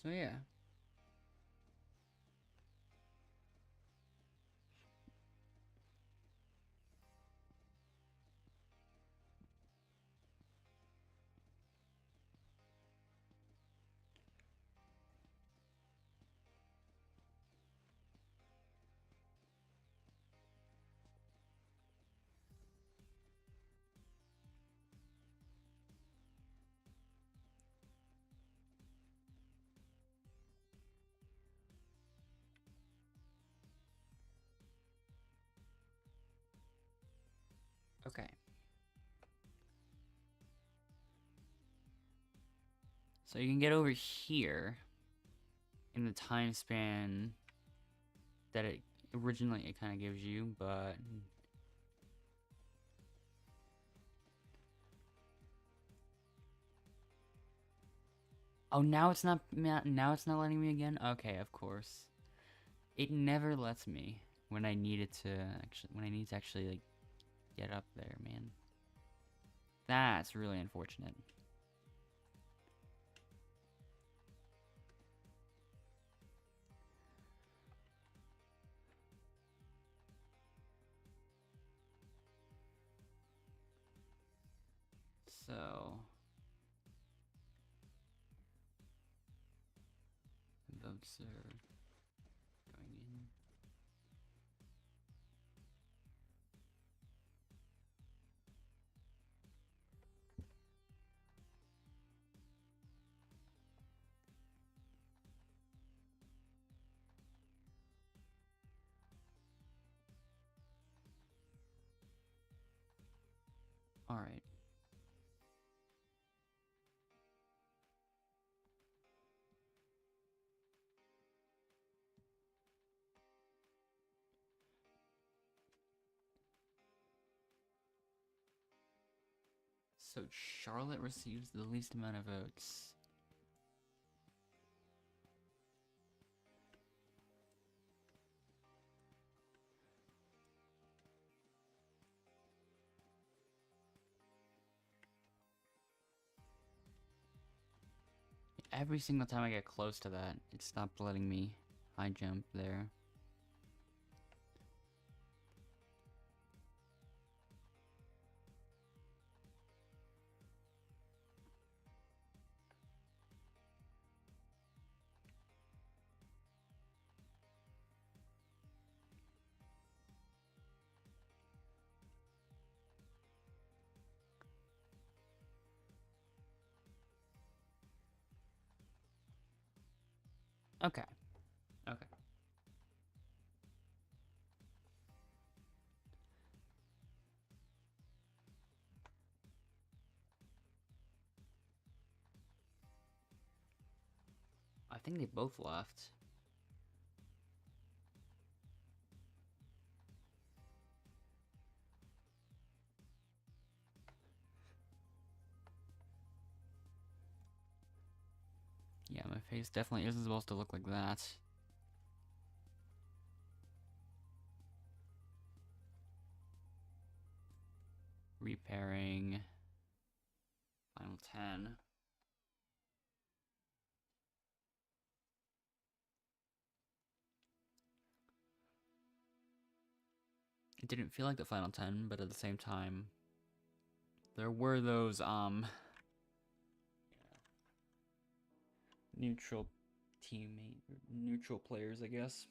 So yeah. Okay. So you can get over here in the time span that it originally kind of gives you, but oh, now it's not letting me again. Okay, of course. It never lets me when I need it to actually like get up there, man. That's really unfortunate. So votes are going in. All right. So Charlotte receives the least amount of votes. Every single time I get close to that, it stopped letting me high jump there. Okay. Okay. I think they both left. Yeah, my face definitely isn't supposed to look like that. Repairing. Final 10. It didn't feel like the final 10, but at the same time, there were those, neutral neutral players, I guess.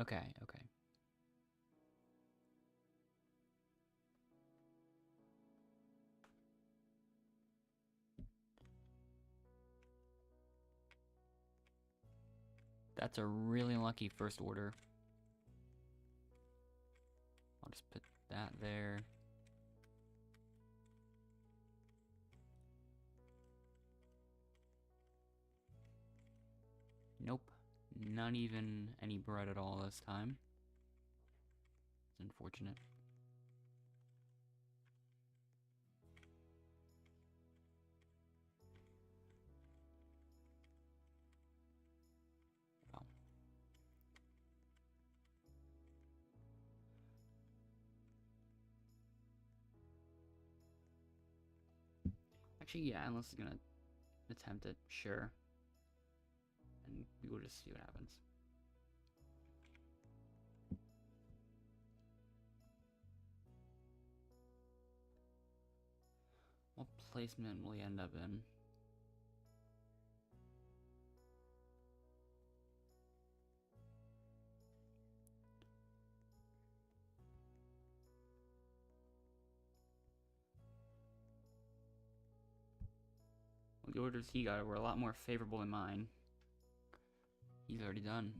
Okay, okay. That's a really lucky first order. I'll just put that there. Nope. Not even any bread at all this time. It's unfortunate. Wow. Actually, yeah, unless it's gonna attempt it, sure. And we will just see what happens. What placement will he end up in? Well, the orders he got were a lot more favorable than mine. He's already done.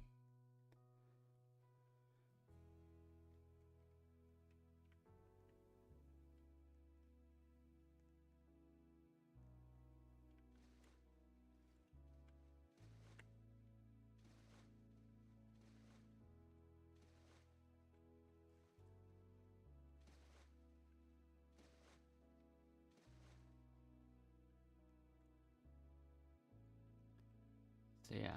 So yeah.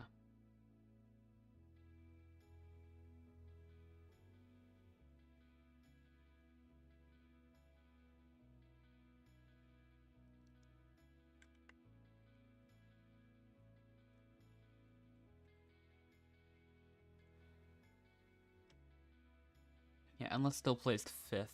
Yeah, Endless still placed 5th.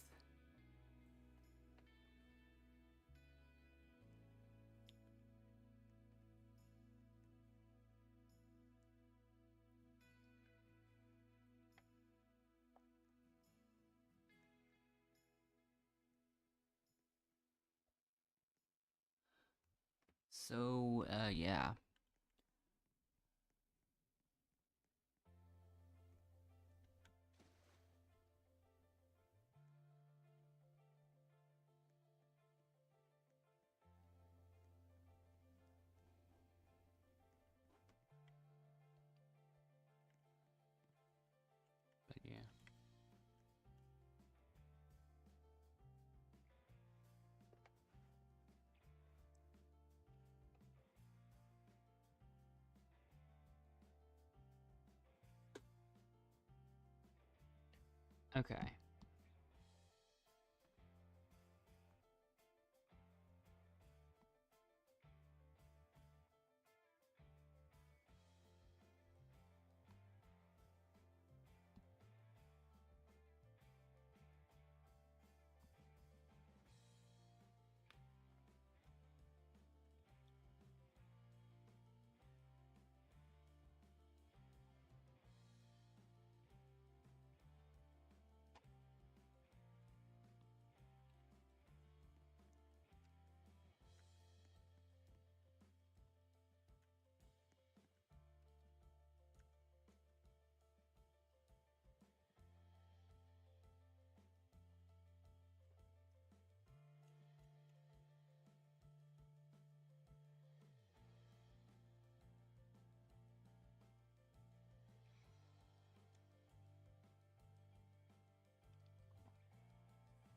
So, yeah. But yeah. Okay.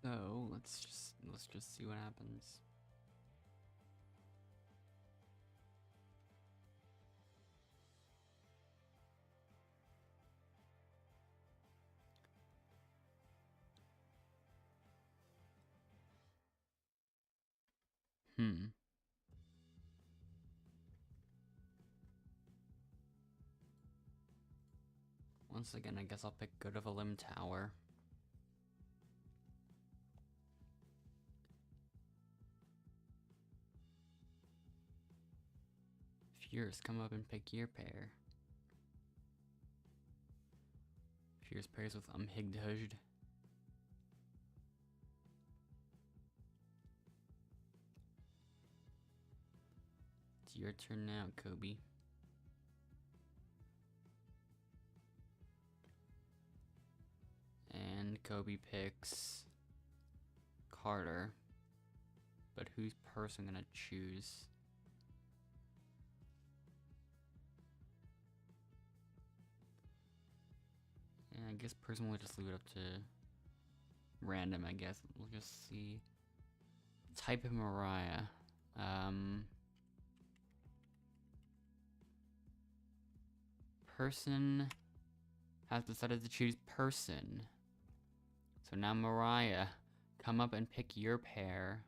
So, let's just see what happens. Hmm. Once again, I guess I'll pick Good of a Limb Tower. Fierce, come up and pick your pair. Fierce pairs with Umhigdhusd. It's your turn now, Kobe. And Kobe picks Carter. But whose purse I'm gonna choose? And I guess person will just leave it up to random, I guess. We'll just see. Type of Mariah. Person has decided to choose person. So now Mariah, come up and pick your pair.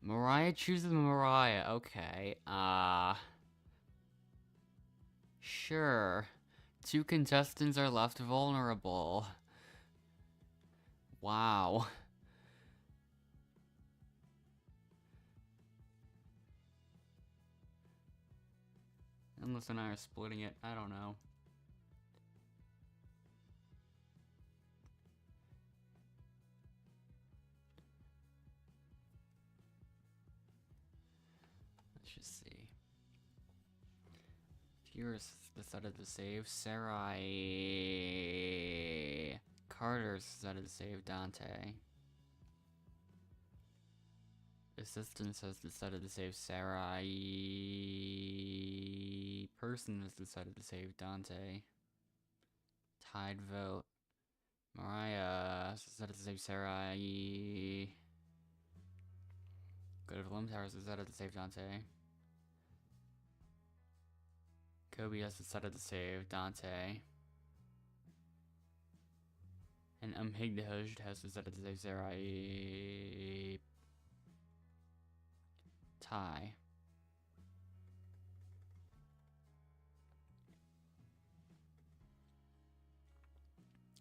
Mariah chooses Mariah. Okay. Sure. 2 contestants are left vulnerable. Wow. Unless and I are splitting it. I don't know. Let's just see. Viewers decided to save Sarai. Carter's decided to save Dante. Assistants has decided to save Sarai. Person has decided to save Dante. Tied vote. Mariah has decided to save Sarai. Good of Lum Towers decided to save Dante. Kobe has decided to save Dante. And Higdehushed has decided to save Sarai. Tie.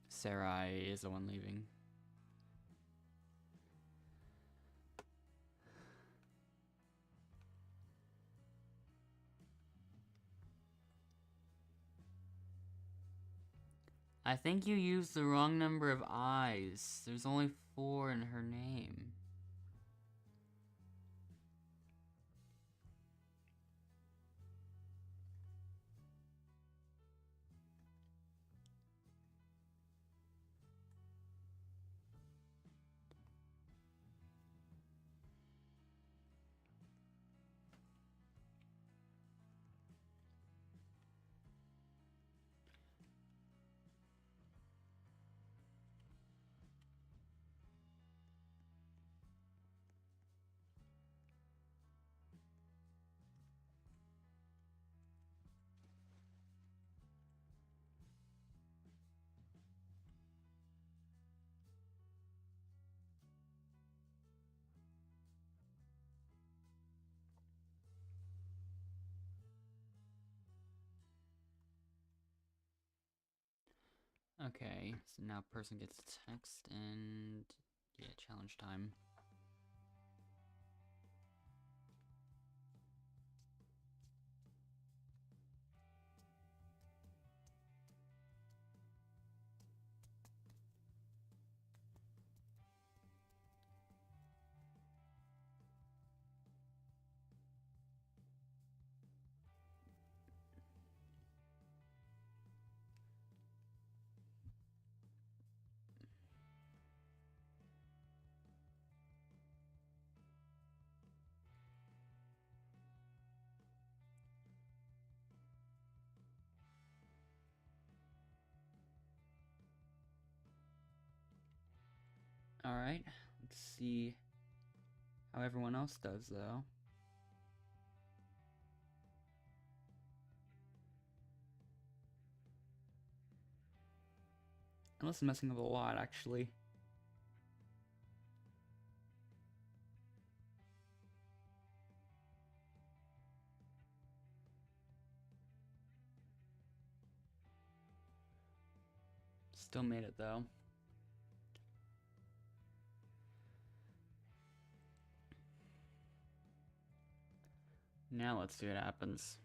Sarai is the one leaving. I think you used the wrong number of eyes. There's only 4 in her name. Okay, so now person gets text and yeah, challenge time. Alright, let's see how everyone else does though. Unless I'm messing up a lot, actually. Still made it though. Now let's see what happens.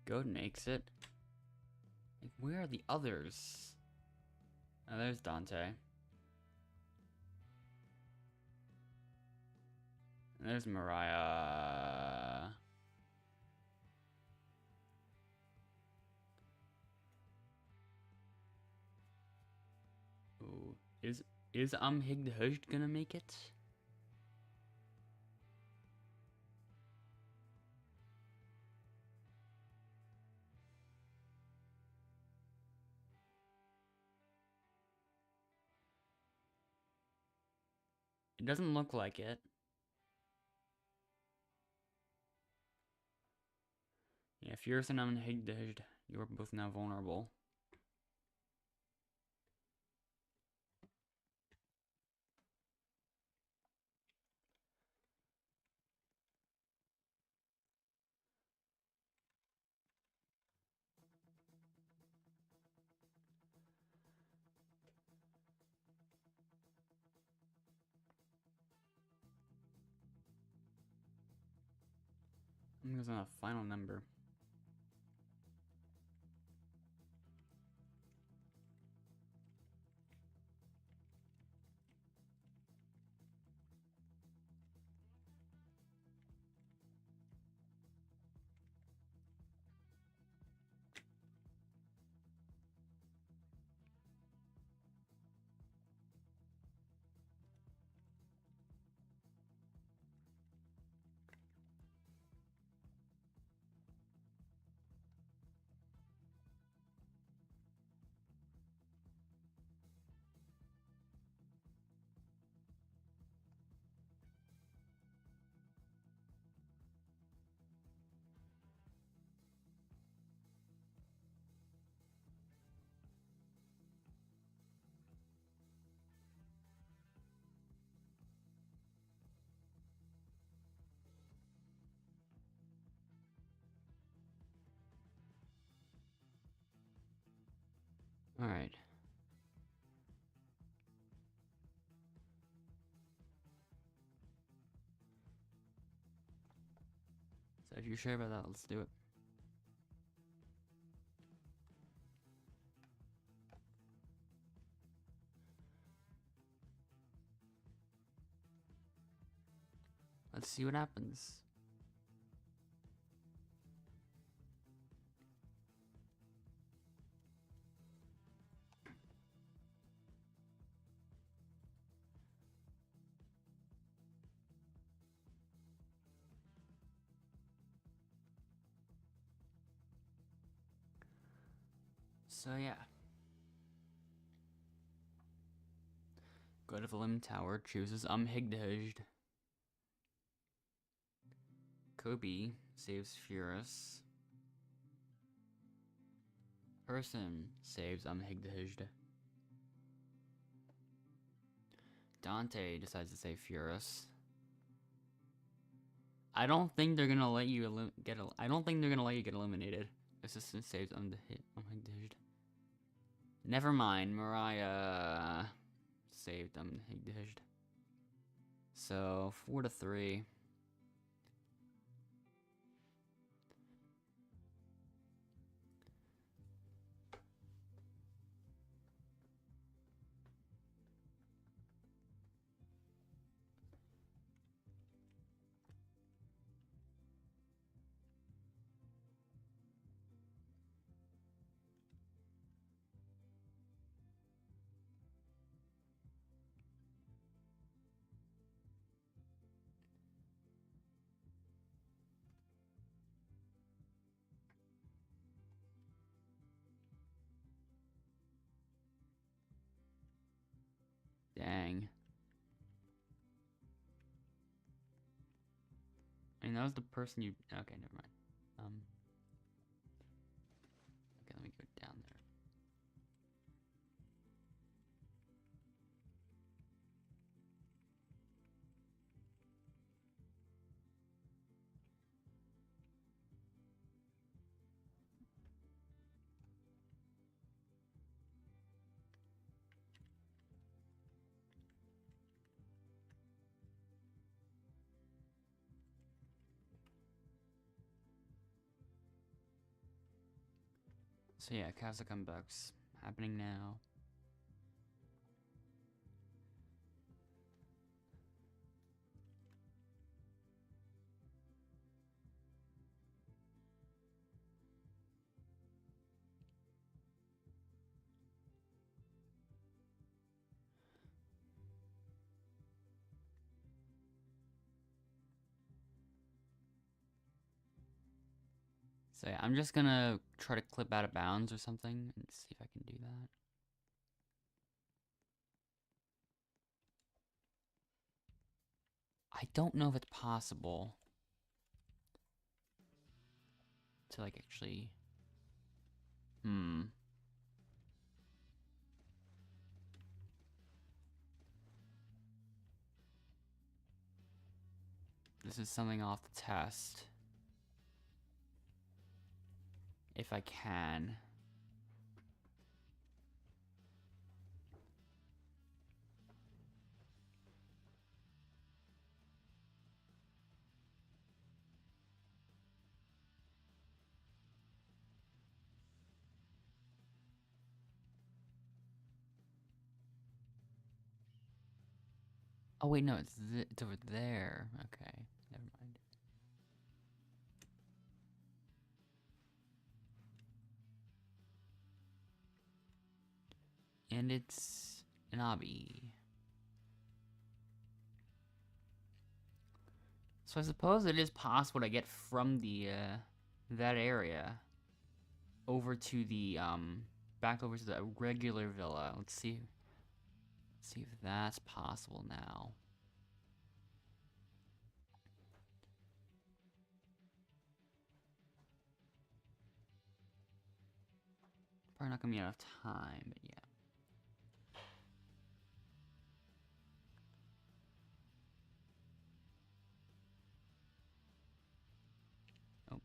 Goat makes it. Like, where are the others? Oh, there's Dante. And there's Mariah. Ooh, is Higdehushed gonna make it? It doesn't look like it. Yeah, Fierce and Higdehushed, you are both now vulnerable. I'm going on a final number. Alright. So if you're sure about that, let's do it. Let's see what happens. So yeah. Go to the Limb Tower, chooses Higdehjd. Kobe saves Furus. Person saves Higdehjd. Dante decides to save Furus. I don't think they're gonna let you get eliminated. Assistant saves Higdehjd. Never mind, Mariah saved Higdehjd. So 4-3. Dang. I mean, that was the person you... Okay, never mind. Okay, let me go down there. So yeah, Casa comebacks happening now. So yeah, I'm just gonna try to clip out of bounds or something and see if I can do that. I don't know if it's possible to like actually... This is something off the test. If I can. Oh wait, no, it's over there. Okay, never mind. And it's an obby. So I suppose it is possible to get from the that area over to the back over to the regular villa. Let's see if that's possible now. Probably not gonna be enough time, but yeah. Oh.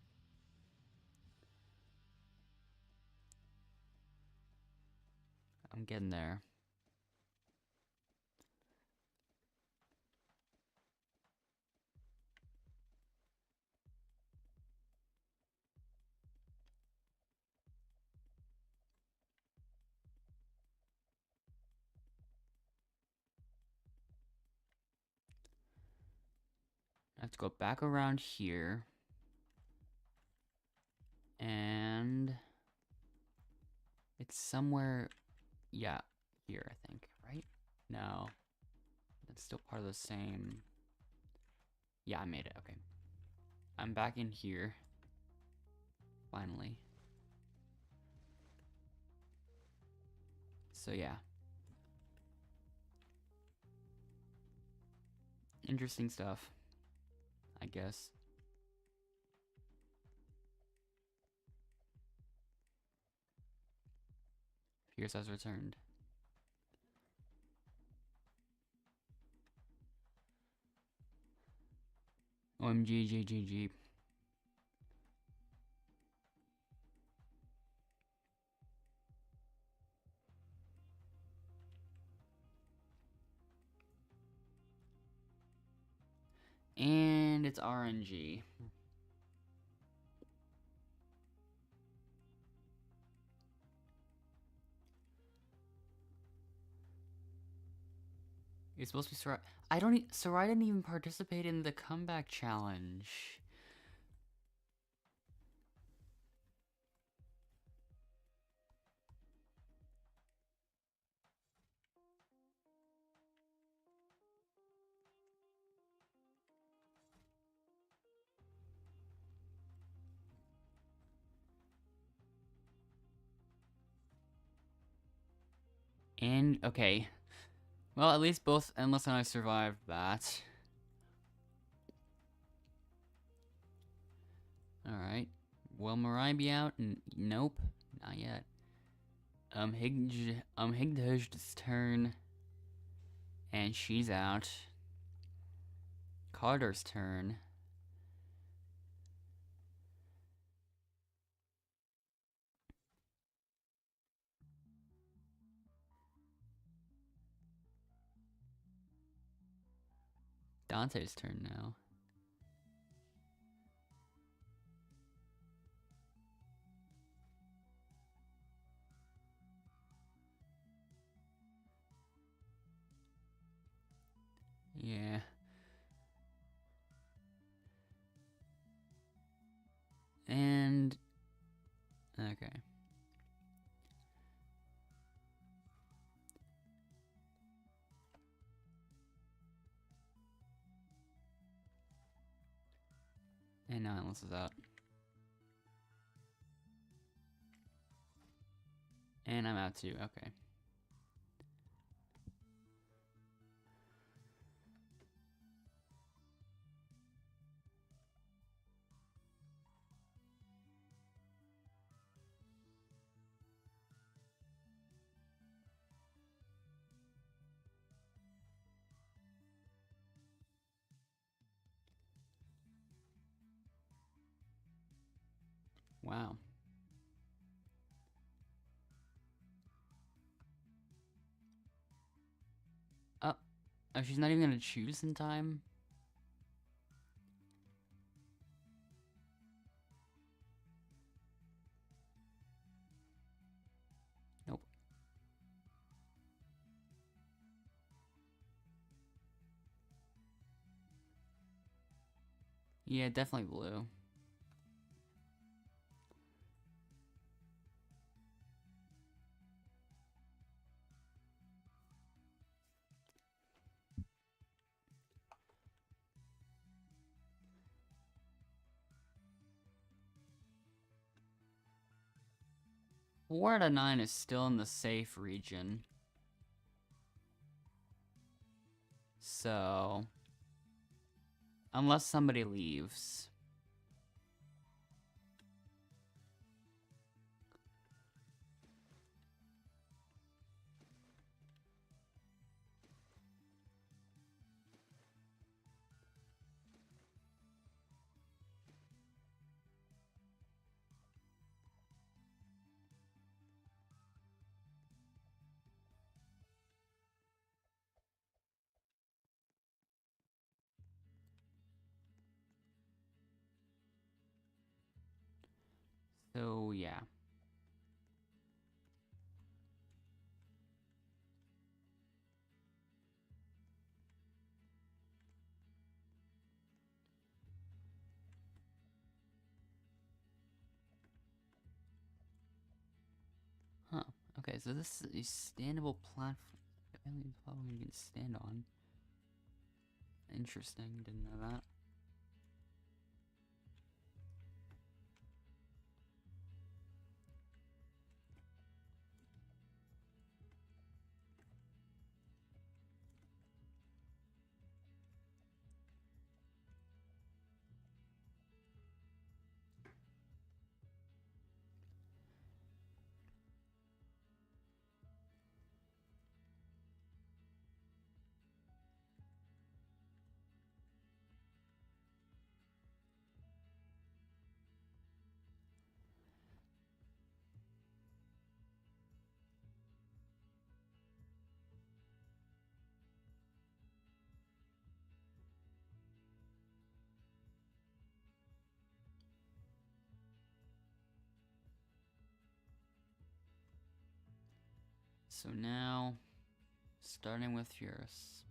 I'm getting there. I have to go back around here. And it's somewhere, yeah, here, I think, right? No, that's still part of the same. Yeah, I made it, okay. I'm back in here, finally. So yeah. Interesting stuff, I guess. Fierce has returned. OMG, GGG. And it's RNG. You're supposed to be Sarai. I don't. Sarai didn't even participate in the comeback challenge. And okay. Well, at least both Endless and I survived that. Alright. Will Mirai be out? Nope. Not yet. Higdh's turn. And she's out. Carter's turn. Dante's turn now. Yeah. And... okay. And now Endless is out. And I'm out too, okay. Wow. Oh, she's not even gonna choose in time? Nope. Yeah, definitely blue. Four out of 9 is still in the safe region. So... unless somebody leaves. So, yeah. Huh. Okay, so this is a standable platform. Aliens probably can stand on. Interesting, didn't know that. So now, starting with Furus.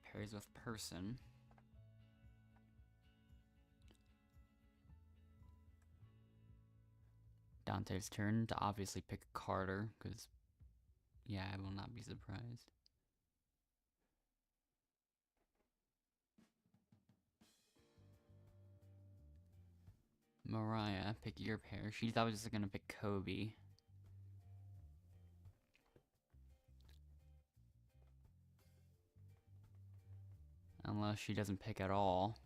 Pairs with person. Dante's turn to obviously pick Carter, because, yeah, I will not be surprised. Mariah, pick your pair. She's obviously gonna pick Kobe. Unless she doesn't pick at all.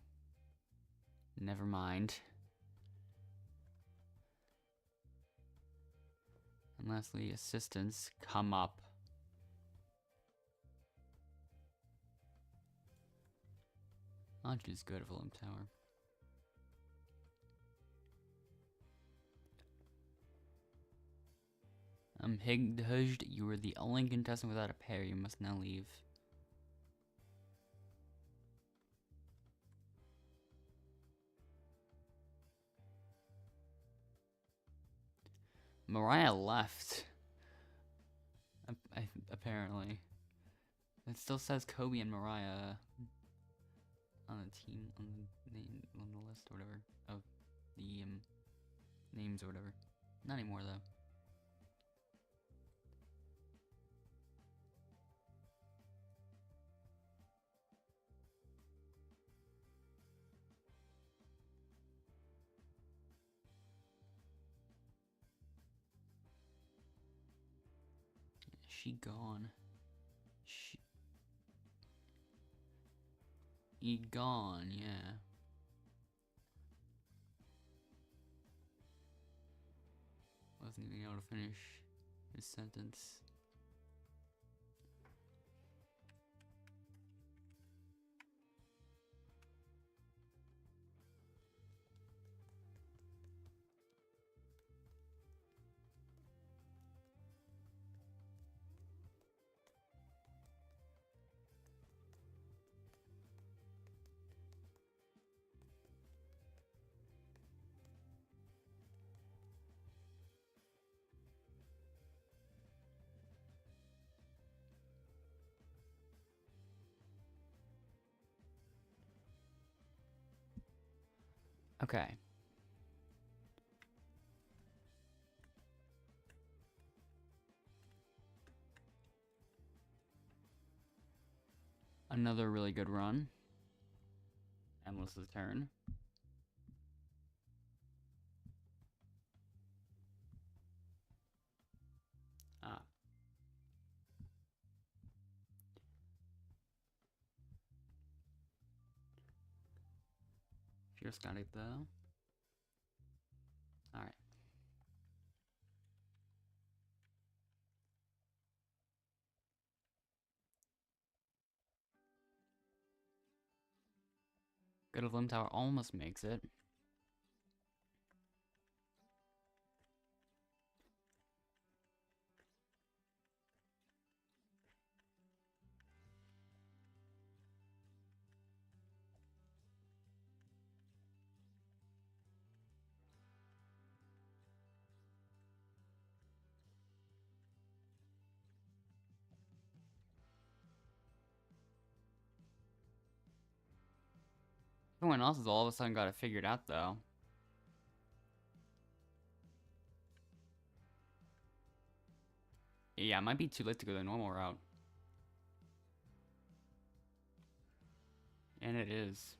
Never mind. Unless the assistants come up. I'll just go to Volume Tower. Higdhushed, you were the only contestant without a pair. You must now leave. Mariah left. Apparently. It still says Kobe and Mariah on the team, on the list or whatever, of the names or whatever. Not anymore though. She gone. He gone, yeah. Wasn't even able to finish his sentence. Okay. Another really good run. Endless's turn. Ah. Fierce got it though. Alright. Good of Limb Tower almost makes it. Everyone else has all of a sudden got it figured out, though. Yeah, it might be too late to go the normal route. And it is.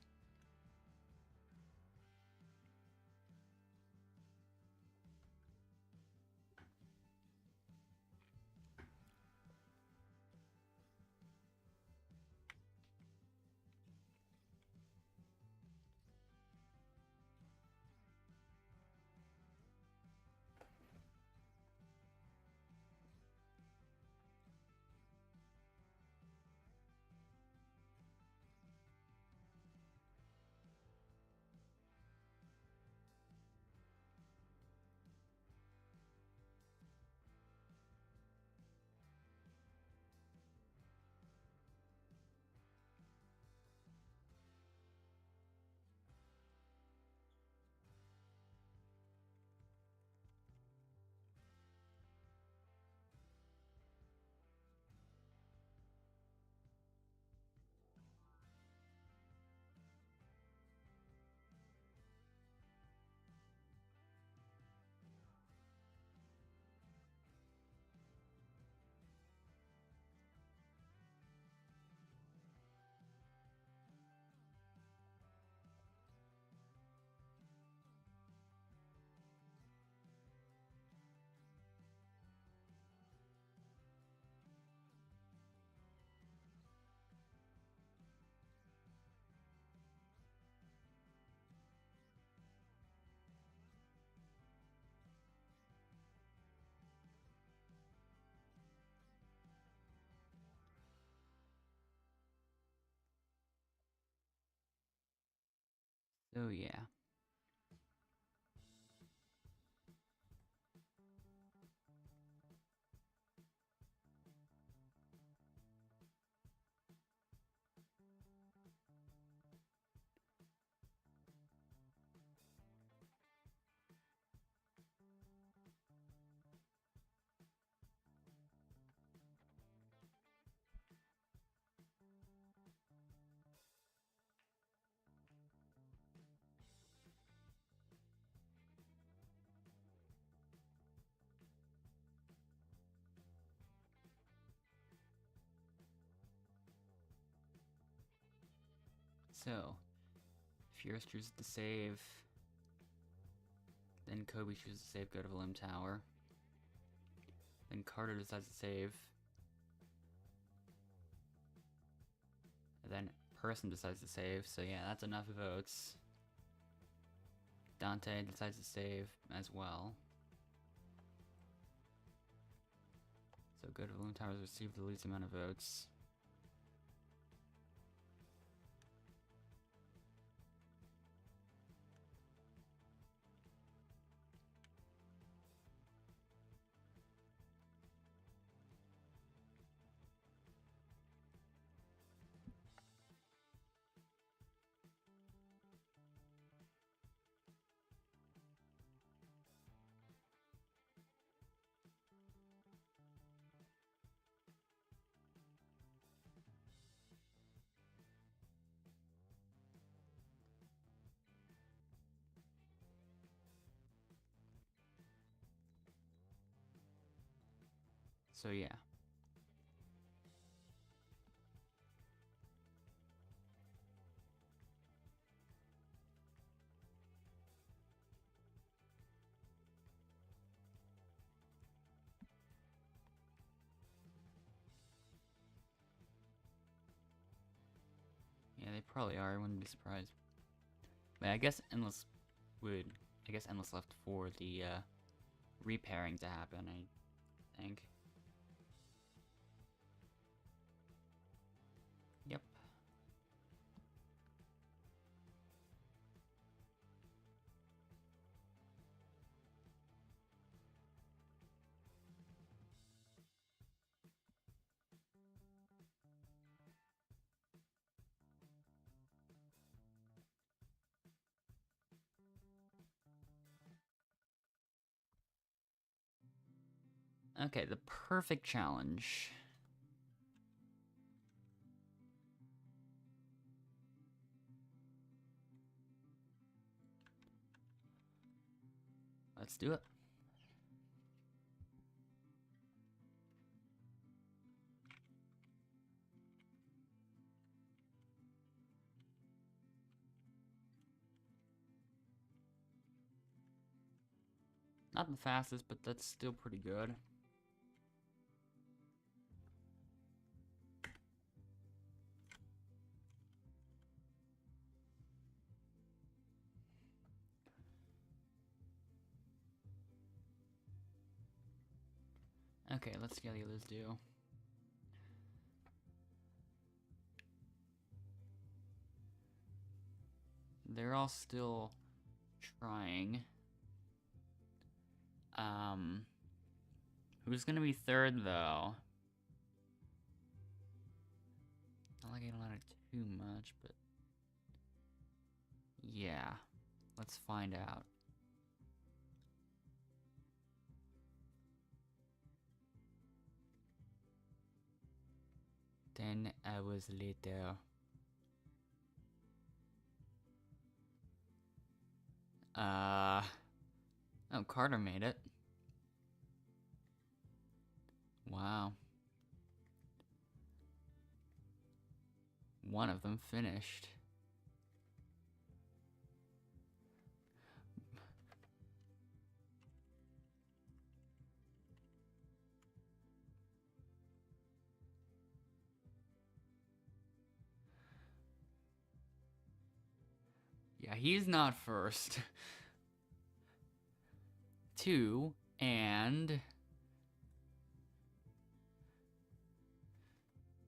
So yeah. So, Fierce chooses to save. Then Kobe chooses to save, go to the Limb Tower. Then Carter decides to save. And then Person decides to save, so yeah, that's enough votes. Dante decides to save as well. So go to the Limb Tower has received the least amount of votes. So yeah. Yeah, they probably are. I wouldn't be surprised. But I guess Endless would... I guess Endless left for the repairing to happen, I think. Yep. Okay, the perfect challenge. Let's do it. Not the fastest, but that's still pretty good. Okay, let's see how the others do. They're all still trying. Who's gonna be third though? Not like I don't like it too much, but yeah, let's find out. Then hours later. Oh, Carter made it. Wow. One of them finished. Yeah, he's not first. 2, and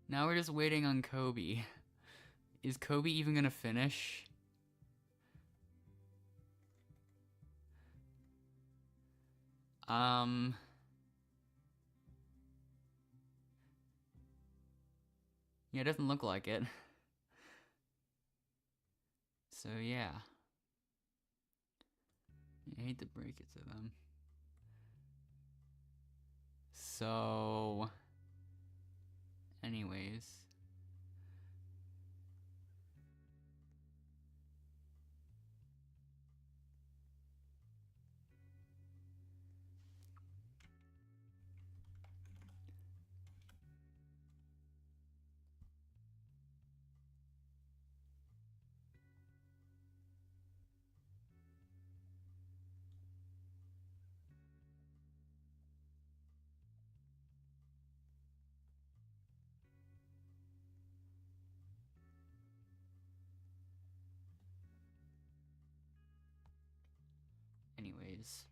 now we're just waiting on Kobe. Is Kobe even gonna finish? Yeah, it doesn't look like it. So yeah. I hate to break it to them. So anyways. Anyways.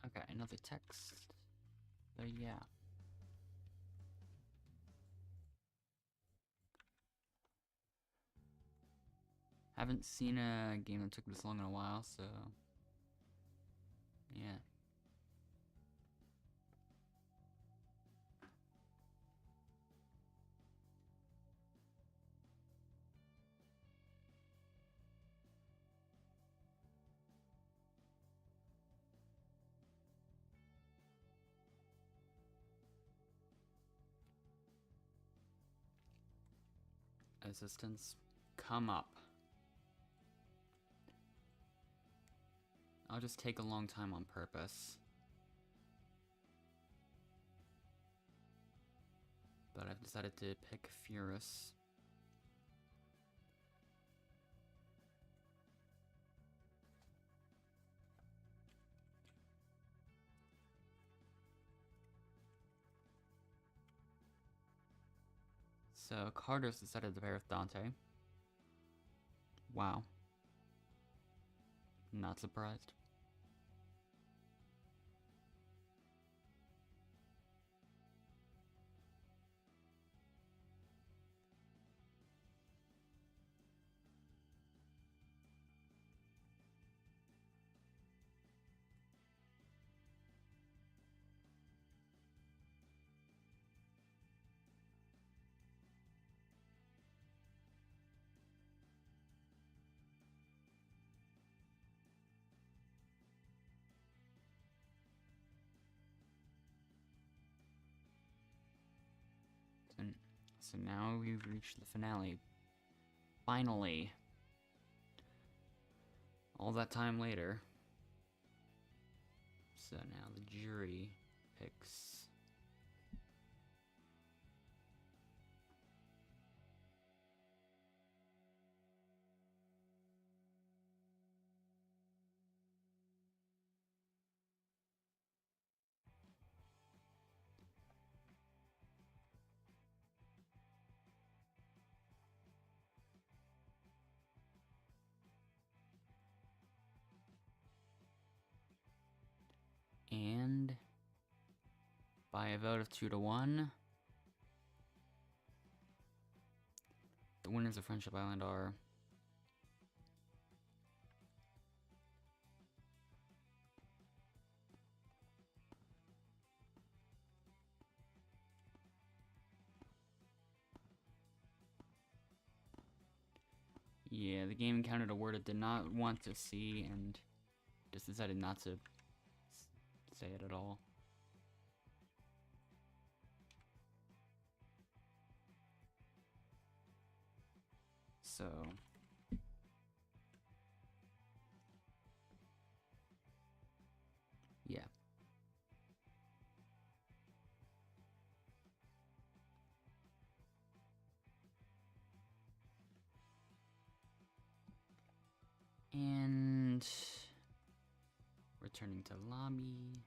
Okay, another text. But yeah. Haven't seen a game that took this long in a while, so yeah. Assistants, come up. I'll just take a long time on purpose. But I've decided to pick Furus. So Carter's decided to pair with Dante. Wow. Not surprised. So now we've reached the finale. Finally. All that time later. So now the jury picks. And by a vote of 2-1, the winners of Friendship Island are yeah, the game encountered a word it did not want to see and just decided not to say it at all. So yeah. And returning to lobby.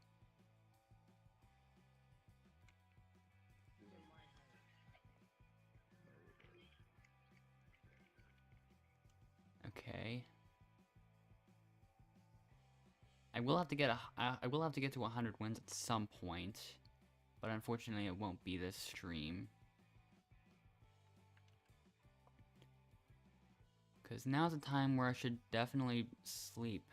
Okay. I will have to get to 100 wins at some point, but unfortunately it won't be this stream. Cause now's the time where I should definitely sleep.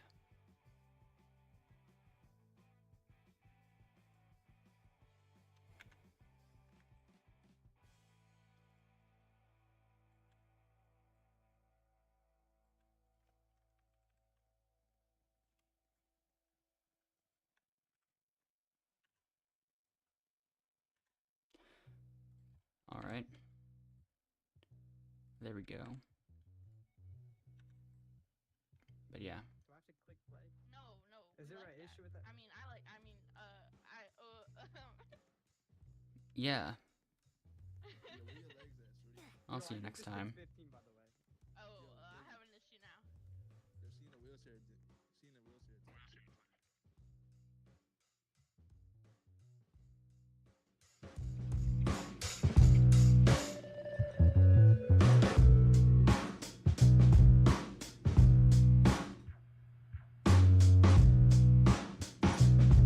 Alright. There we go. But yeah. Do I have to click play? No, Is we there like an that. issue with that? Yeah. Yo, where your legs at, Shorty? I'll Yo, see I you think next this kid's time. 15, by